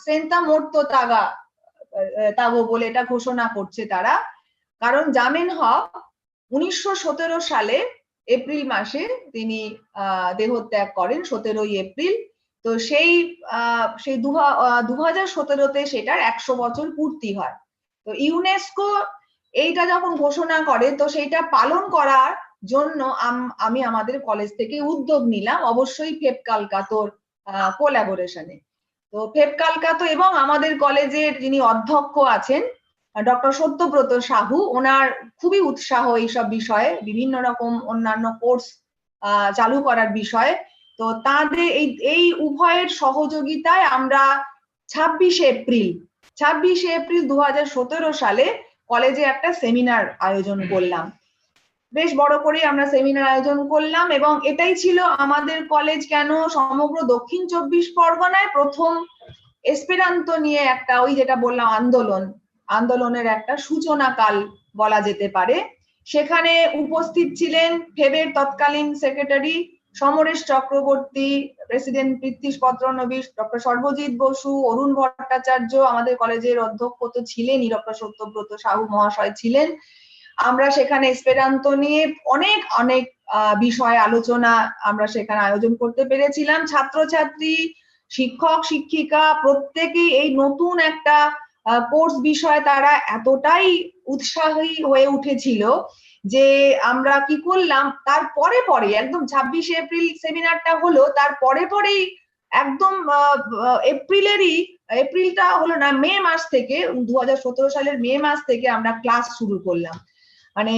সেন্তা মোর্তো তাগো বলে এটা ঘোষণা করছে তারা। কারণ জামেনহপ 1917 সালে এপ্রিল মাসে তিনি দেহত্যাগ করেন, 17ই এপ্রিল। তো সেই 2017-তে সেটার 100 বছর পূর্তি হয়। তো ইউনেস্কো এইটা যখন ঘোষণা করে তো সেইটা পালন করার জন্য আমি আমাদের কলেজ থেকে উদ্যোগ নিলাম, অবশ্যই ফেব কালকাতোর কোলাবোরেশনে। তো ফেব কালকাতো এবং আমাদের কলেজের যিনি অধ্যক্ষ আছেন ডক্টর সত্যব্রত সাহু, ওনার খুবই উৎসাহ এইসব বিষয়ে, বিভিন্ন রকম অন্যান্য কোর্স চালু করার বিষয়ে। তো তাদের এই উভয়ের সহযোগিতায় আমরা 26শে এপ্রিল 2017 সালে কলেজে একটা সেমিনার আয়োজন করলাম। বেশ বড় করে আমরা সেমিনার আয়োজন করলাম এবং এটাই ছিল আমাদের কলেজ কেন সমগ্র দক্ষিণ 24 পরগনায় প্রথম এসপেরান্তো নিয়ে একটা ওই যেটা বললাম আন্দোলন আন্দোলনের একটা সূচনা কাল বলা যেতে পারে। সেখানে উপস্থিত ছিলেন ফেবের তৎকালীন secretary Samaresh Chakraborty, president Prithwish Patranabish, doctor Sarbajit Basu, Arun Bhattacharya, আমাদের কলেজের অধ্যক্ষ তো ছিলেনই, ডক্টর সত্যব্রত সাহু মহাশয় ছিলেন। আমরা সেখানে এসপেরান্তো নিয়ে অনেক অনেক বিষয় আলোচনা আমরা সেখানে আয়োজন করতে পেরেছিলাম। ছাত্রছাত্রী, শিক্ষক শিক্ষিকা প্রত্যেকেই এই নতুন একটা কোর্স বিষয়ে তারা এতটাই উৎসাহী হয়ে উঠেছিল যে আমরা কি করলাম, তারপরে পরে একদম 26 এপ্রিল সেমিনারটা হলো, তার পরেই একদম এপ্রিলটা হলো না, মে মাস থেকে 2017 সালের মে মাস থেকে আমরা ক্লাস শুরু করলাম। মানে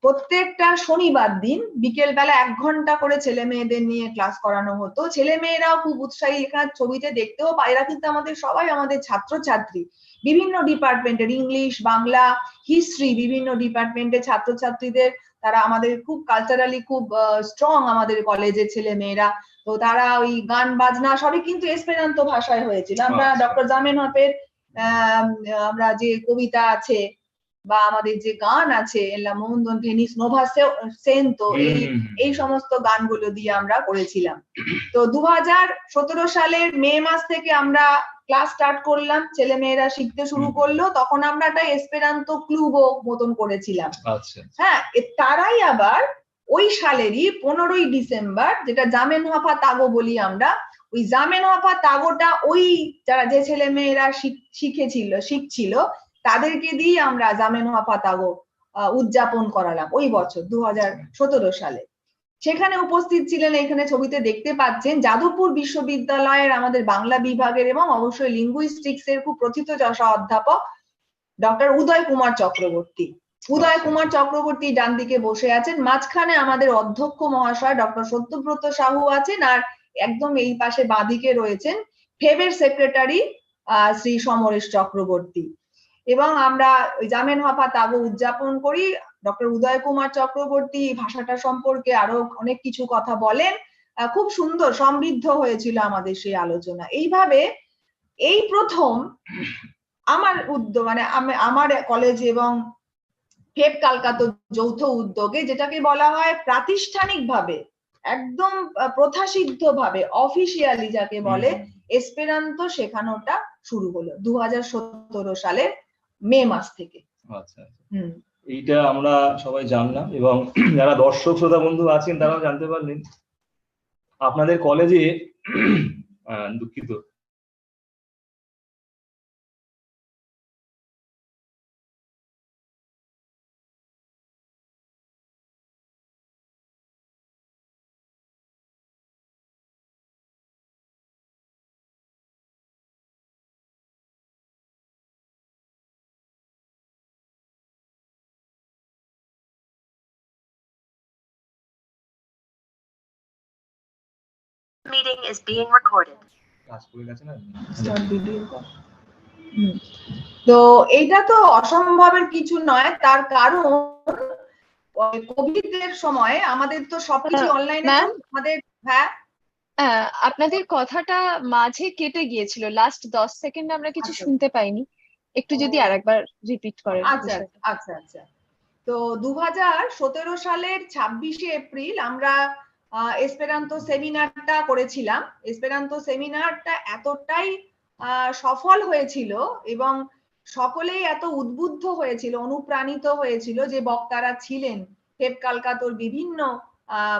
প্রত্যেকটা শনিবার দিন বিকেল বেলা 1 ঘন্টা করে ছেলে মেয়েদের নিয়ে ক্লাস করানো হতো। ছেলে মেয়েরাও খুব উৎসাহী, এখানে ছবিতে দেখতেও পাই, এরা কিন্তু আমাদের সবাই আমাদের ছাত্রছাত্রী, বিভিন্ন ডিপার্টমেন্টের, ইংলিশ, বাংলা, হিস্ট্রি, বিভিন্ন ডিপার্টমেন্টের ছাত্রছাত্রীদের, তারা আমাদের খুব কালচারালি খুব স্ট্রং আমাদের কলেজের ছেলে মেয়েরা। তো তারা ওই গান বাজনা সবই কিন্তু এসপেরান্তো ভাষায় হয়েছিল। আমরা ডক্টর জামেনহপের আমরা যে কবিতা আছে বা আমাদের যে গান আছে, এলা মোহনদন ভেনিস নোভা সেন্তো, এই সমস্ত গানগুলো দিয়ে আমরা করেছিলাম। তো 2017 সালের মে মাস থেকে আমরা ক্লাস স্টার্ট করলাম, ছেলে মেয়েরা শিখতে শুরু করলো। তখন আমরা একটা এসপেরান্তো ক্লুবও মতন করেছিলাম। হ্যাঁ, তারাই আবার ওই সালেরই 15ই ডিসেম্বর, যেটা জামেনহপা তাগো বলি আমরা, ওই জামেনহপা তাগোটা ওই যারা যে ছেলে মেয়েরা শিখছিল তাদেরকে দিয়ে আমরা জামেনহপা তাগো উদযাপন করালাম ওই বছর 2017 সালে। সেখানে উপস্থিত ছিলেন, এখানে ছবিতে দেখতে পাচ্ছেন, যাদবপুর বিশ্ববিদ্যালয়ের আমাদের বাংলা বিভাগের এবং অবশ্যই লিঙ্গুইস্টিক্স এর খুব প্রথিত যশা অধ্যাপক ডক্টর উদয় কুমার চক্রবর্তী। উদয় কুমার চক্রবর্তী ডান দিকে বসে আছেন, মাঝখানে আমাদের অধ্যক্ষ মহাশয় ডক্টর সত্যব্রত সাহু আছেন, আর একদম এই পাশে বাঁদিকে রয়েছেন ফেবের সেক্রেটারি শ্রী সমরেশ চক্রবর্তী। এবং আমরা ওই জামেনহপা তাগো উদযাপন করি। ডক্টর উদয় কুমার চক্রবর্তী ভাষাটা সম্পর্কে আরো অনেক কিছু কথা বলেন। খুব সুন্দর সমৃদ্ধ হয়েছিল আমাদের সেই আলোচনা। এইভাবে এই প্রথম আমার উদ্যোগ, মানে আমার কলেজ এবং ফেব কলকাতা যৌথ উদ্যোগে, যেটাকে বলা হয় প্রাতিষ্ঠানিকভাবে একদম প্রথাসিদ্ধভাবে অফিসিয়ালি যাকে বলে এসপেরান্তো শেখানোটা শুরু হলো 2017 সালের মে মাস থেকে। আচ্ছা, এইটা আমরা সবাই জানলাম এবং যারা দর্শক শ্রোতা বন্ধু আছেন তারাও জানতে পারলেন আপনাদের কলেজে দুঃখিত Meeting is being recorded. তো এইটা তো অসম্ভবের কিছু নয়, তার কারণ কোভিড এর সময় আমাদের তো সবকিছু অনলাইনে, আমাদের আপনাদের কথাটা মাঝে কেটে গিয়েছিল, লাস্ট 10 সেকেন্ড আমরা কিছু শুনতে পাইনি, একটু যদি আরেকবার রিপিট করেন। আচ্ছা। তো 2017 সালের 26 এপ্রিল আমরা এসপেরান্তো সেমিনারটা করেছিলাম। এসপেরান্তো সেমিনারটা এতটাই সফল হয়েছিল এবং সকলেই এত উদ্বুদ্ধ হয়েছিল, অনুপ্রাণিত হয়েছিল যে বক্তারা ছিলেন ফেব কলকাতার বিভিন্ন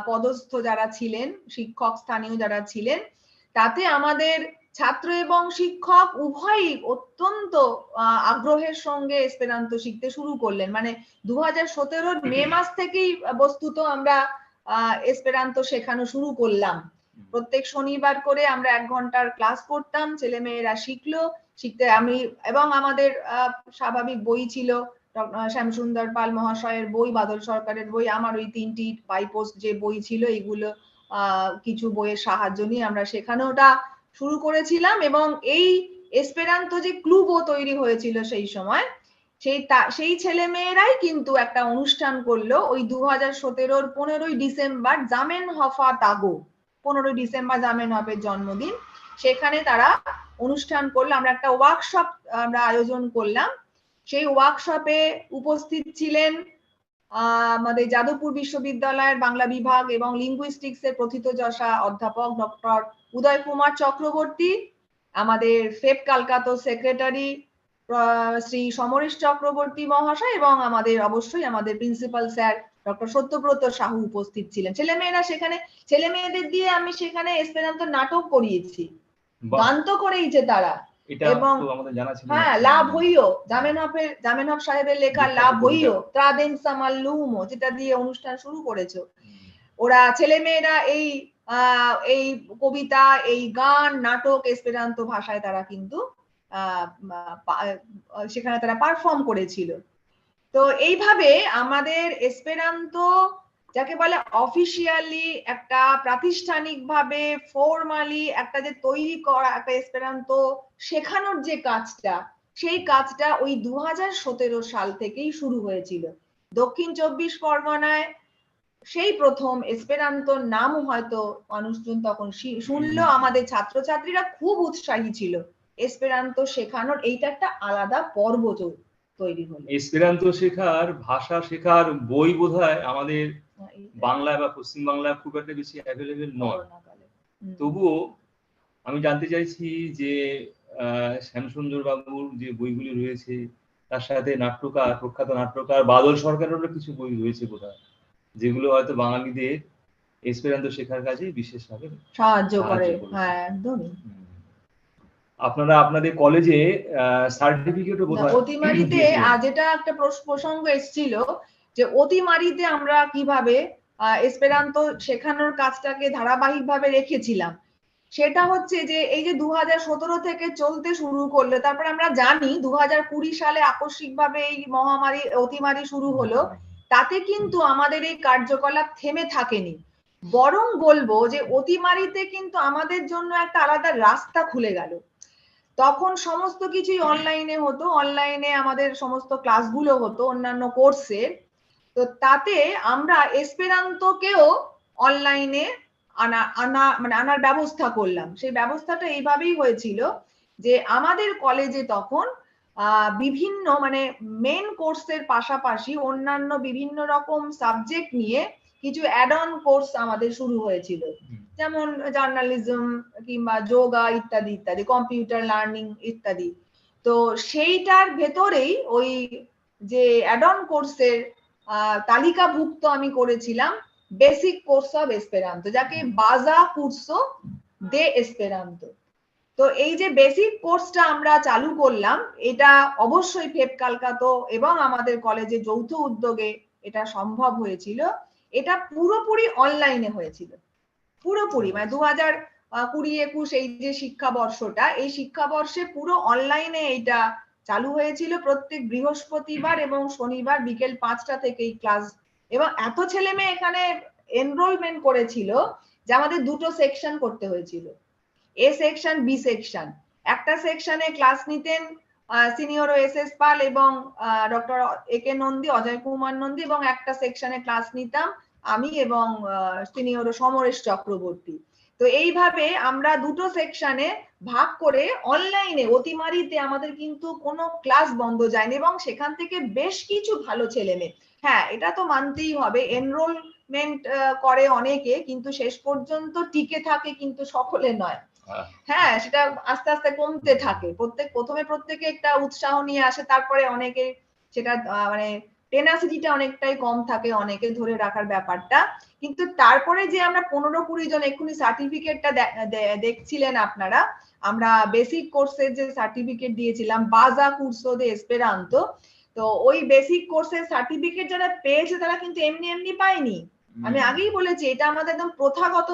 পদস্থ যারা ছিলেন, শিক্ষক স্থানীয় যারা ছিলেন, তাতে আমাদের ছাত্র এবং শিক্ষক উভয়ই অত্যন্ত আগ্রহের সঙ্গে এসপেরান্তো শিখতে শুরু করলেন। মানে 2017 মে মাস থেকেই বস্তুত আমরা এসপেরান্তো শেখানো শুরু করলাম। প্রত্যেক শনিবার করে আমরা 1 ঘন্টার ক্লাস করতাম, ছেলে মেয়েরা শিখতে আমি এবং আমাদের স্বাভাবিক বই ছিল শ্যামসুন্দর পাল মহাশয়ের বই, বাদল সরকারের বই, আমার ওই 3টি বাইপোস্ট যে বই ছিল, এইগুলো কিছু বইয়ের সাহায্য নিয়ে আমরা শেখানোটা শুরু করেছিলাম। এবং এই এসপেরান্তো যে ক্লুবও তৈরি হয়েছিল সেই সময়, সেই ছেলে মেয়েরাই কিন্তু একটা অনুষ্ঠান করলো ওই 2017 15ই ডিসেম্বর, জামেনহপা তাগো, 15ই ডিসেম্বর জামেনহপের জন্মদিন, সেখানে তারা অনুষ্ঠান করলো। আমরা একটা ওয়ার্কশপ আমরা আয়োজন করলাম সেই ওয়ার্কশপে উপস্থিত ছিলেন আমাদের যাদবপুর বিশ্ববিদ্যালয়ের বাংলা বিভাগ এবং লিঙ্গুইস্টিক্স এর প্রথিতযশা অধ্যাপক ডক্টর উদয় কুমার চক্রবর্তী, আমাদের ফেপ ক্যালকাটা সেক্রেটারি শ্রী সমরেশ চক্রবর্তী মহাশয় এবং আমাদের অবশ্যই আমাদের principal sir doctor Satyabrata Sahu উপস্থিত ছিলেন। ছেলেমেয়েরা সেখানে, ছেলে মেয়েদের দিয়ে আমি সেখানে এসপেরান্তো নাটক করিয়েছি, গান তো করেইছে তারা। এবং হ্যাঁ, লাভ হইও জামেনহফ সাহেবের লেখা লাভ হইও ত্রাদেনসা মাল্লুমো, যেটা দিয়ে অনুষ্ঠান শুরু করেছো। ওরা ছেলেমেয়েরা এই কবিতা, এই গান, নাটক এসপেরান্তো ভাষায় তারা কিন্তু সেখানে তারা পারফর্ম করেছিল। তো এইভাবে আমাদের এসপেরান্তো যাকে বলে অফিসিয়ালি একটা প্রাতিষ্ঠানিকভাবে ফর্মালি একটা যে তৈরি করা একটা এসপেরান্তো শেখানোর যে কাজটা, সেই কাজটা ওই 2017 সাল থেকেই শুরু হয়েছিল। দক্ষিণ 24 পরগনায় সেই প্রথম এসপেরান্তোর নাম হয়তো মানুষজন তখন শুনলো। আমাদের ছাত্রছাত্রীরা খুব উৎসাহী ছিল এসপেরান্তো শেখানোর। এইটা একটা আলাদা পর্ব তৈরি হলো। এসপেরান্তো শেখার, ভাষা শেখার বই বোধহয় আমাদের বাংলায় বা পশ্চিম বাংলায় খুব একটা বেশি অ্যাভেলেবেল নয়। তবুও আমি জানতে চাইছি যে শ্যামসুন্দর বাবুর যে বইগুলি রয়েছে, তার সাথে নাট্যকার, প্রখ্যাত নাট্যকার বাদল সরকারেরও কিছু বই রয়েছে বোধহয়, যেগুলো হয়তো বাঙালিদের এসপেরান্তো শেখার কাজে বিশেষভাবে সাহায্য করে। হ্যাঁ, একদমই। আপনারা আপনাদের কলেজে সার্টিফিকেটও বোধহয় অতিমারিতে যেটা একটা প্রসঙ্গ এসেছিল যে অতিমারিতে আমরা কিভাবে এসপেরান্তো শেখানোর কাজটাকে ধারাবাহিকভাবে রেখেছিলাম, সেটা হচ্ছে যে এই যে 2017 থেকে চলতে শুরু করলে, তারপর আমরা জানি 2020 সালে আকস্মিকভাবে এই মহামারী অতিমারি শুরু হলো। তাতে কিন্তু আমাদের এই কার্যকলাপ থেমে থাকেনি, বরং বলবো যে অতিমারিতে কিন্তু আমাদের জন্য একটা আলাদা রাস্তা খুলে গেল। তখন সমস্ত কিছুই অনলাইনে হতো, অনলাইনে আমাদের সমস্ত ক্লাসগুলো হতো অন্যান্য কোর্সের। তো তাতে আমরা এসপেরান্তোকেও অনলাইনে আনার ব্যবস্থা করলাম। সেই ব্যবস্থাটা এইভাবেই হয়েছিল যে আমাদের কলেজে তখন বিভিন্ন মেন কোর্সের পাশাপাশি অন্যান্য বিভিন্ন রকম সাবজেক্ট নিয়ে কিছু অ্যাড অন কোর্স আমাদের শুরু হয়েছিল, যেমন জার্নালিজম কিংবা যোগা ইত্যাদি ইত্যাদি, কম্পিউটার লার্নিং ইত্যাদি। তো সেইটার ভেতরেই ওই যে অ্যাড অন কোর্সের তালিকাভুক্ত আমি করেছিলাম বেসিক কোর্স অফ এসপেরান্তো, যাকে বাজা কুরসো দে এসপেরান্তো। তো এই যে বেসিক কোর্সটা আমরা চালু করলাম, এটা অবশ্যই ফেপ ক্যালকাটা এবং আমাদের কলেজে যৌথ উদ্যোগে এটা সম্ভব হয়েছিল। এটা পুরোপুরি অনলাইনে হয়েছিল, পুরোপুরি 2020-21 এই যে শিক্ষাবর্ষটা, এই শিক্ষাবর্ষে পুরো অনলাইনে এইটা চালু হয়েছিল। প্রত্যেক বৃহস্পতিবার এবং শনিবার বিকেল 5টা থেকেই ক্লাস, এবং এত ছেলে মেয়ে এখানে এনরোলমেন্ট করেছিল যে আমাদের দুটো সেকশন করতে হয়েছিল, এ সেকশন, বি সেকশন। একটা সেকশনে ক্লাস নিতেন সিনিয়র এস পাল এবং ডক্টর একে নন্দী, অজয় কুমার নন্দী, এবং একটা সেকশনে ক্লাস নিতাম আমি এবং সিনিয়র সমরেশ চক্রবর্তী। তো এইভাবে আমরা দুটো সেকশনে ভাগ করে অনলাইনে অতিমারিতে আমাদের কিন্তু কোনো ক্লাস বন্ধ যায়নি, এবং সেখান থেকে বেশ কিছু ভালো ছেলে মেয়ে, হ্যাঁ এটা তো মানতেই হবে, এনরোলমেন্ট করে অনেকে কিন্তু শেষ পর্যন্ত টিকে থাকে কিন্তু সকলে নয়। হ্যাঁ, সেটা আস্তে আস্তে কমতে থাকে। প্রথমে একটা উৎসাহ নিয়ে আসে, তারপরে অনেকে সেটা টেনাসিটিটা অনেকটাই কম থাকে, অনেকে ধরে রাখার ব্যাপারটা। কিন্তু তারপরে যে আমরা 15-20 জন এক্ষুনি সার্টিফিকেটটা দেখছিলেন আপনারা, আমরা বেসিক কোর্সের যে সার্টিফিকেট দিয়েছিলাম বাজা কুরসো দে এসপেরান্তো, তো ওই বেসিক কোর্সের সার্টিফিকেট যারা পেয়েছে তারা কিন্তু এমনি এমনি পায়নি। আমি আগেই বলেছি এটা আমাদের একদম প্রথাগত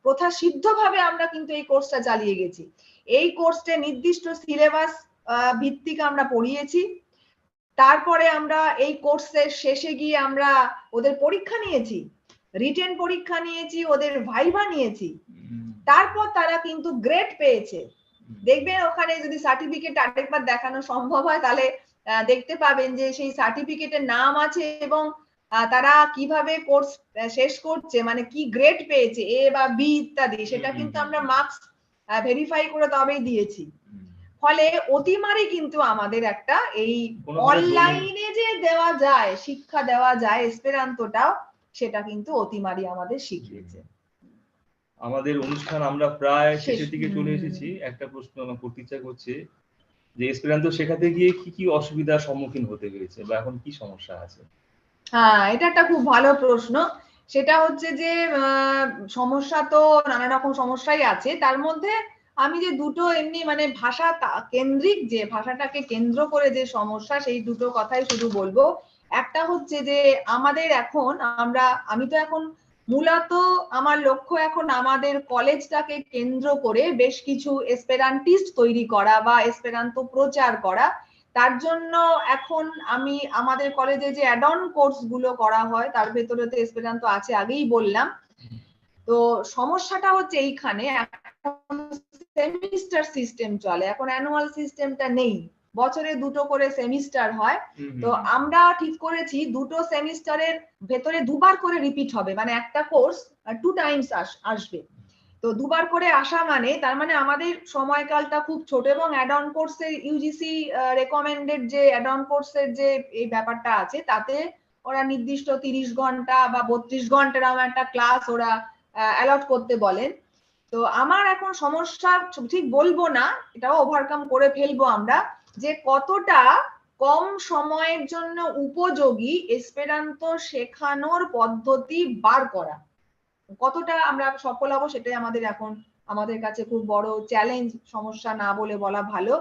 প্রথা সিদ্ধভাবে আমরা কিন্তু এই কোর্সটা চালিয়ে গেছি। এই কোর্সটা নির্দিষ্ট সিলেবাস ভিত্তিক আমরা পড়িয়েছি। তারপরে আমরা এই কোর্সের শেষে গিয়ে আমরা ওদের পরীক্ষা নিয়েছি, রিটেন পরীক্ষা নিয়েছি, ওদের ভাইভা নিয়েছি। তারপর তারা কিন্তু গ্রেড পেয়েছে। দেখবেন ওখানে যদি সার্টিফিকেট আরেকবার দেখানো সম্ভব হয় তাহলে দেখতে পাবেন যে সেই সার্টিফিকেটের নাম আছে এবং তারা কিভাবে কোর্স শেষ করছে, কি গ্রেড পেয়েছে, এ বা বি ইত্যাদি, সেটা কিন্তু আমরা মার্কস ভেরিফাই করে তবেই দিয়েছি। ফলে অতিমারি কিন্তু আমাদের একটা এই কোনোভাবে অনলাইনে যে দেওয়া যায়, শিক্ষা দেওয়া যায় এসপেরান্তোটাও, সেটা কিন্তু অতিমারি আমাদের শিখিয়েছে। আমাদের অনুষ্ঠান আমরা প্রায় শেষ। শেষের দিকে চলে এসেছি। একটা প্রশ্ন আমার করতে ইচ্ছা করছে যে এসপেরান্তো শেখাতে গিয়ে কি কি অসুবিধার সম্মুখীন হতে হয়েছে বা এখন কি সমস্যা আছে? হ্যাঁ, এটা একটা খুব ভালো প্রশ্ন। সেটা হচ্ছে যে সমস্যা তো নানা রকম সমস্যাই আছে, তার মধ্যে আমি যে দুটো এমনি মানে ভাষা কেন্দ্রিক, যে ভাষাটাকে কেন্দ্র করে যে সমস্যা, সেই দুটো কথাই শুধু বলবো। একটা হচ্ছে যে আমাদের এখন আমি তো এখন মূলত আমার লক্ষ্য এখন আমাদের কলেজটাকে কেন্দ্র করে বেশ কিছু এসপেরান্টিস্ট তৈরি করা বা এসপেরান্তো প্রচার করা। তার জন্য এখন আমি আমাদের কলেজে যে অ্যাড অন কোর্স গুলো করা হয় তার ভেতরে তো এসপেরান্তো আছে, আগেই বললাম। তো সমস্যাটা হচ্ছে এইখানে, এখন সেমিস্টার সিস্টেম চলে, এখন অ্যানুয়াল সিস্টেমটা নেই, বছরে দুটো করে সেমিস্টার হয়। তো আমরা ঠিক করেছি দুটো সেমিস্টারের ভেতরে দুবার করে রিপিট হবে, মানে একটা কোর্স 2 টাইমস আসবে। তো দুবার করে আসা মানে তার মানে আমাদের সময়কালটা খুব ছোট, এবং অ্যাড অন কোর্সের ইউজিসি রেকমেন্ডেড যে অ্যাড অন কোর্সের যে এই ব্যাপারটা আছে, তাতে ওরা নির্দিষ্ট 30 ঘন্টা বা 32 ঘন্টার একটা ক্লাস ওরা অ্যালট করতে বলেন। তো আমার এখন সমস্যা ঠিক বলবো না, এটাও ওভারকাম করে ফেলবো আমরা, যে কতটা কম সময়ের জন্য উপযোগী এসপেরান্তো শেখানোর পদ্ধতি বার করা, কতটা আমরা সফল হব, সেটাই এখন আমাদের কাছে খুব বড় চ্যালেঞ্জ, সমস্যা না বলে বলা ভালো।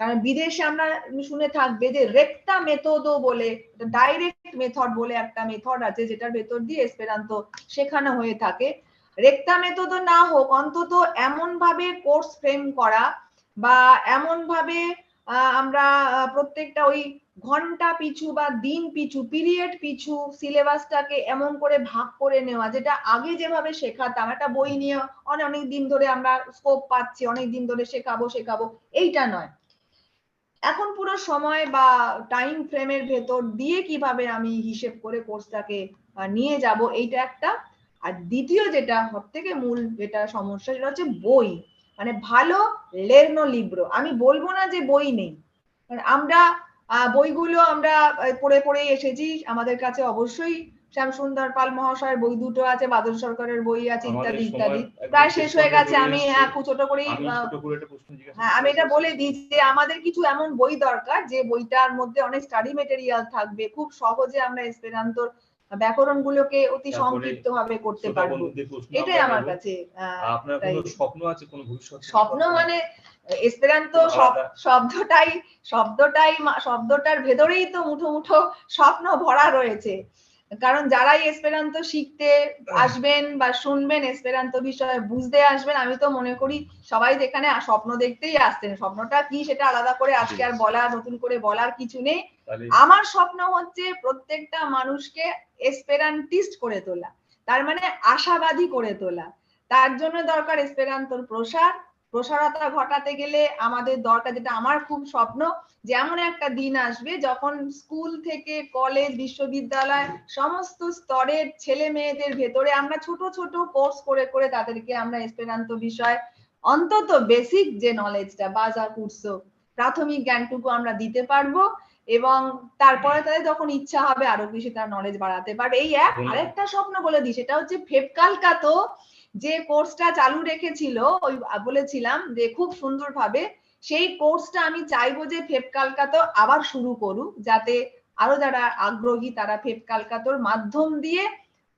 কারণ বিদেশে আমরা শুনে থাকবে যে রেক্টা মেথডও বলে, ডাইরেক্ট মেথড বলে একটা মেথড আছে, যেটার ভেতর দিয়ে এসপেরান্তো শেখানো হয়ে থাকে। রেক্টা মেথডও না হোক, অন্তত এমন ভাবে কোর্স ফ্রেম করা বা এমন ভাবে আমরা প্রত্যেকটা ওই ঘন্টা পিছু বা দিন পিছু, পিরিয়ড পিছু সিলেবাসটাকে এমন করে ভাগ করে নেওয়া, যেটা আগে যেভাবে শেখাতাম, একটা বই নিয়ে অনেক দিন ধরে আমরা স্কোপ পাচ্ছি, অনেক দিন ধরে শেখাবো, এইটা নয়। এখন পুরো সময় বা টাইম ফ্রেমের ভেতর দিয়ে কিভাবে আমি হিসেব করে কোর্সটাকে নিয়ে যাব, এইটা একটা। আর দ্বিতীয় যেটা সবথেকে মূল যেটা সমস্যা, সেটা হচ্ছে বই, মানে ভালো লেরনো লিব্রো। আমি বলবো না যে বই নেই, আমরা বইগুলো আমরা পড়ে পড়েই এসেছি, আমাদের কাছে অবশ্যই শ্যামসুন্দর পাল মহাশয়ের বই দুটো আছে, বাদল সরকারের বই আছে, ইত্যাদি ইত্যাদি। প্রায় শেষ হয়ে গেছে, আমি ছোট করেই আমি এটা বলে দিই যে আমাদের কিছু এমন বই দরকার যে বইটার মধ্যে অনেক স্টাডি মেটেরিয়াল থাকবে, খুব সহজে আমরা এসপেরান্তোর ব্যাকরণ গুলোকে অতি সংক্ষিপ্ত ভাবে করতে পারবো। এটাই আমার কাছে আপনার কোনো স্বপ্ন আছে, কোনো ভবিষ্যৎ স্বপ্ন? মানে এসপেরান্তো শব্দটার ভেতরেই তো মুঠো মুঠো স্বপ্ন ভরা রয়েছে। কারণ যারাই এসপেরান্তো শিখতে আসবেন বা শুনবেন, এসপেরান্তো বিষয়ে বুঝতে আসবেন, আমি তো মনে করি সবাই যেখানে স্বপ্ন দেখতেই আসছেন। স্বপ্নটা কি সেটা আলাদা করে আজকে আর নতুন করে বলার কিছু নেই। আমার স্বপ্ন হচ্ছে প্রত্যেকটা মানুষকে এসপেরান্টিস্ট করে তোলা, তার মানে আশাবাদী করে তোলা। তার জন্য দরকার এসপেরান্তোর প্রসারতা ঘটাতে গেলে আমাদের দরকার, যেটা আমার খুব স্বপ্ন, যে এমন একটা দিন আসবে যখন স্কুল থেকে কলেজ, বিশ্ববিদ্যালয়, সমস্ত স্তরের ছেলে মেয়েদের ভেতরে আমরা ছোট ছোট কোর্স করে করে তাদেরকে আমরা এসপেরান্তো বিষয় অন্তত বেসিক যে নলেজটা, বাজার কুর্সো, প্রাথমিক জ্ঞানটুকু আমরা দিতে পারবো, এবং তারপরে তাদের যখন ইচ্ছা হবে আরো বেশি তার নলেজ বাড়াতে পারবে। এই আরেকটা স্বপ্ন বলে দিই, সেটা হচ্ছে ফেফকালকাতো যে কোর্সটা চালু রেখেছিল, ওই বলেছিলাম যে খুব সুন্দরভাবে, সেই কোর্সটা আমি চাইবো যে ফেফকালকাতো আবার শুরু করুক, যাতে আরো যারা আগ্রহী তারা ফেফকালকাতোর মাধ্যম দিয়ে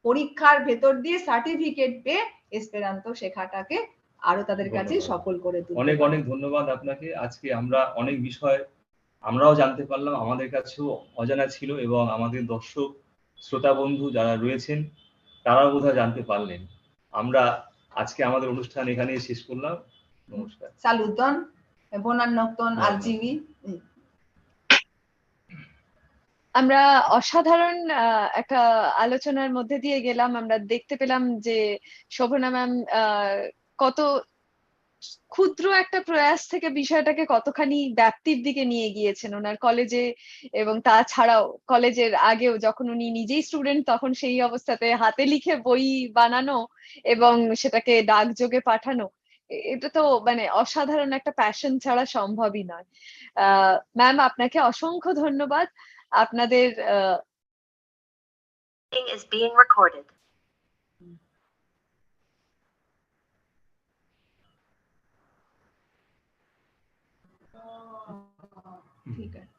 পরীক্ষার ভেতর দিয়ে সার্টিফিকেট পেয়ে এসপেরান্তো শেখাটাকে আরো তাদের কাছে সফল করে তুলবে। অনেক অনেক ধন্যবাদ আপনাকে। আজকে আমরা অনেক বিষয় আমরাও জানতে পারলাম, আমাদের কাছেও অজানা ছিল, এবং আমাদের দর্শক শ্রোতা বন্ধু যারা রয়েছেন তারাও বোধহয় জানতে পারলেন। আমরা আজকে আমাদের অনুষ্ঠান এখানেই শেষ করলাম। নমস্কার। সালুতন, buenas noches al Jivi। আমরা অসাধারণ একটা আলোচনার মধ্যে দিয়ে গেলাম। আমরা দেখতে পেলাম যে শোভনা ম্যাম কত ক্ষুদ্র একটা প্রয়াস থেকে বিষয়টাকে কতখানি ব্যাপ্তির দিকে নিয়ে গিয়েছেন ওনার কলেজে, এবং তাছাড়াও কলেজের আগেও যখন উনি নিজেই স্টুডেন্ট, তখন সেই অবস্থাতে হাতে লিখে বই বানানো এবং সেটাকে ডাকযোগে পাঠানো, এটা তো মানে অসাধারণ একটা প্যাশন ছাড়া সম্ভবই নয়। ম্যাম আপনাকে অসংখ্য ধন্যবাদ। আপনাদের is being recorded. ঠিক আছে।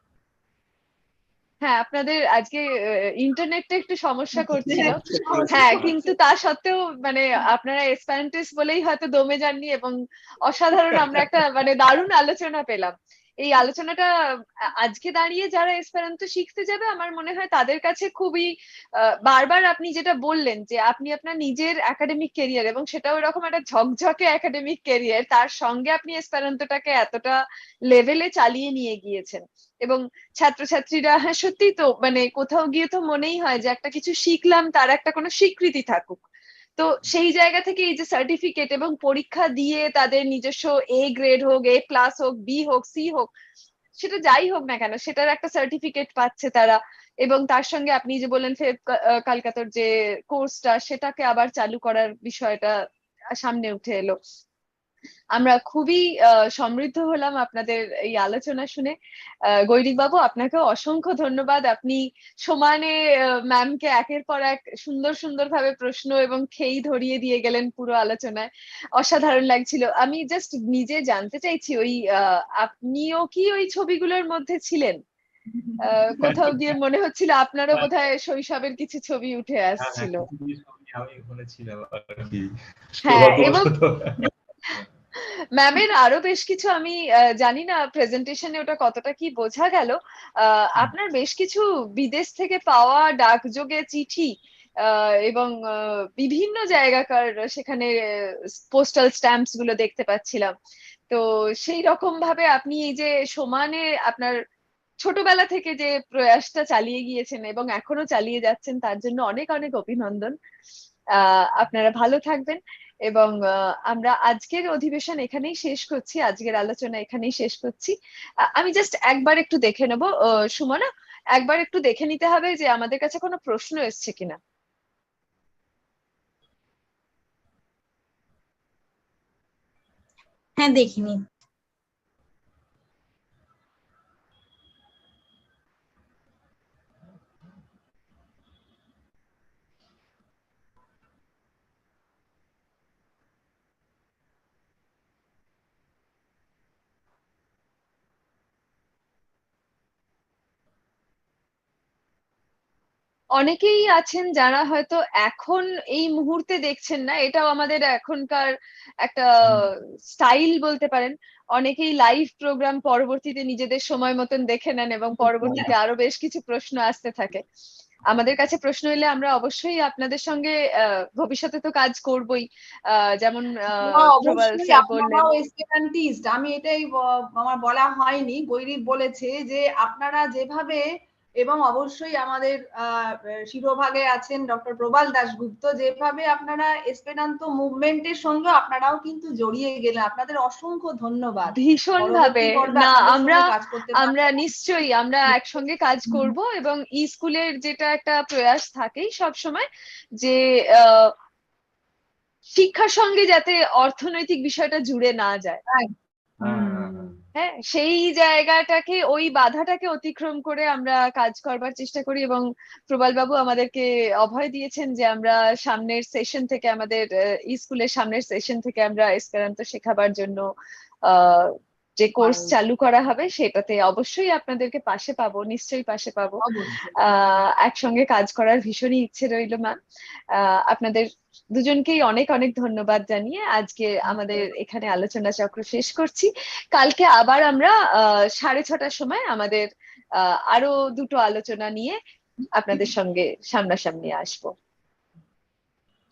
হ্যাঁ, আপনাদের আজকে ইন্টারনেটটা একটু সমস্যা করছিল। সমস্যা হ্যাঁ, করছে। কিন্তু তা সত্ত্বেও মানে আপনারা এসপ্যারান্টিস্ট বলেই হয়তো দমে যাননি এবং অসাধারণ আমরা একটা মানে দারুণ আলোচনা পেলাম। এই আলোচনাটা আজকে দাঁড়িয়ে যারা এসপ্যারান্তো শিখতে যাবে আমার মনে হয় তাদের কাছে খুবই বারবার আপনি যেটা বললেন যে আপনি আপনার নিজের একাডেমিক কেরিয়ার এবং সেটাও এরকম একটা ঝকঝকে একাডেমিক কেরিয়ার, তার সঙ্গে আপনি এসপ্যারান্তোটাকে এতটা লেভেলে চালিয়ে নিয়ে গিয়েছেন এবং ছাত্রছাত্রীরা হ্যাঁ সত্যিই তো মানে কোথাও গিয়ে তো মনেই হয় যে একটা কিছু শিখলাম তার একটা কোনো স্বীকৃতি থাকুক। তো সেই জায়গা থেকে এই যে সার্টিফিকেট এবং পরীক্ষা দিয়ে তাদের নিজস্ব এ গ্রেড হোক, এ প্লাস হোক, বি হোক, সি হোক, সেটা যাই হোক না কেন সেটার একটা সার্টিফিকেট পাচ্ছে তারা। এবং তার সঙ্গে আপনি যে বললেন ফের কলকাতার যে কোর্সটা সেটাকে আবার চালু করার বিষয়টা সামনে উঠে এলো। আমরা খুবই সমৃদ্ধ হলাম আপনাদের এই আলোচনা শুনে। গৈরিক বাবু আপনাকেও অসংখ্য ধন্যবাদ। আপনি সমানে ম্যামকে একের পর এক সুন্দর সুন্দর ভাবে প্রশ্ন এবং খেই ধরিয়ে দিয়ে গেলেন পুরো আলোচনায়। অসাধারণ লাগছিল। আমি জাস্ট নিজে জানতে চাইছি ওই আপনিও কি ওই ছবিগুলোর মধ্যে ছিলেন? কোথাও গিয়ে মনে হচ্ছিল আপনারও বোধহয় শৈশবের কিছু ছবি উঠে আসছিল। আমি ওখানে ছিলাম আর কি, হ্যাঁ, এবং সৌভাগ্যবশত। ম্যামের আরো বেশ কিছু আমি জানি না প্রেজেন্টেশনে ওটা কতটা কি বোঝা গেল। আপনার বেশ কিছু বিদেশ থেকে পাওয়া ডাকযোগে চিঠি এবং বিভিন্ন জায়গাকার সেখানে পোস্টাল স্ট্যাম্পস গুলো দেখতে পাচ্ছিলাম। তো সেই রকম ভাবে আপনি এই যে সমানে আপনার ছোটবেলা থেকে যে প্রয়াসটা চালিয়ে গিয়েছেন এবং এখনো চালিয়ে যাচ্ছেন তার জন্য অনেক অনেক অভিনন্দন। আপনারা ভালো থাকবেন এবং আমরা আজকের অধিবেশন এখানেই শেষ করছি, আজকের আলোচনা এখানেই শেষ করছি। আমি জাস্ট একবার একটু দেখে নেব সুমনা, একবার একটু দেখে নিতে হবে যে আমাদের কাছে কোনো প্রশ্ন এসছে কিনা। হ্যাঁ দেখিনি। অনেকেই আছেন যারা হয়তো এখন এই মুহূর্তে দেখছেন না, এটাও আমাদের এখনকার একটা স্টাইল বলতে পারেন। অনেকেই লাইভ প্রোগ্রাম পরবর্তীতে নিজেদের সময় মতন দেখে নেন এবং পরবর্তীতে আরো বেশ কিছু প্রশ্ন আসতে থাকে। আমাদের কাছে প্রশ্ন এলে আমরা অবশ্যই আপনাদের সঙ্গে ভবিষ্যতে তো কাজ করবই, যেমন প্রবাল অবশ্যই স্যার বললেন। আপনারাও এসপিরান্টিস্ট, আমি এটাই আমার বলা হয়নি, গৈরিক বলেছে যে আপনারা যেভাবে, এবং অবশ্যই আমাদের শিরোভাগে আছেন ডক্টর প্রবাল দাশগুপ্ত, যেভাবে আপনারা এসপেরান্তো মুভমেন্টের সঙ্গে আপনারাও কিন্তু জড়িয়ে গেলেন, আপনাদের অসংখ্য ধন্যবাদ। ভীষণ ভাবে পরবর্তী পর্বে না, আপনাদের আমরা সঙ্গে কাজ করতে আমরা পারবো। নিশ্চয়ই আমরা একসঙ্গে কাজ করব এবং ই স্কুলের যেটা একটা প্রয়াস থাকেই সব সময় যে আহ, শিক্ষার সঙ্গে যাতে অর্থনৈতিক বিষয়টা জুড়ে না যায়। হ্যাঁ, সেই জায়গাটাকে ওই বাধাটাকে অতিক্রম করে আমরা কাজ করবার চেষ্টা করি এবং প্রবাল বাবু আমাদেরকে অভয় দিয়েছেন যে আমরা সামনের সেশন থেকে আমাদের স্কুলের সামনের সেশন থেকে আমরা এসপেরান্তো শেখাবার জন্য আহ যে কোর্স চালু করা হবে সেটাতে অবশ্যই আপনাদেরকে পাশে পাবো, নিশ্চয়ই পাশে পাবো। অবশ্যই। একসঙ্গে কাজ করার ভীষণই ইচ্ছে রইল ম্যাম। আপনাদের দুজনকেই অনেক অনেক ধন্যবাদ জানিয়ে আজকে আমাদের এখানে আলোচনা চক্র শেষ করছি। কালকে আবার আমরা 6:30টার সময় আমাদের আরো দুটো আলোচনা নিয়ে আপনাদের সঙ্গে সামনাসামনি আসবো।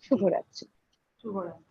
শুভরাত্রি। শুভরাত্রি।